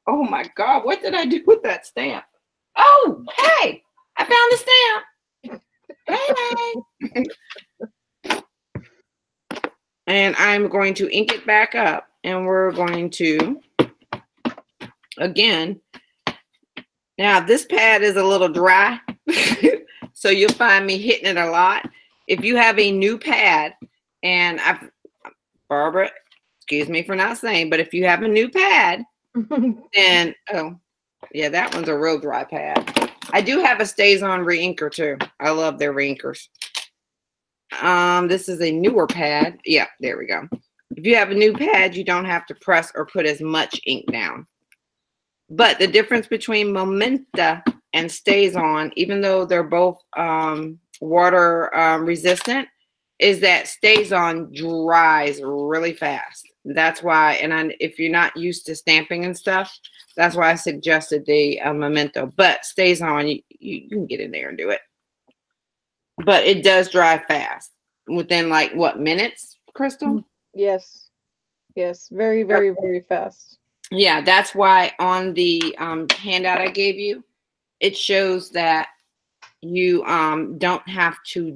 Oh my God, what did I do with that stamp? Oh, hey, I found the stamp. Hey. And I'm going to ink it back up, and we're going to, again, now this pad is a little dry, so you'll find me hitting it a lot. If you have a new pad And Barbara, excuse me for not saying, but if you have a new pad, then, oh, yeah, that one's a real dry pad. I do have a StazOn reinker too. I love their reinkers. This is a newer pad. Yeah, there we go. If you have a new pad, you don't have to press or put as much ink down. But the difference between Momenta and StazOn, even though they're both water resistant, is that StazOn dries really fast. That's why, and if you're not used to stamping and stuff, that's why I suggested the Memento. But StazOn, you can get in there and do it. But it does dry fast. Within like, what, minutes, Crystal? Yes. Yes. Very, very, very fast. Yeah, that's why on the handout I gave you, it shows that you don't have to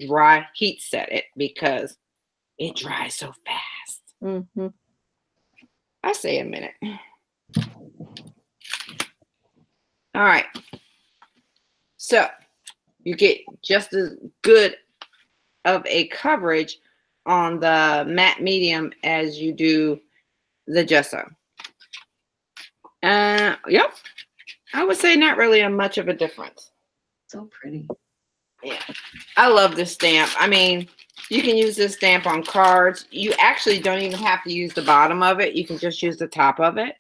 heat set it because it dries so fast. Mm-hmm. I say a minute. All right. So you get just as good of a coverage on the matte medium as you do the gesso. Yep. I would say not really much of a difference. So pretty. Yeah. I love this stamp. I mean, you can use this stamp on cards. You actually don't even have to use the bottom of it. You can just use the top of it.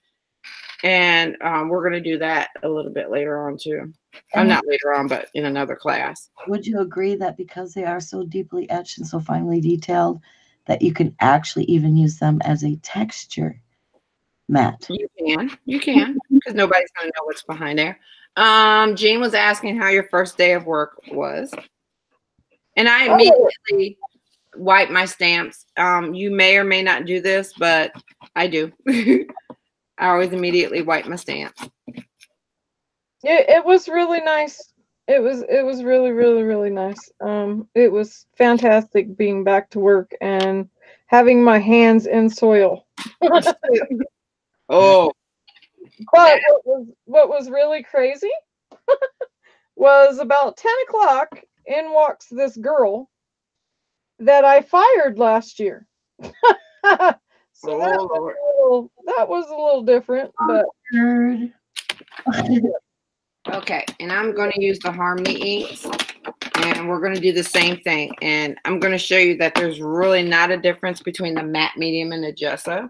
And we're going to do that a little bit later on too. Not later on, but in another class. Would you agree that because they are so deeply etched and so finely detailed, that you can actually even use them as a texture matte? You can, because nobody's going to know what's behind there. Jean was asking how your first day of work was. And I immediately wipe my stamps. You may or may not do this, but I do. I always immediately wipe my stamps. Yeah, it was really nice. It was really, really, really nice. It was fantastic being back to work and having my hands in soil. Oh. But what was really crazy was about 10 o'clock, in walks this girl that I fired last year. So that was a little different, but okay, and I'm going to use the Harmony inks, and we're going to do the same thing. And I'm going to show you that there's really not a difference between the matte medium and the gesso.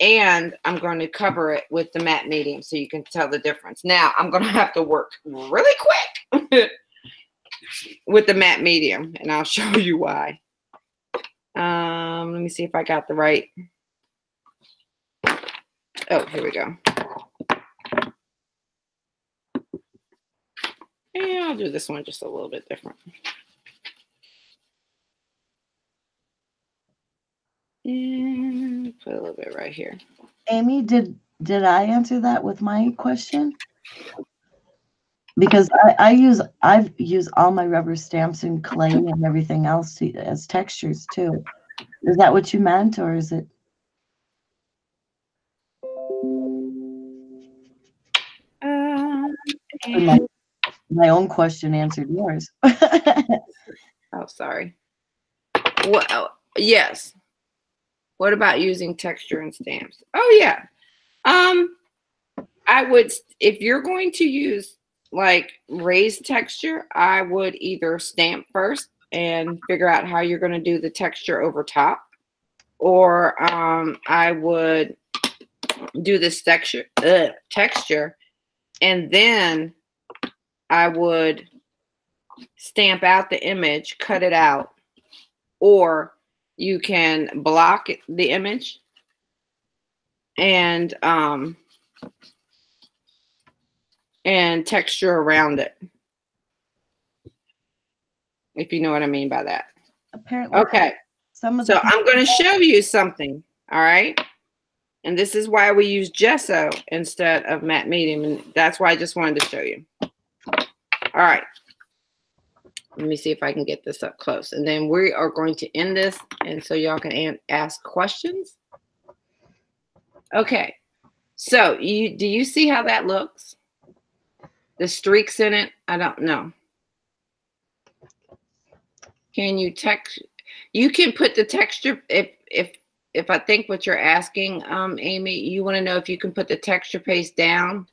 And I'm going to cover it with the matte medium so you can tell the difference. Now, I'm going to have to work really quick with the matte medium, and I'll show you why. Let me see if I got the right. Oh, here we go. Yeah, I'll do this one just a little bit different. And put a little bit right here. Amy, did I answer that with my question? Because I've used all my rubber stamps and clay and everything else as textures too. Is that what you meant, or is it? My own question answered yours. Oh, sorry. Well, yes. What about using texture and stamps? Oh, yeah. I would, if you're going to use like raised texture, I would either stamp first and figure out how you're going to do the texture over top, or I would do this texture and then I would stamp out the image, cut it out, or you can block the image and texture around it, if you know what I mean by that. Apparently. Okay. So I'm going to show you something. All right. And this is why we use gesso instead of matte medium. And that's why I just wanted to show you. All right. Let me see if I can get this up close. And then we are going to end this. And so y'all can ask questions. Okay. So do you see how that looks? The streaks in it? I don't know. Can you text? You can put the texture if I think what you're asking, Amy, you want to know if you can put the texture paste down.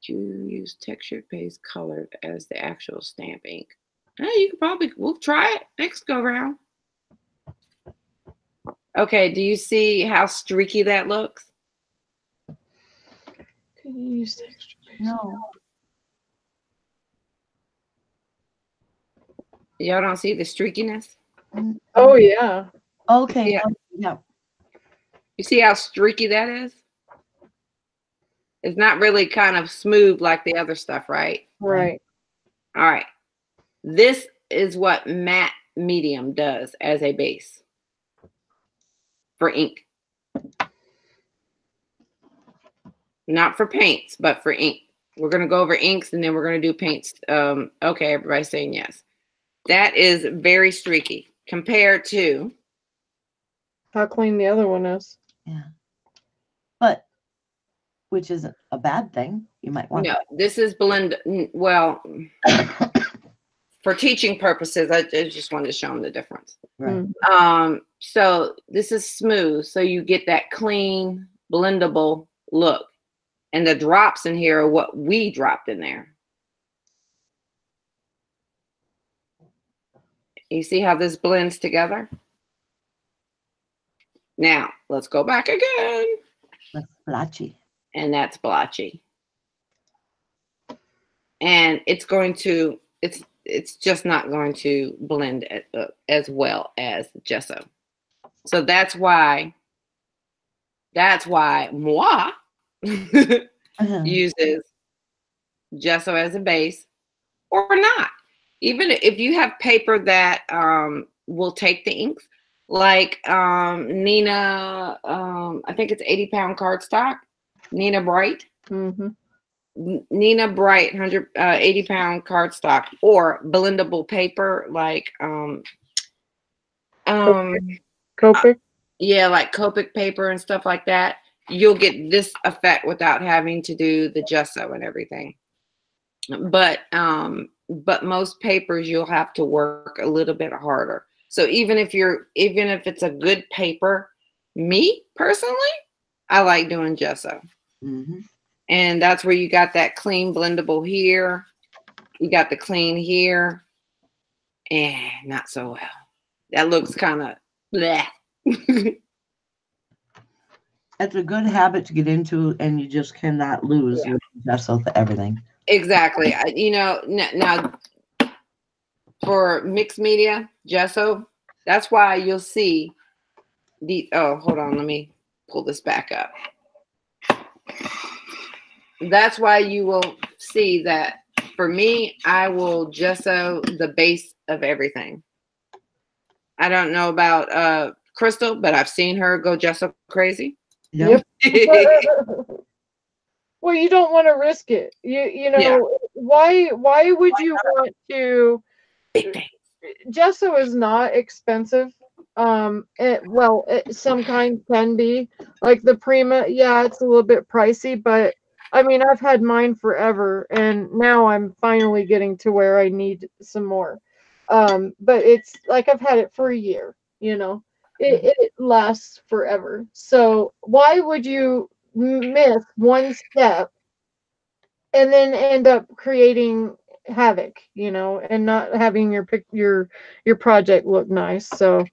You use texture paste colored as the actual stamp ink. You could probably, we'll try it next go round. Okay, do you see how streaky that looks? Can you use texture paste? No. Y'all don't see the streakiness? Oh yeah. Okay. Yeah. Yeah. You see how streaky that is? It's not really kind of smooth like the other stuff, right? Right. All right. This is what matte medium does as a base for ink. Not for paints, but for ink. We're going to go over inks and then we're going to do paints. Okay, everybody's saying yes. That is very streaky compared to How clean the other one is. Yeah. But, which isn't a bad thing. You might want no, this is blend. Well, for teaching purposes, I just wanted to show them the difference. Right. So this is smooth. So you get that clean, blendable look. And the drops in here are what we dropped in there. You see how this blends together? Now, let's go back again. That's blotchy. And that's blotchy. And it's going to, it's just not going to blend as well as gesso. So that's why moi uses gesso as a base or not. Even if you have paper that will take the inks, like Nina, I think it's 80-pound cardstock, Nina Bright. Mm-hmm. Nina Bright 80-pound cardstock or blendable paper like Copic? Yeah, like Copic paper and stuff like that. You'll get this effect without having to do the gesso and everything. But most papers you'll have to work a little bit harder. So even if it's a good paper, me personally, I like doing gesso. Mm-hmm. And that's where you got that clean blendable here. You got the clean here. And not so well. That looks kind of bleh. It's a good habit to get into, and you just cannot lose with gesso for everything. Exactly. Now for mixed media, gesso, that's why you'll see the, oh, hold on, let me pull this back up. That's why you will see that for me, I will gesso the base of everything. I don't know about Crystal, but I've seen her go gesso crazy. Yep. Well, you don't want to risk it. You know, why would you want to? Gesso is not expensive. Some kind can be, like the Prima. Yeah, it's a little bit pricey, but I mean, I've had mine forever, and now I'm finally getting to where I need some more. But it's like I've had it for a year. You know, it lasts forever. So why would you miss one step and then end up creating havoc, you know, and not having your project look nice? So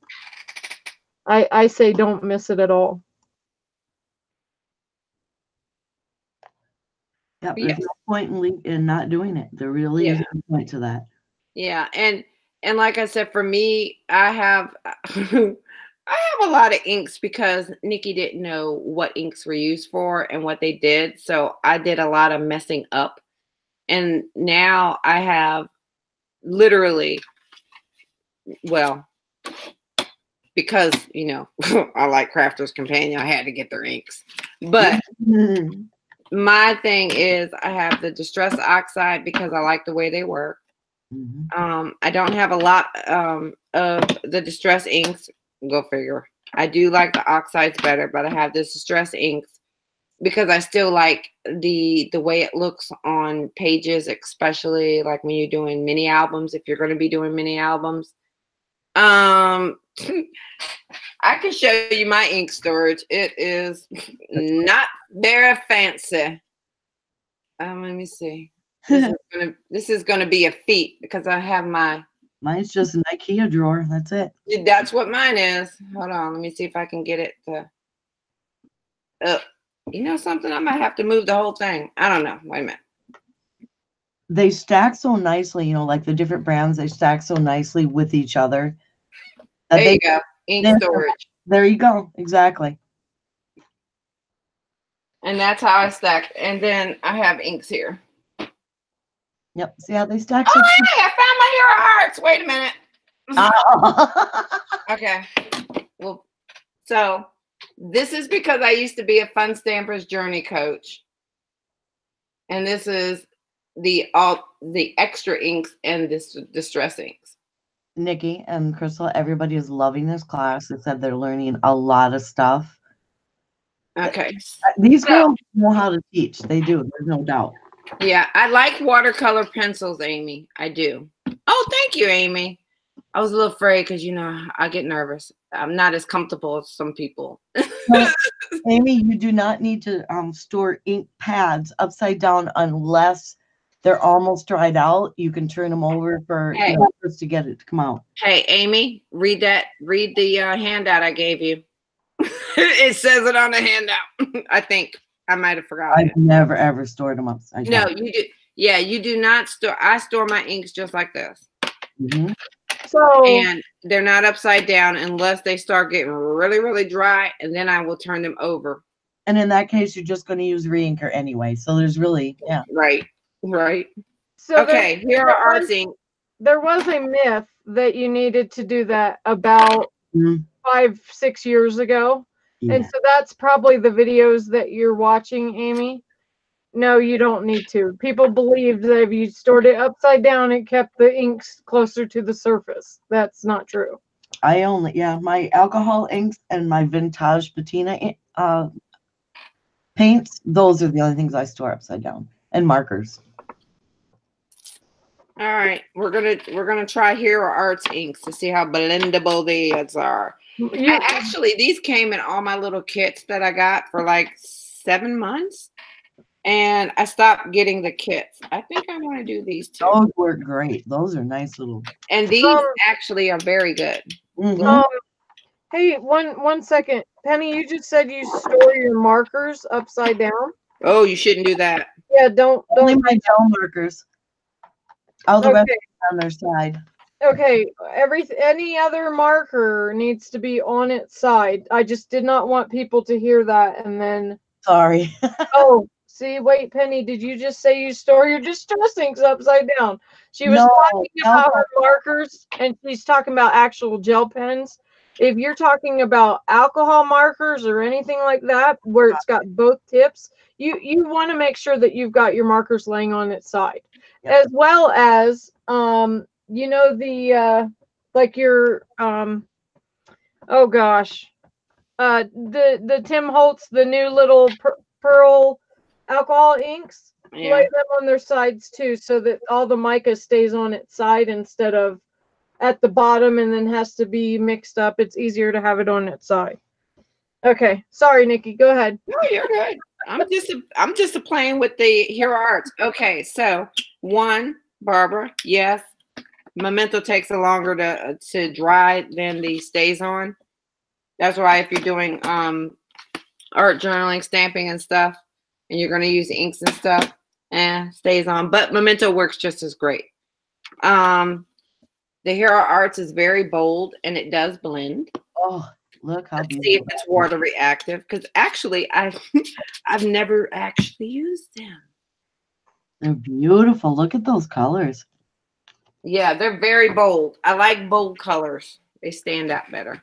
I say don't miss it at all. Yep, there's no point in not doing it. There really is no point to that. Yeah, and like I said, for me, I have a lot of inks because Nikki didn't know what inks were used for and what they did. So I did a lot of messing up. And now I have literally, well, because, you know, I like Crafter's Companion, I had to get their inks. But my thing is I have the Distress Oxide because I like the way they work. I don't have a lot of the Distress inks. Go figure. I do like the oxides better, but I have the Distress inks because I still like the way it looks on pages, especially like when you're doing mini albums. If you're going to be doing mini albums, I can show you my ink storage. It is not very fancy. Let me see. This is gonna be a feat because I have my. Mine's just an IKEA drawer. That's it. That's what mine is. Hold on. Let me see if I can get it to. You know something? I might have to move the whole thing. I don't know. Wait a minute. They stack so nicely, you know, like the different brands, they stack so nicely with each other. There you go. Ink storage. There you go. Exactly. And that's how I stack. And then I have inks here. Yep. See how they stack? Oh, hey, I found my Hero Arts. Wait a minute. Oh. Okay. Well, so this is because I used to be a Fun Stampers Journey coach. And this is the extra inks and this distress inks. Nikki and Crystal, everybody is loving this class. They said they're learning a lot of stuff. Okay. These girls know how to teach. They do. There's no doubt. Yeah, I like watercolor pencils, Amy. I do. Oh, thank you, Amy. I was a little afraid because, you know, I get nervous. I'm not as comfortable as some people. Amy, you do not need to store ink pads upside down unless they're almost dried out. You can turn them over for just to get it to come out. Hey, Amy, read the handout I gave you. It says it on the handout. I think I might have forgotten. I've never ever stored them upside down. No, you do. Yeah, you do not store. I store my inks just like this. Mm-hmm. So, and they're not upside down unless they start getting really, really dry, and then I will turn them over. And in that case, you're just going to use re-inker anyway. So there's really, Right. So okay, here are our things. There was a myth that you needed to do that about 5-6 years ago. Yeah. And so that's probably the videos that you're watching, Amy. No, you don't need to. People believed that if you stored it upside down, it kept the inks closer to the surface. That's not true. My alcohol inks and my vintage patina paints, those are the only things I store upside down, and markers. All right, we're gonna try Hero Arts inks to see how blendable these are. Actually, these came in all my little kits that I got for like 7 months, and I stopped getting the kits. I think I want to do these too. Those work great. Those are nice little. And these actually are very good. Mm-hmm. Hey, one second, Penny. You just said you store your markers upside down. Oh, you shouldn't do that. Yeah, don't. Only my gel markers. All the rest on their side. Okay, any other marker needs to be on its side. I just did not want people to hear that and then. Sorry. Oh, see, wait, Penny, did you just say you store your distress inks upside down? She was talking about her markers, and she's talking about actual gel pens. If you're talking about alcohol markers or anything like that, where it's got both tips, you want to make sure that you've got your markers laying on its side. Yep. As well as you know, the like your oh gosh, the Tim Holtz, the new little pearl alcohol inks, lay them on their sides too, so that all the mica stays on its side instead of at the bottom and then has to be mixed up. It's easier to have it on its side. Okay, sorry, Nikki, go ahead. No, you're good. I'm just playing with the Hero Arts. Okay, so one, Barbara, yes, Memento takes longer to dry than the Stays On. That's why if you're doing art journaling, stamping and stuff, and you're going to use inks and stuff, Stays On. But Memento works just as great. The Hero Arts is very bold and it does blend. Oh, look how beautiful. See if it's water reactive, because actually I've never actually used them. They're beautiful. Look at those colors. Yeah, they're very bold. I like bold colors. They stand out better.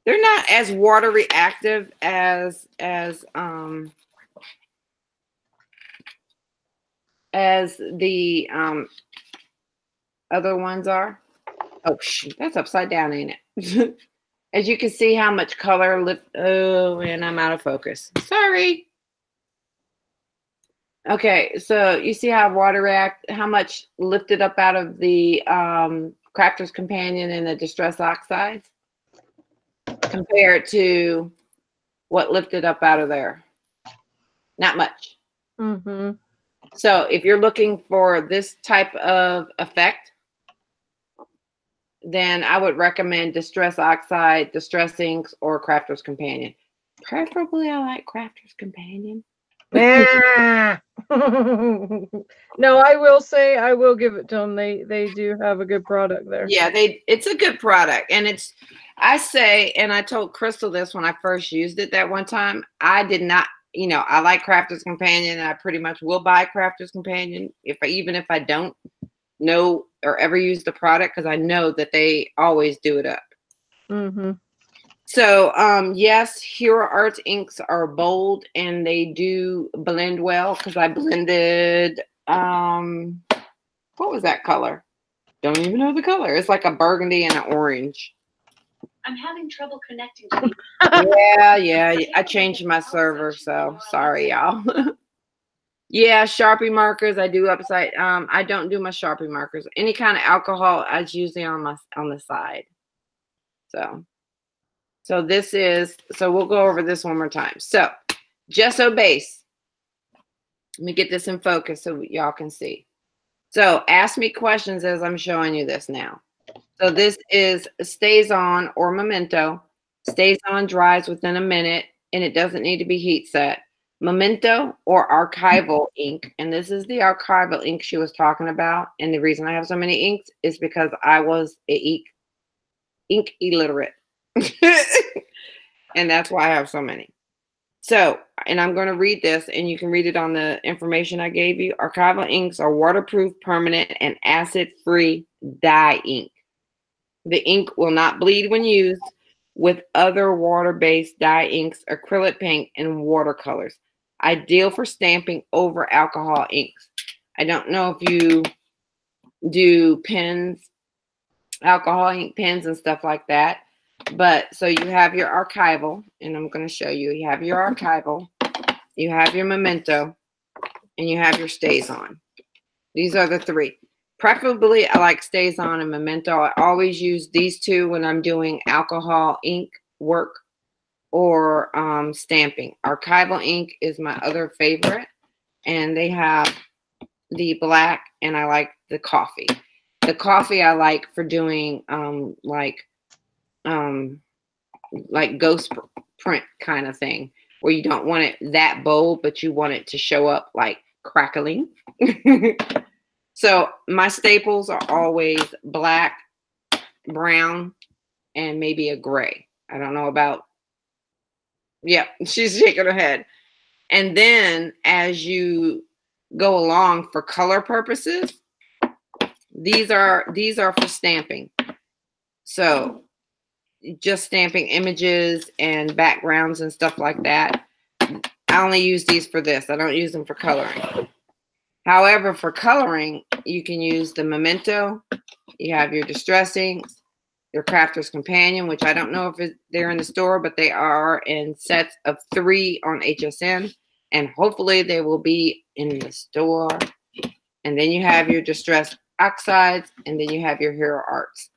They're not as water reactive as the other ones are. Oh, shoot, that's upside down, ain't it? As you can see how much color lift. Oh, and I'm out of focus. Sorry. Okay, so you see how how much lifted up out of the Crafter's Companion and the Distress Oxides compared to what lifted up out of there? Not much. Mm-hmm. So if you're looking for this type of effect, then I would recommend Distress Oxide, Distress Inks, or Crafter's Companion. Preferably, I like Crafter's Companion. No, I will say, I will give it to them. They do have a good product there. Yeah, it's a good product. And I say, and I told Crystal this when I first used it that one time, I did not, I like Crafter's Companion, and I pretty much will buy Crafter's Companion even if I don't know or ever use the product, because I know that they always do it up. Mm-hmm. So, yes, Hero Arts inks are bold and they do blend well, because I blended, what was that color? Don't even know the color. It's like a burgundy and an orange. I'm having trouble connecting to you. Yeah. I changed my server, so sorry, y'all. Yeah, Sharpie markers, I do upside. I don't do my Sharpie markers. Any kind of alcohol, I usually on the side. So this is, so we'll go over this one more time. So gesso base. Let me get this in focus so y'all can see. So ask me questions as I'm showing you this now. So this is StazOn or Memento. StazOn dries within a minute and it doesn't need to be heat set. Memento or archival ink, and this is the archival ink she was talking about. And the reason I have so many inks is because I was ink illiterate. And that's why I have so many. So, and I'm going to read this, and you can read it on the information I gave you. Archival inks are waterproof, permanent, and acid-free dye ink. The ink will not bleed when used with other water-based dye inks, acrylic paint, and watercolors. Ideal for stamping over alcohol inks. I don't know if you do pens, alcohol ink pens and stuff like that. But so you have your archival, and I'm going to show you. You have your archival, you have your Memento, and you have your StazOn. These are the three. Preferably, I like StazOn and Memento. I always use these two when I'm doing alcohol ink work or stamping. Archival ink is my other favorite, and they have the black, and I like the coffee. The coffee I like for doing like ghost print kind of thing, where you don't want it that bold, but you want it to show up like crackling. So my staples are always black, brown, and maybe a gray. I don't know about, yeah, she's shaking her head. And then as you go along for color purposes, these are for stamping. So just stamping images and backgrounds and stuff like that. I only use these for this. I don't use them for coloring. However, for coloring, you can use the Memento. You have your Distress inks, your Crafter's Companion, which I don't know if they're in the store, but they are in sets of 3 on HSN, and hopefully they will be in the store. And then you have your Distress Oxides, and then you have your Hero Arts.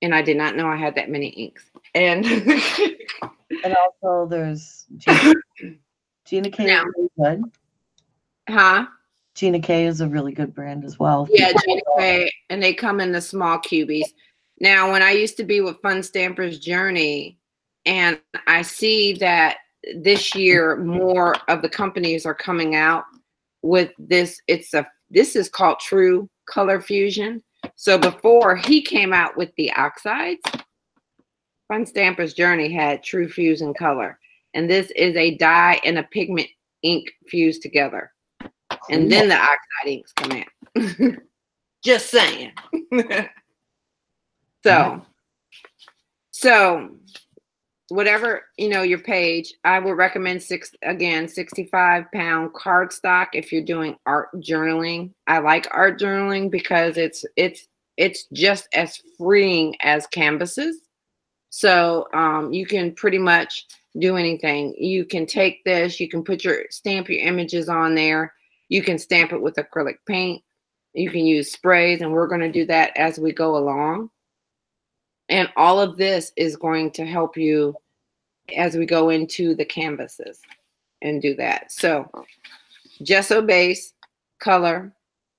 And I did not know I had that many inks. And and also there's Gina K. Now, is really good. Huh? Gina K is a really good brand as well. Yeah, Gina K, and they come in the small cubies. Now, when I used to be with Fun Stampers Journey, and I see that this year more of the companies are coming out with this. This is called True Color Fusion. So before he came out with the oxides, Fun Stampers Journey had True Fusion Color, and this is a dye and a pigment ink fused together. And then the oxide inks come in. Just saying. So whatever, your page, I would recommend 65-pound cardstock if you're doing art journaling. I like art journaling because it's just as freeing as canvases. So you can pretty much do anything. You can take this, you can stamp your images on there. You can stamp it with acrylic paint. You can use sprays, and we're going to do that as we go along. And all of this is going to help you as we go into the canvases and do that. So gesso base, color.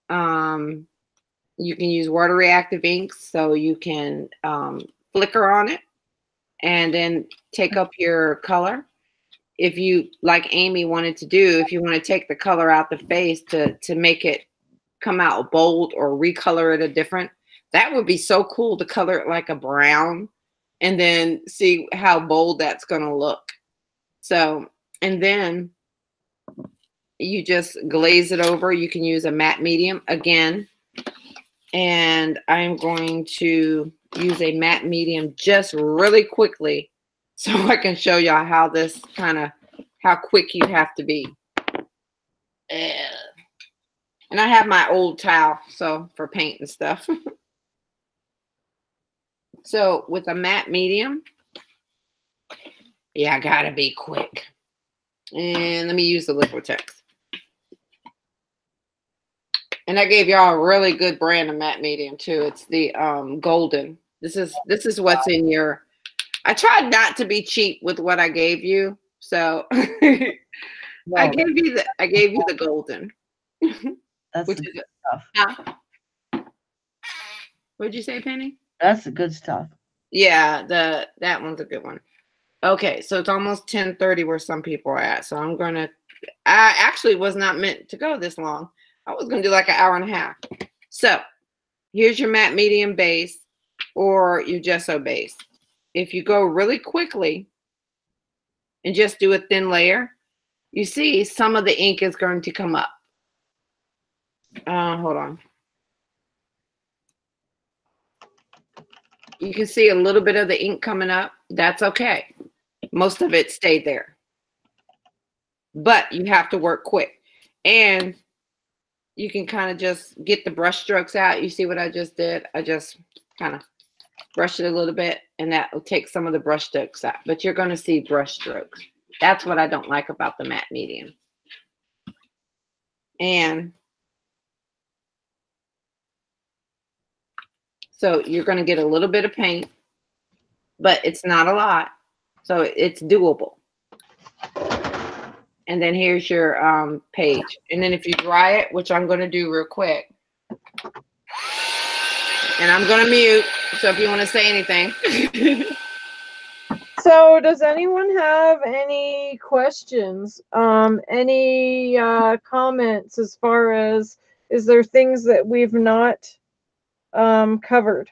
You can use water reactive inks, so you can flicker on it and then take up your color. If you, like Amy wanted to do, if you want to take the color out the face to make it come out bold or recolor it a different, that would be so cool to color it like a brown and then see how bold that's going to look. So, and then you just glaze it over. You can use a matte medium again. And I'm going to use a matte medium just really quickly so I can show y'all how this how quick you have to be. And I have my old towel, so for paint and stuff. So with a matte medium, yeah, I gotta be quick. And let me use the Liquitex. And I gave y'all a really good brand of matte medium too. It's the golden. This is what's in your. I tried not to be cheap with what I gave you, so I gave you the golden. That's Which the is good stuff. What'd you say, Penny? That's the good stuff. Yeah, that one's a good one. Okay, so it's almost 10:30 where some people are at. So I actually was not meant to go this long. I was gonna do like an hour and a half. So here's your matte medium base or your gesso base. If you go really quickly and just do a thin layer, you see some of the ink is going to come up. Hold on. You can see a little bit of the ink coming up. That's okay. Most of it stayed there. But you have to work quick. And you can kind of just get the brush strokes out. You see what I just did? I just kind of brushed it a little bit, and that will take some of the brush strokes out. But you're going to see brush strokes. That's what I don't like about the matte medium. And so you're going to get a little bit of paint, but it's not a lot. So it's doable. And then here's your page. And then if you dry it, which I'm going to do real quick. And I'm going to mute. So if you want to say anything. So does anyone have any questions? Any comments as far as, is there things that we've not covered?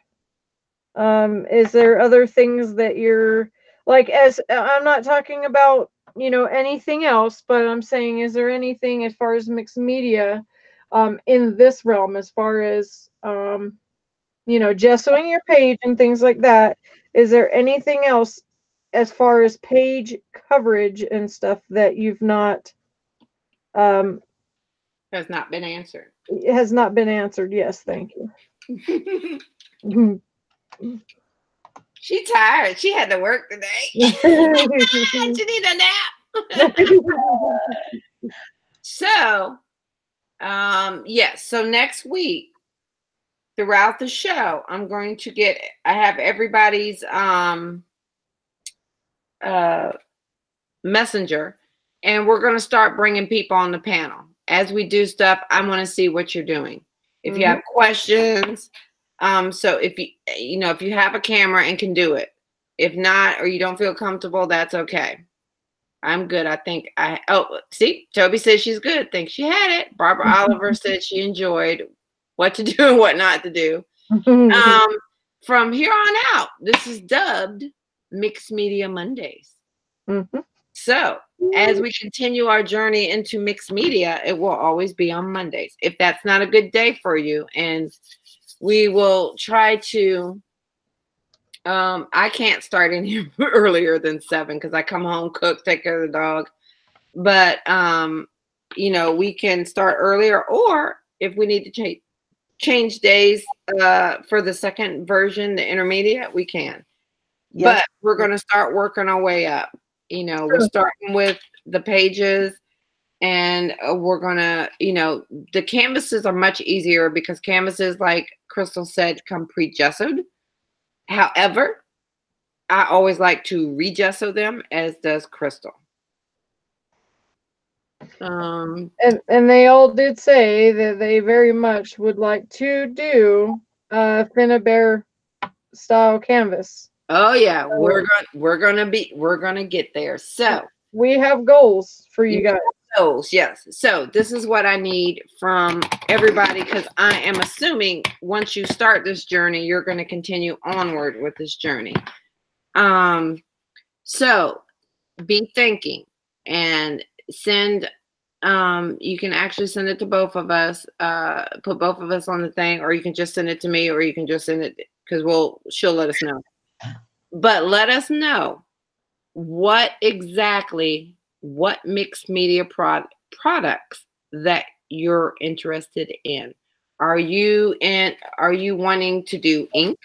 Is there other things that you're like, as I'm not talking about, anything else, but I'm saying, is there anything as far as mixed media in this realm, as far as gessoing your page and things like that? Is there anything else as far as page coverage and stuff that you've not Has not been answered. It has not been answered. Yes, thank you. She's tired. She had to work today. She need a nap. So, yes. So next week, throughout the show, I'm going to I have everybody's messenger, and we're going to start bringing people on the panel. As we do stuff, I want to see what you're doing. If you have questions, so if you have a camera and can do it, if not, or you don't feel comfortable, that's okay. I'm good. I think see, Toby says she's good. Think she had it. Barbara Oliver said she enjoyed what to do and what not to do. From here on out, this is dubbed Mixed Media Mondays. So as we continue our journey into mixed media, it will always be on Mondays. If that's not a good day for you, and we will try to, I can't start any earlier than 7 because I come home, cook, take care of the dog. But, we can start earlier, or if we need to change days for the second version, the intermediate, we can. Yes. But we're going to start working our way up. We're starting with the pages. And we're gonna, the canvases are much easier because canvases, like Crystal said, come pre-gessoed. However, I always like to re-gesso them, as does Crystal. And they all did say that they very much would like to do Finnabair style canvas. Oh yeah, we're gonna get there. So we have goals for you guys. Goals, yes. So this is what I need from everybody, because I am assuming once you start this journey, you're going to continue onward with this journey. So be thinking and send. You can actually send it to both of us. Put both of us on the thing, or you can just send it to me, or you can just send it because she'll let us know. But let us know what mixed media products that you're interested in. Are you wanting to do ink?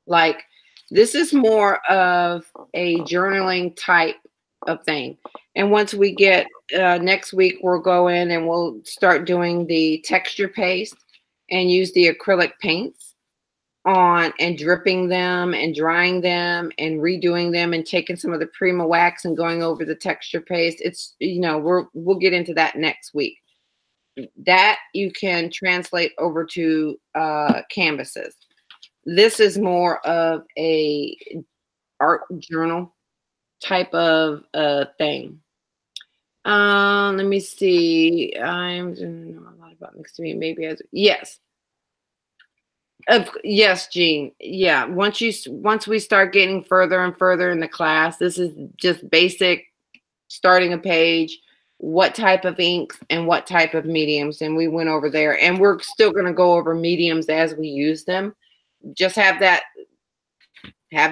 Like, this is more of a journaling type of thing. And once we get next week, we'll go in and we'll start doing the texture paste and use the acrylic paints on and dripping them and drying them and redoing them and taking some of the Prima wax and going over the texture paste. It's, we'll get into that next week. That you can translate over to canvases. This is more of a art journal type of thing. Let me see. I'm don't know a lot about mixed media. Maybe as yes. Yes, Jean. Yeah. Once we start getting further and further in the class, this is just basic starting a page, what type of inks and what type of mediums. And we went over there, and we're still going to go over mediums as we use them. Just have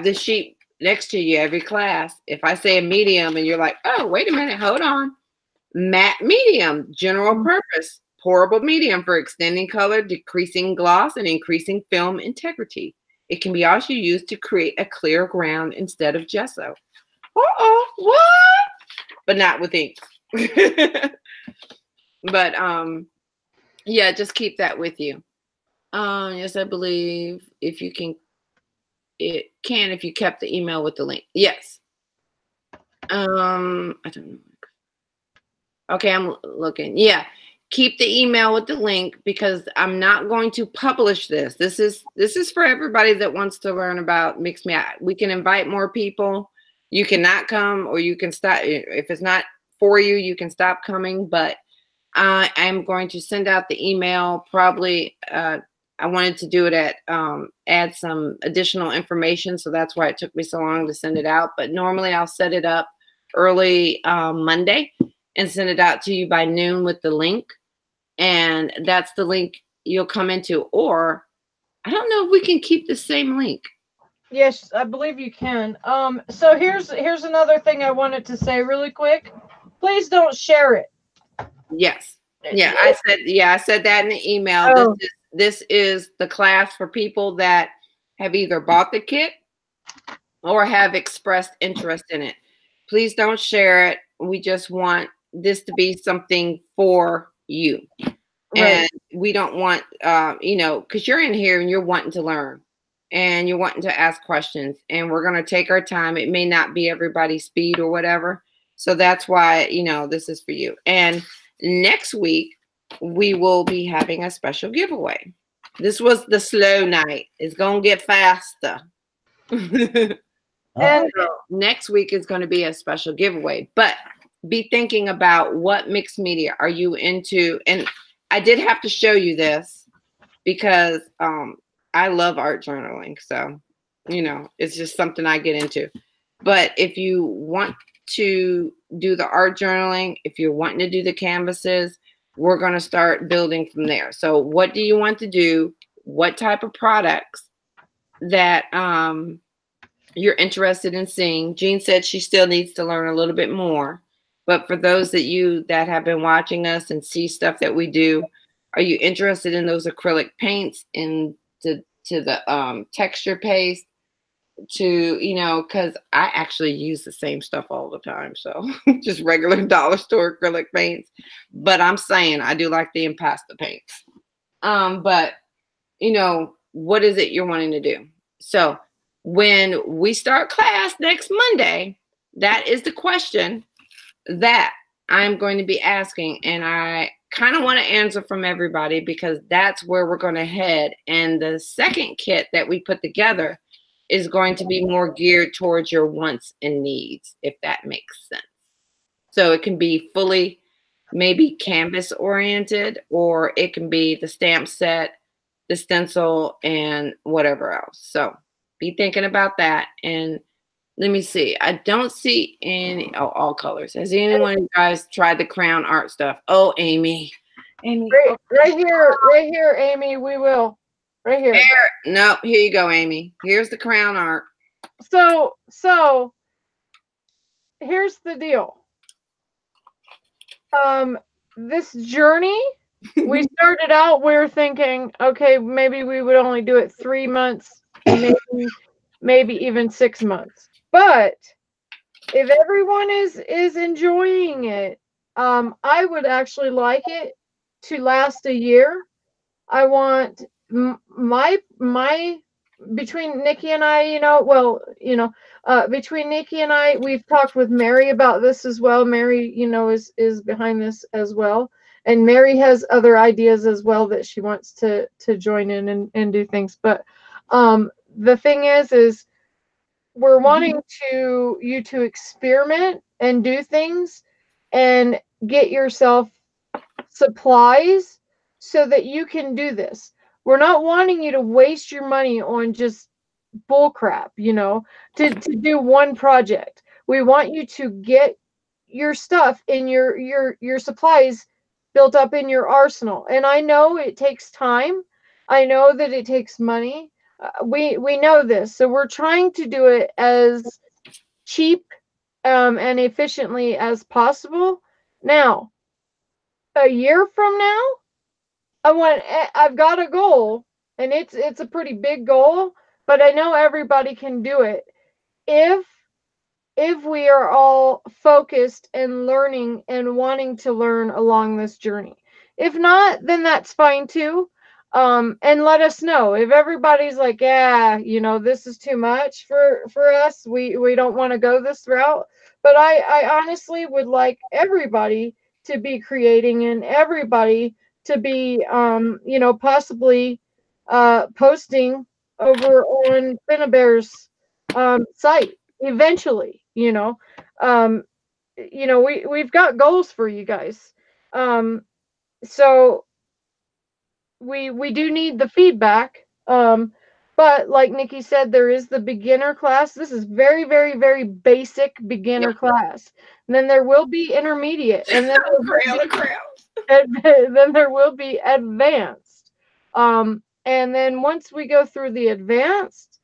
this sheet next to you every class. If I say a medium and you're like, oh, wait a minute, hold on. Matte medium, general purpose. Pourable medium for extending color, decreasing gloss, and increasing film integrity. It can be also used to create a clear ground instead of gesso. What? But not with ink. But yeah, just keep that with you. Yes, I believe if you kept the email with the link. Yes. I don't know. Okay, I'm looking. Yeah. Keep the email with the link, because I'm not going to publish this. This is for everybody that wants to learn about mixed media. We can invite more people. You cannot come, or you can stop. If it's not for you, you can stop coming. But I'm going to send out the email. Probably, I wanted to do it at add some additional information, so that's why it took me so long to send it out. But normally, I'll set it up early Monday and send it out to you by noon with the link. And that's the link you'll come into. Or I don't know if we can keep the same link. Yes, I believe you can. So here's another thing I wanted to say really quick. Please don't share it. Yes. Yeah, I said that in the email. Oh. This is the class for people that have either bought the kit or have expressed interest in it. Please don't share it. We just want this to be something for you. Right. And we don't want, because you're in here and you're wanting to learn and you're wanting to ask questions, and we're going to take our time. It may not be everybody's speed or whatever. So that's why, this is for you. And next week, we will be having a special giveaway. This was the slow night. It's going to get faster. And next week is going to be a special giveaway. But be thinking about what mixed media are you into. And I did have to show you this because I love art journaling. So, it's just something I get into. But if you want to do the art journaling, if you're wanting to do the canvases, we're going to start building from there. So what do you want to do? What type of products that you're interested in seeing? Jean said she still needs to learn a little bit more. But for those that have been watching us and see stuff that we do, are you interested in those acrylic paints, to the texture paste? you know, because I actually use the same stuff all the time. So just regular dollar store acrylic paints. But I'm saying I do like the impasto paints. But you know, what is it you're wanting to do? So when we start class next Monday, that is the question that I'm going to be asking. And I kind of want to answer from everybody because that's where we're going to head. And the second kit that we put together is going to be more geared towards your wants and needs, if that makes sense. So it can be fully maybe canvas oriented, or it can be the stamp set, the stencil, and whatever else. So be thinking about that. And let me see. I don't see any, oh, all colors. Has anyone of you guys tried the crayon art stuff? Oh, Amy. Amy. Right here, Amy, we will. Right here. No, here you go, Amy. Here's the crayon art. So here's the deal. This journey, we started out, we're thinking, okay, maybe we would only do it 3 months, maybe even 6 months. But if everyone is enjoying it, I would actually like it to last a year. I want my between Nikki and I, between Nikki and I, we've talked with Mary about this as well. Mary, is behind this as well. And Mary has other ideas as well that she wants to join in and do things. But the thing is we're wanting you to experiment and do things and get yourself supplies so that you can do this. We're not wanting you to waste your money on just bull crap, to do one project. We want you to get your stuff in your supplies built up in your arsenal. And I know it takes time. I know that it takes money. We know this. So we're trying to do it as cheap and efficiently as possible. Now, a year from now, I've got a goal, and it's a pretty big goal, but I know everybody can do it if we are all focused and learning and wanting to learn along this journey. If not, then that's fine too. And let us know if everybody's like, yeah, this is too much for us. We don't want to go this route. But I honestly would like everybody to be creating and everybody to be, possibly posting over on Finnabare's site eventually. We've got goals for you guys. So we do need the feedback. But like Nikki said, there is the beginner class. This is very, very, very basic beginner class. And then there will be intermediate, and then then there will be advanced. And then once we go through the advanced,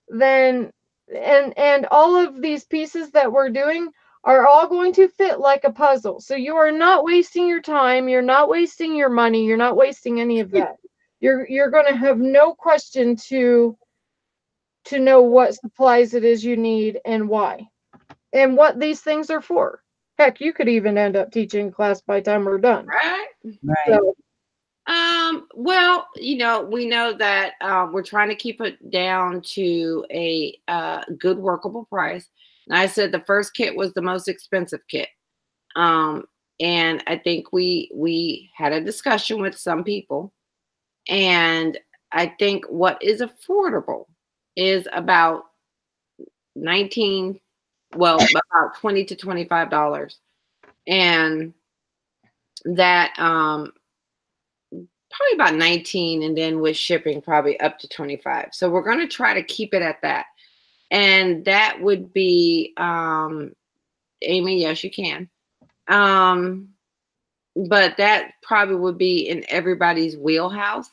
then and all of these pieces that we're doing are all going to fit like a puzzle. So you are not wasting your time, you're not wasting your money, you're not wasting any of that. You're going to have no question to know what supplies it is you need and why, and what these things are for. Heck, you could even end up teaching class by the time we're done. Right. So, well, we know that we're trying to keep it down to a good workable price. And I said the first kit was the most expensive kit. And I think we had a discussion with some people. And I think what is affordable is about about $20 to $25. And that probably about 19, and then with shipping probably up to 25. So we're going to try to keep it at that. And that would be Amy, yes, you can. But that probably would be in everybody's wheelhouse.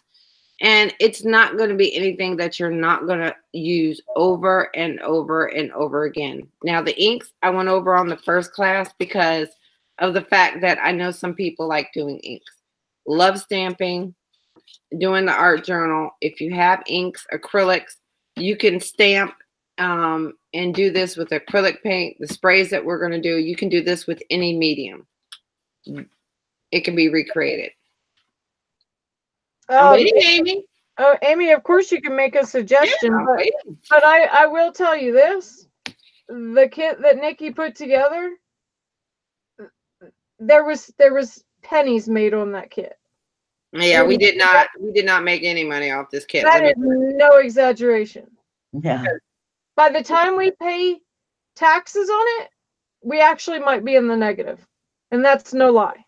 And it's not going to be anything that you're not going to use over and over and over again. Now, the inks I went over on the first class because of the fact that I know some people like doing inks. Love stamping, doing the art journal. If you have inks, acrylics, you can stamp and do this with acrylic paint, the sprays that we're going to do, you can do this with any medium. It can be recreated. I'm waiting, Amy. Oh, Amy, of course you can make a suggestion, Yeah, but I will tell you this. The kit that Nikki put together, there was pennies made on that kit. Yeah, we did not make any money off this kit. That is no exaggeration. Yeah. By the time we pay taxes on it, we actually might be in the negative. And that's no lie.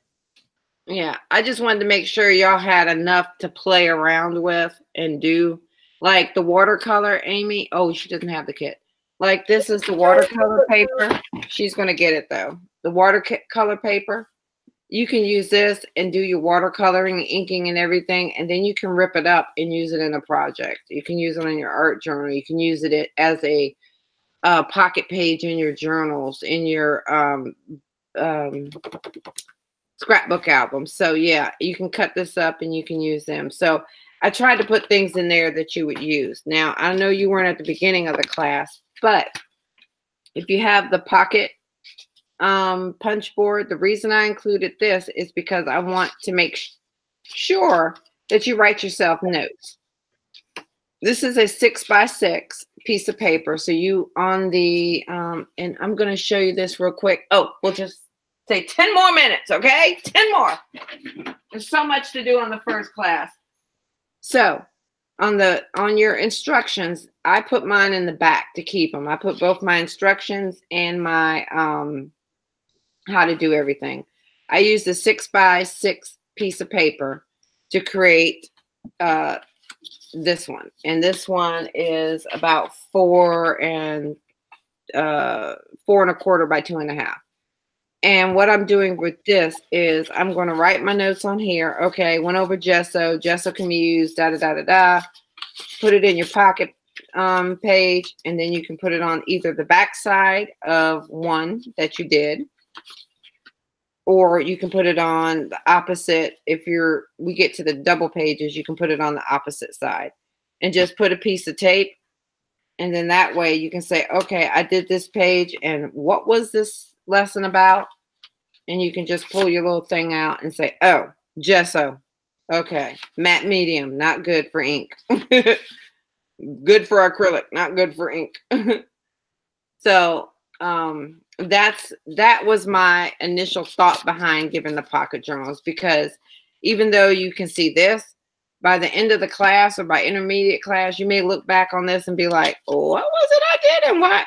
Yeah, I just wanted to make sure y'all had enough to play around with and do. Like the watercolor, Amy. Oh, she doesn't have the kit. Like this is the watercolor paper. She's going to get it though. The watercolor paper. You can use this and do your watercoloring, inking and everything. And then you can rip it up and use it in a project. You can use it in your art journal. You can use it as a pocket page in your journals, in your scrapbook album. So yeah, you can cut this up and you can use them. So I tried to put things in there that you would use. Now, I know you weren't at the beginning of the class, but if you have the pocket punch board, the reason I included this is because I want to make sure that you write yourself notes. This is a 6x6 piece of paper. So you on the, and I'm going to show you this real quick. Oh, we'll just say 10 more minutes, okay? 10 more. There's so much to do on the first class. So on your instructions, I put mine in the back to keep them. I put both my instructions and my how to do everything. I used a 6x6 piece of paper to create this one. And this one is about 4 1/4 by 2.5. And what I'm doing with this is I'm going to write my notes on here. Okay, went over gesso. Gesso can be used, da-da-da-da-da. Put it in your pocket page, and then you can put it on either the back side of one that you did, or you can put it on the opposite. If we get to the double pages, you can put it on the opposite side and just put a piece of tape. And then that way you can say, okay, I did this page, and what was this lesson about? And you can just pull your little thing out and say, oh, gesso. Okay, matte medium, not good for ink. Good for acrylic, not good for ink. So that was my initial thought behind giving the pocket journals, because even though you can see this, by the end of the class or by intermediate class, you may look back on this and be like, oh, what was it I did, and why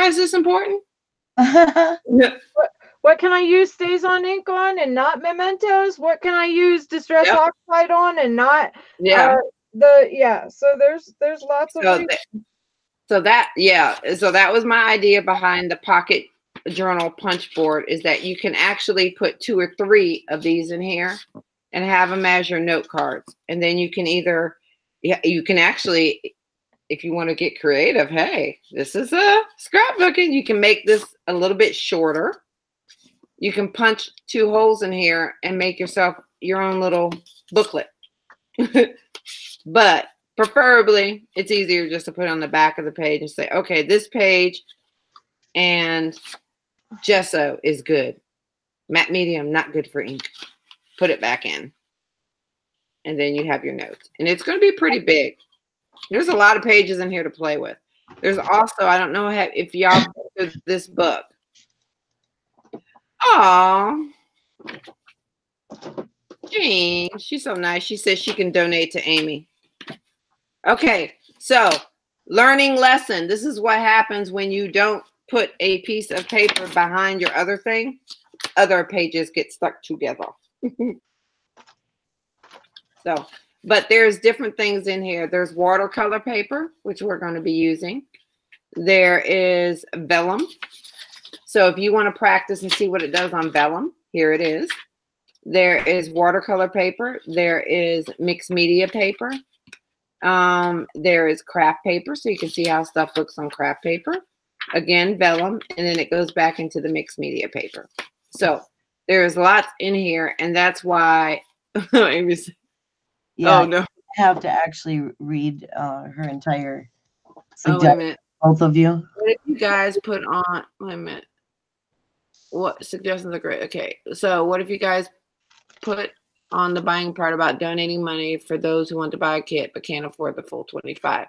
is this important? What can I use stays on ink on and not mementos? What can I use distress oxide on and not so there's lots of so that was my idea behind the pocket journal punch board, is that you can actually put 2 or 3 of these in here and have them as your note cards. And then you can you can actually, if you want to get creative, hey, this is a scrapbooking. You can make this a little bit shorter. You can punch 2 holes in here and make yourself your own little booklet. But preferably, it's easier just to put it on the back of the page and say, okay, this page and gesso is good. Matte medium, not good for ink. Put it back in. And then you have your notes. And it's going to be pretty big. There's a lot of pages in here to play with. There's also, I don't know if y'all read this book. Aw. Jean, she's so nice. She says she can donate to Amy. Okay, so learning lesson. This is what happens when you don't put a piece of paper behind your other thing. Other pages get stuck together. So, but there's different things in here. There's watercolor paper, which we're going to be using. There is vellum. So if you want to practice and see what it does on vellum, here it is. There is watercolor paper. There is mixed media paper. There is craft paper, so you can see how stuff looks on craft paper. Again, vellum, and then it goes back into the mixed media paper. So there's lots in here, and that's why oh no, I have to actually read her entire wait a Suggest minute. both of you. What if you guys put on, wait a minute. What suggestions are great? Okay, so what if you guys put on the buying part about donating money for those who want to buy a kit but can't afford the full 25?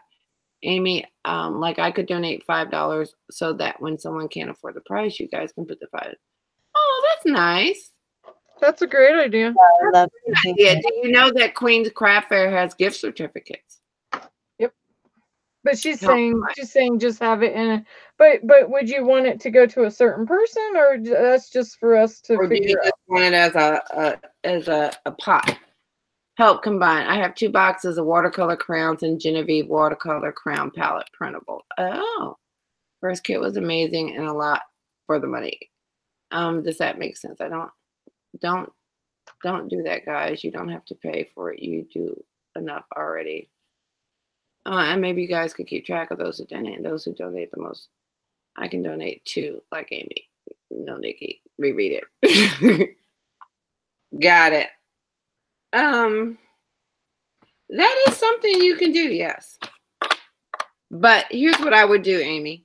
Amy, like I could donate $5 so that when someone can't afford the price, you guys can put the 5. Oh, that's nice. That's a great idea. That's Yeah, do you know that Queen's Craft Fair has gift certificates? But she's No, saying just have it in a, but would you want it to go to a certain person, or that's just for us to Or do you figure just out? want it as a pot? Help combine. I have 2 boxes of watercolor crayons and Genevieve watercolor crayon palette printable. Oh, first kit was amazing and a lot for the money. Does that make sense? I don't do that, guys. You don't have to pay for it. You do enough already. And maybe you guys could keep track of those who donate and those who donate the most. I can donate 2, like Amy. No, Nikki, reread it. Got it. That is something you can do, yes. But here's what I would do, Amy.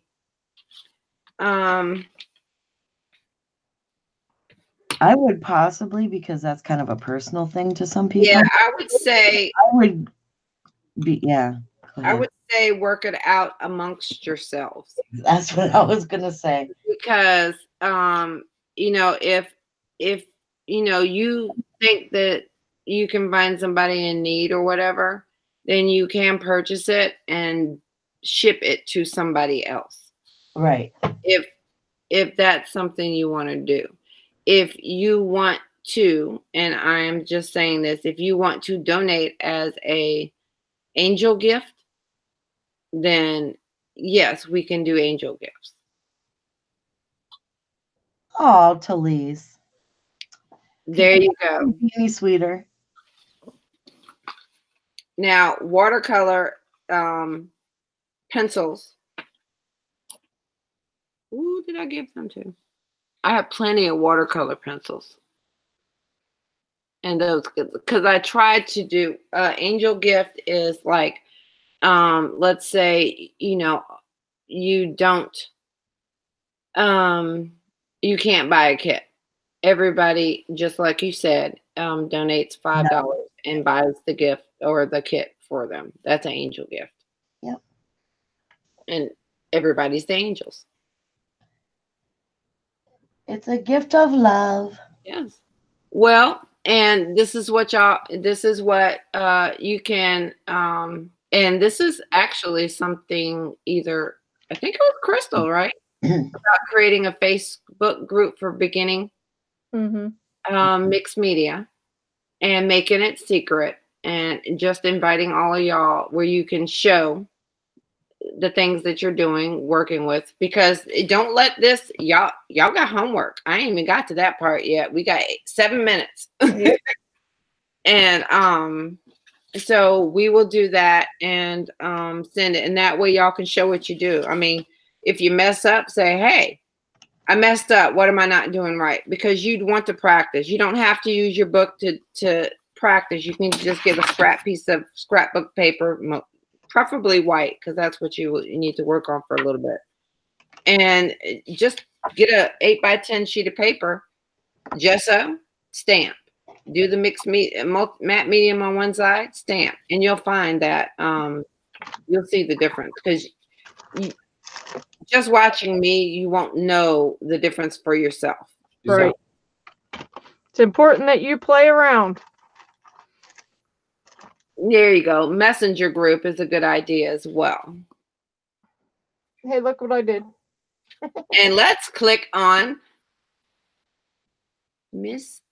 I would possibly, because that's kind of a personal thing to some people. Yeah, I would say I would be, yeah. Go I ahead. would say work it out amongst yourselves. That's what I was gonna say. Because you know, if you know you think that you can find somebody in need or whatever, then you can purchase it and ship it to somebody else. Right. If that's something you want to do. If you want to, and I am just saying this, if you want to donate as a angel gift, then yes, we can do angel gifts. Oh, Talise. There you go. Any sweeter. Now, watercolor pencils. Who did I give them to? I have plenty of watercolor pencils. And those, because I tried to do, angel gift is like, let's say, you know, you don't, you can't buy a kit. Everybody, just like you said, donates $5 and buys the gift or the kit for them. That's an angel gift. Yep. And everybody's the angels. It's a gift of love. Yes. Well, and this is what you can, and this is actually something either, I think it was Crystal, right? About creating a Facebook group for beginning mixed media and making it secret and just inviting all of y'all where you can show the things that you're doing, working with, because don't let this, y'all got homework. I ain't even got to that part yet. We got 7 minutes. And so we will do that and send it, and that way y'all can show what you do. I mean, if you mess up, say, hey, I messed up. What am I not doing right? Because you'd want to practice. You don't have to use your book to practice. You can just get a piece of scrapbook paper, preferably white, because that's what you need to work on for a little bit. And just get a 8x10 sheet of paper, gesso, stamp. Do the mixed matte medium on one side, stamp, and you'll find that you'll see the difference. Because just watching me, you won't know the difference for yourself. Right. So it's important that you play around. There you go. Messenger group is a good idea as well. Hey, look what I did. And let's click on Miss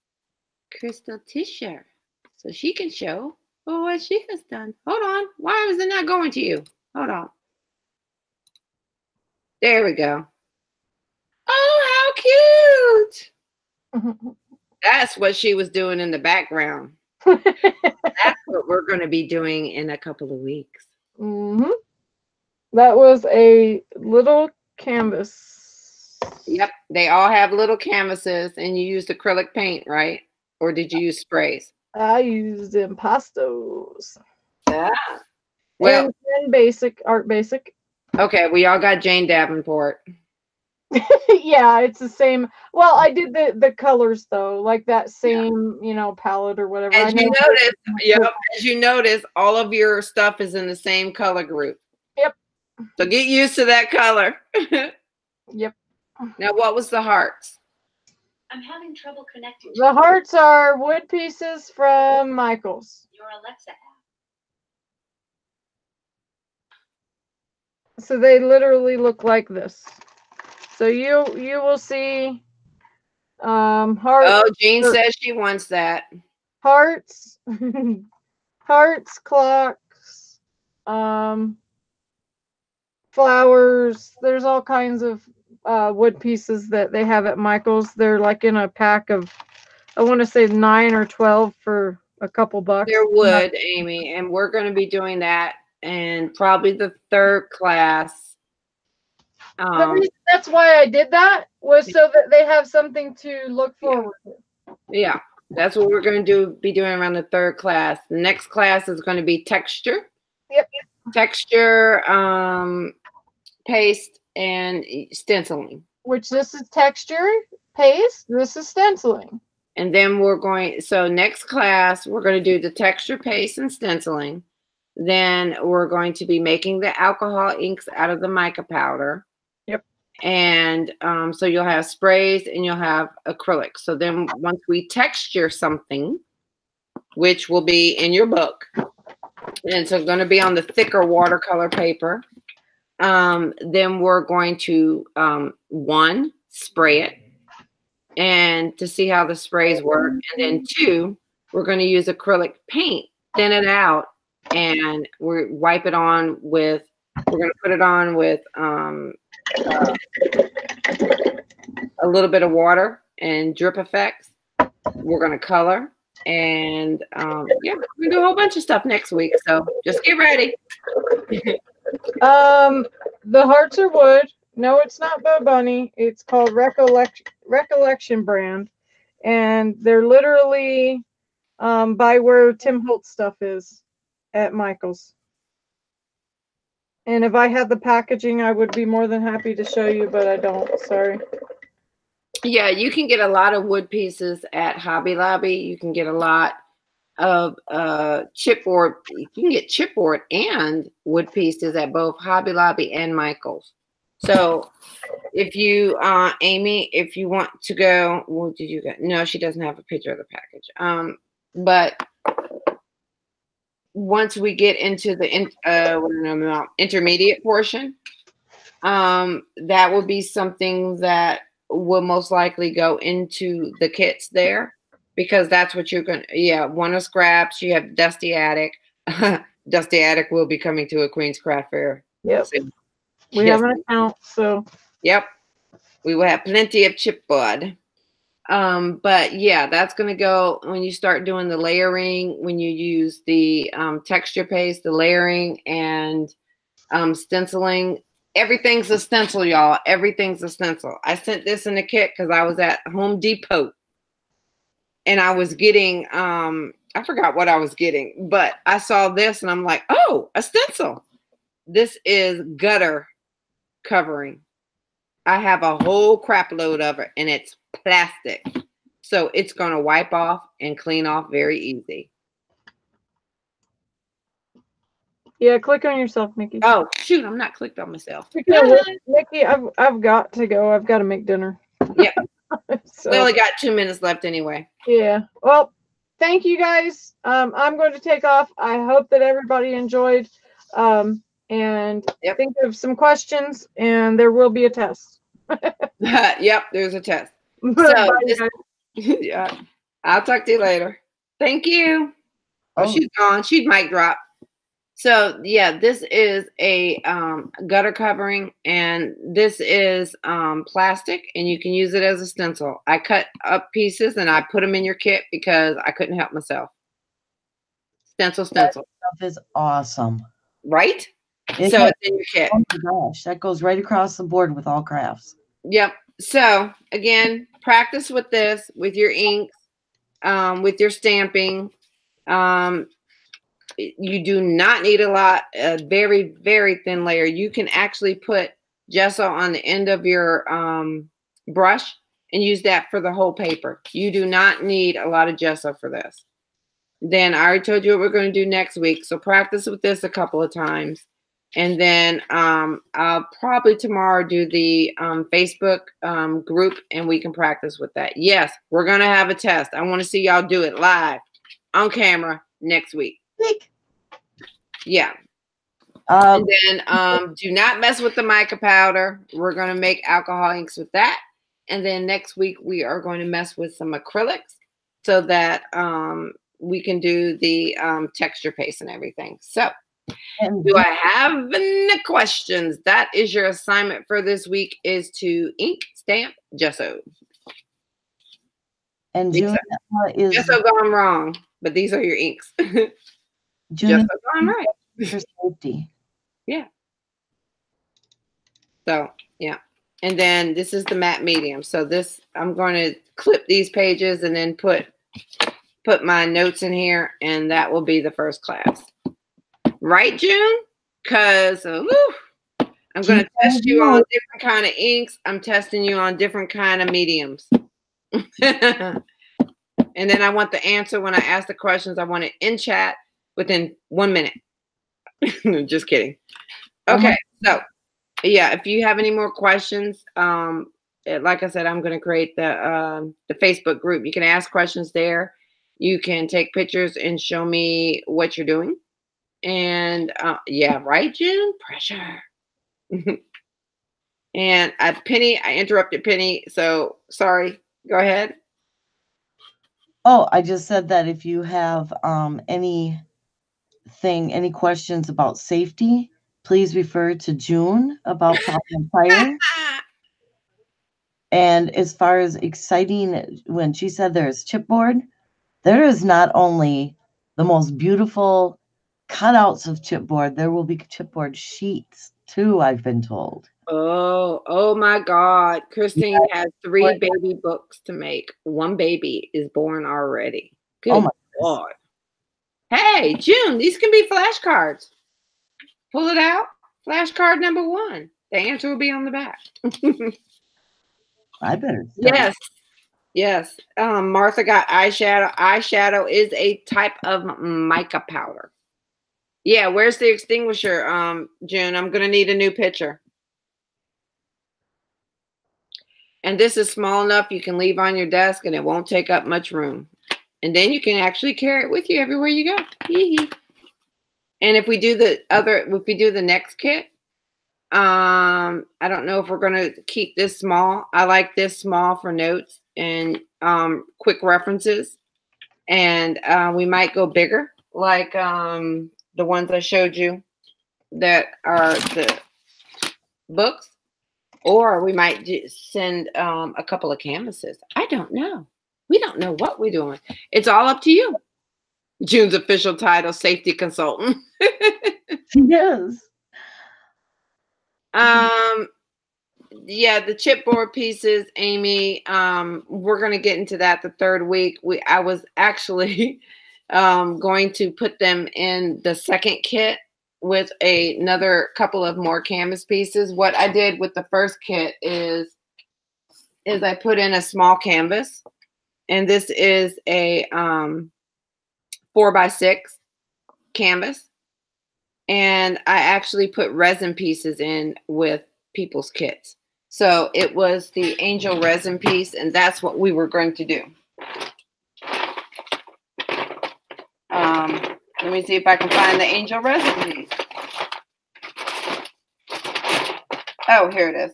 Crystal Tischer so she can show what she has done. Hold on. Why is it not going to you? Hold on. There we go. Oh, how cute. That's what she was doing in the background. That's what we're going to be doing in a couple of weeks. That was a little canvas. Yep. They all have little canvases, and you used acrylic paint, right? Or did you use sprays? I used impastos. Yeah. Well, and Art Basic. Okay, we all got Jane Davenport. Yeah, it's the same. Well, I did the colors though, like that same, palette or whatever. As you notice, as you notice, all of your stuff is in the same color group. Yep. So get used to that color. Yep. Now, what was the hearts? I'm having trouble connecting to The hearts are wood pieces from Michaels. your Alexa app. So they literally look like this. So you will see hearts. Oh, Jean says she wants that. Hearts, hearts, clocks, flowers. There's all kinds of wood pieces that they have at Michael's. They're like in a pack of, I want to say 9 or 12 for a couple bucks. They're wood, Amy, and we're going to be doing that in probably the 3rd class. The reason that's why I did that was so that they have something to look forward to. Yeah, that's what we're going to be doing around the 3rd class. The next class is going to be texture. Yep. Texture, paste, and stenciling. Which this is texture, paste, this is stenciling. And then so next class, we're going to do the texture, paste, and stenciling. Then we're going to be making the alcohol inks out of the mica powder. Yep. And so you'll have sprays and you'll have acrylic. So then once we texture something, which will be in your book, and so it's going to be on the thicker watercolor paper, then we're going to, 1, spray it and to see how the sprays work. And then 2, we're going to use acrylic paint, thin it out, and wipe it on with, we're going to put it on with a little bit of water and drip effects. We're going to color, and yeah, we're going to do a whole bunch of stuff next week. So just get ready. The hearts are wood. No, it's not Bo Bunny. It's called Recollection brand, and they're literally by where Tim Holtz stuff is at Michael's. And if I had the packaging, I would be more than happy to show you, but I don't. Sorry. Yeah, you can get a lot of wood pieces at Hobby Lobby. You can get a lot of chipboard. You can get chipboard and wood pieces at both Hobby Lobby and Michael's. So if you, Amy, if you want to go, what did you get? No, she doesn't have a picture of the package. But once we get into the intermediate portion, that will be something that will most likely go into the kits there, because that's what you're going to, yeah, one of scraps. You have Dusty Attic. Dusty Attic will be coming to a Queen's Craft Fair. Yep. So, we have an account, so. Yep. We will have plenty of chipboard. But yeah, that's going to go when you start doing the layering, when you use the texture paste, the layering, and stenciling. Everything's a stencil, y'all. Everything's a stencil. I sent this in a kit because I was at Home Depot and I was getting, I forgot what I was getting, but I saw this and I'm like, oh, a stencil. This is gutter covering. I have a whole crap load of it and it's plastic. So it's going to wipe off and clean off very easy. Yeah, click on yourself, Mickey. Oh, shoot, I'm not clicked on myself. Mickey, I've got to go. I've got to make dinner. Yeah. So, we only got 2 minutes left anyway. Yeah. Well, thank you guys. I'm going to take off. I hope that everybody enjoyed. And think of some questions, and there will be a test. Yep, there's a test. So, Bye, yeah, I'll talk to you later. Thank you. Oh, she's gone. She'd mic drop. So yeah, this is a gutter covering, and this is plastic, and you can use it as a stencil. I cut up pieces and I put them in your kit because I couldn't help myself. Stencil. That stuff is awesome. Right? Isn't so it? It's in your kit. Oh my gosh, that goes right across the board with all crafts. Yep. So again, practice with this, with your inks, with your stamping. you do not need a lot, a very, very thin layer. You can actually put gesso on the end of your brush and use that for the whole paper. You do not need a lot of gesso for this. Then I already told you what we're going to do next week. So practice with this a couple of times. And then I'll probably tomorrow do the Facebook group, and we can practice with that. Yes, we're going to have a test. I want to see y'all do it live on camera next week. Yeah. And then do not mess with the mica powder. We're going to make alcohol inks with that. And then next week we are going to mess with some acrylics so that we can do the texture paste and everything. So do I have any questions? That is your assignment for this week, is to ink, stamp, gesso. And June is gesso gone wrong, but these are your inks. June gesso gone right. For safety. Yeah. So yeah. And then this is the matte medium. So this, I'm going to clip these pages and then put my notes in here, and that will be the first class. Right, June? Because I'm going to test you on different kind of inks. I'm testing you on different kind of mediums. And then I want the answer when I ask the questions. I want it in chat within 1 minute. Just kidding. Okay, so yeah, if you have any more questions, like I said, I'm going to create the Facebook group. You can ask questions there. You can take pictures and show me what you're doing. And yeah, right, June? Pressure. And Penny, I interrupted Penny, so sorry. Go ahead. Oh, I just said that if you have any questions about safety, please refer to June about problem fire. And as far as exciting, when she said there's chipboard, there is not only the most beautiful cutouts of chipboard, there will be chipboard sheets too, I've been told. Oh my God. Christine has 3 baby books to make. 1 baby is born already. Good Oh my God. Hey, June, these can be flashcards. Pull it out. Flashcard number 1. The answer will be on the back. I better. Yes. Yes. Martha got eyeshadow. Eyeshadow is a type of mica powder. Yeah, where's the extinguisher, June? I'm going to need a new picture. And this is small enough you can leave on your desk and it won't take up much room. And then you can actually carry it with you everywhere you go. And if we do the next kit, I don't know if we're going to keep this small. I like this small for notes and quick references. And we might go bigger, like the ones I showed you that are the books. Or we might just send a couple of canvases. I don't know. We don't know what we're doing. It's all up to you. June's official title, safety consultant. Yes. Yeah, the chipboard pieces, Amy, we're going to get into that the 3rd week. I was actually going to put them in the 2nd kit with another couple of more canvas pieces. What I did with the first kit is I put in a small canvas, and this is a 4x6 canvas. And I actually put resin pieces in with people's kits. So it was the angel resin piece, and that's what we were going to do. Let me see if I can find the angel resin piece. Oh, here it is.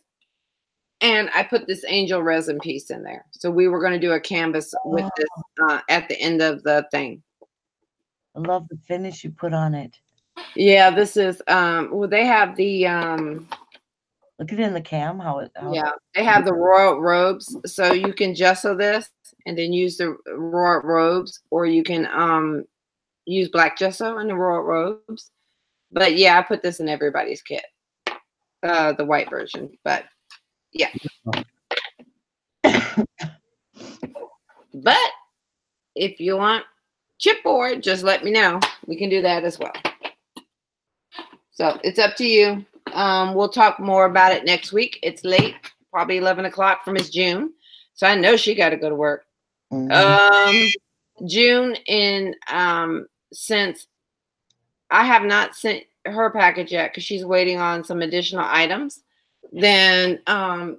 And I put this angel resin piece in there. So we were going to do a canvas with this at the end of the thing. I love the finish you put on it. Yeah, this is well, they have the look at it in the cam yeah, they have the royal robes, so you can gesso this and then use the royal robes, or you can use black gesso in the royal robes. But yeah, I put this in everybody's kit, the white version. But yeah. But if you want chipboard, just let me know. we can do that as well. So it's up to you. We'll talk more about it next week. It's late, probably 11 o'clock for Miss June. So I know she got to go to work. June, since I have not sent her package yet because she's waiting on some additional items, then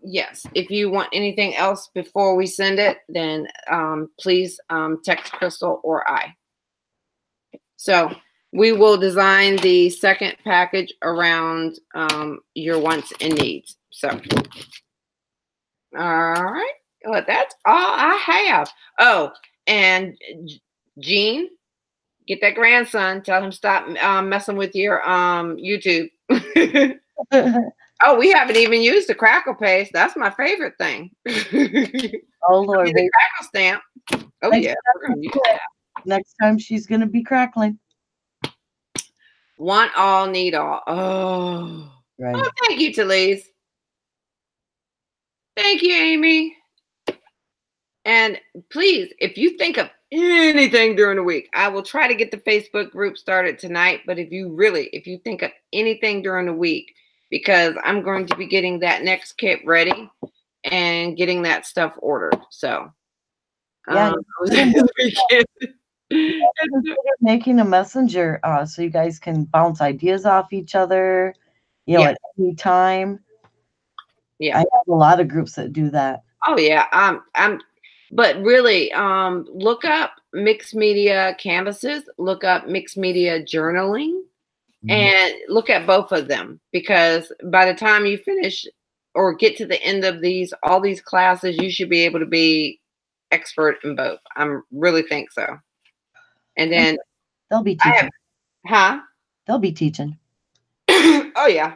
yes, if you want anything else before we send it, then please text Crystal or I. So we will design the second package around your wants and needs. So, all right. Well, that's all I have. Oh, and Gene, get that grandson. Tell him stop messing with your YouTube. Oh, we haven't even used the crackle paste. That's my favorite thing. Oh Lord, the crackle stamp. Oh yeah, we're gonna use that. Next time she's gonna be crackling. Want all, need all. Oh, Right. Oh, thank you, Talise. Thank you, Amy. And please, if you think of anything during the week, I will try to get the Facebook group started tonight. But if you think of anything during the week, because I'm going to be getting that next kit ready and getting that stuff ordered. So, Yeah, making a messenger so you guys can bounce ideas off each other, at any time. Yeah, I have a lot of groups that do that. Oh yeah, but really, look up mixed media canvases, look up mixed media journaling, and look at both of them, because by the time you finish or get to the end of all these classes, you should be able to be expert in both. I really think so. And then they'll be teaching. They'll be teaching. Oh yeah,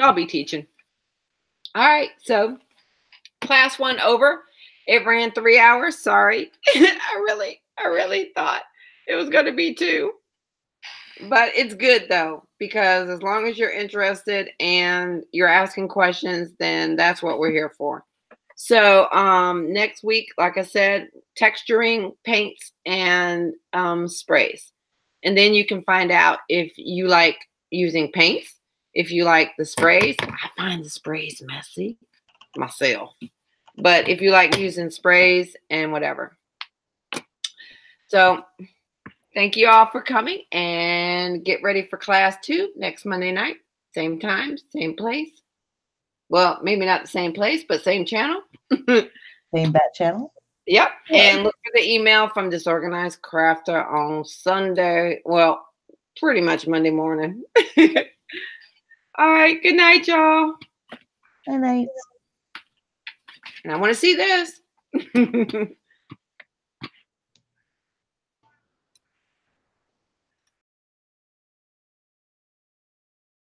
I'll be teaching. All right, so class 1 over. It ran 3 hours. Sorry. I really thought it was going to be 2. But it's good though, because as long as you're interested and you're asking questions, then that's what we're here for. So next week, like I said, texturing, paints, and sprays. And then you can find out if you like using paints, if you like the sprays. I find the sprays messy myself. But if you like using sprays and whatever. So thank you all for coming, and get ready for class 2 next Monday night. Same time, same place. Well, maybe not the same place, but same channel. Same bat channel. Yep. And look for the email from Disorganized Crafter on Sunday. Well, pretty much Monday morning. All right. Good night, y'all. Good night. And I want to see this.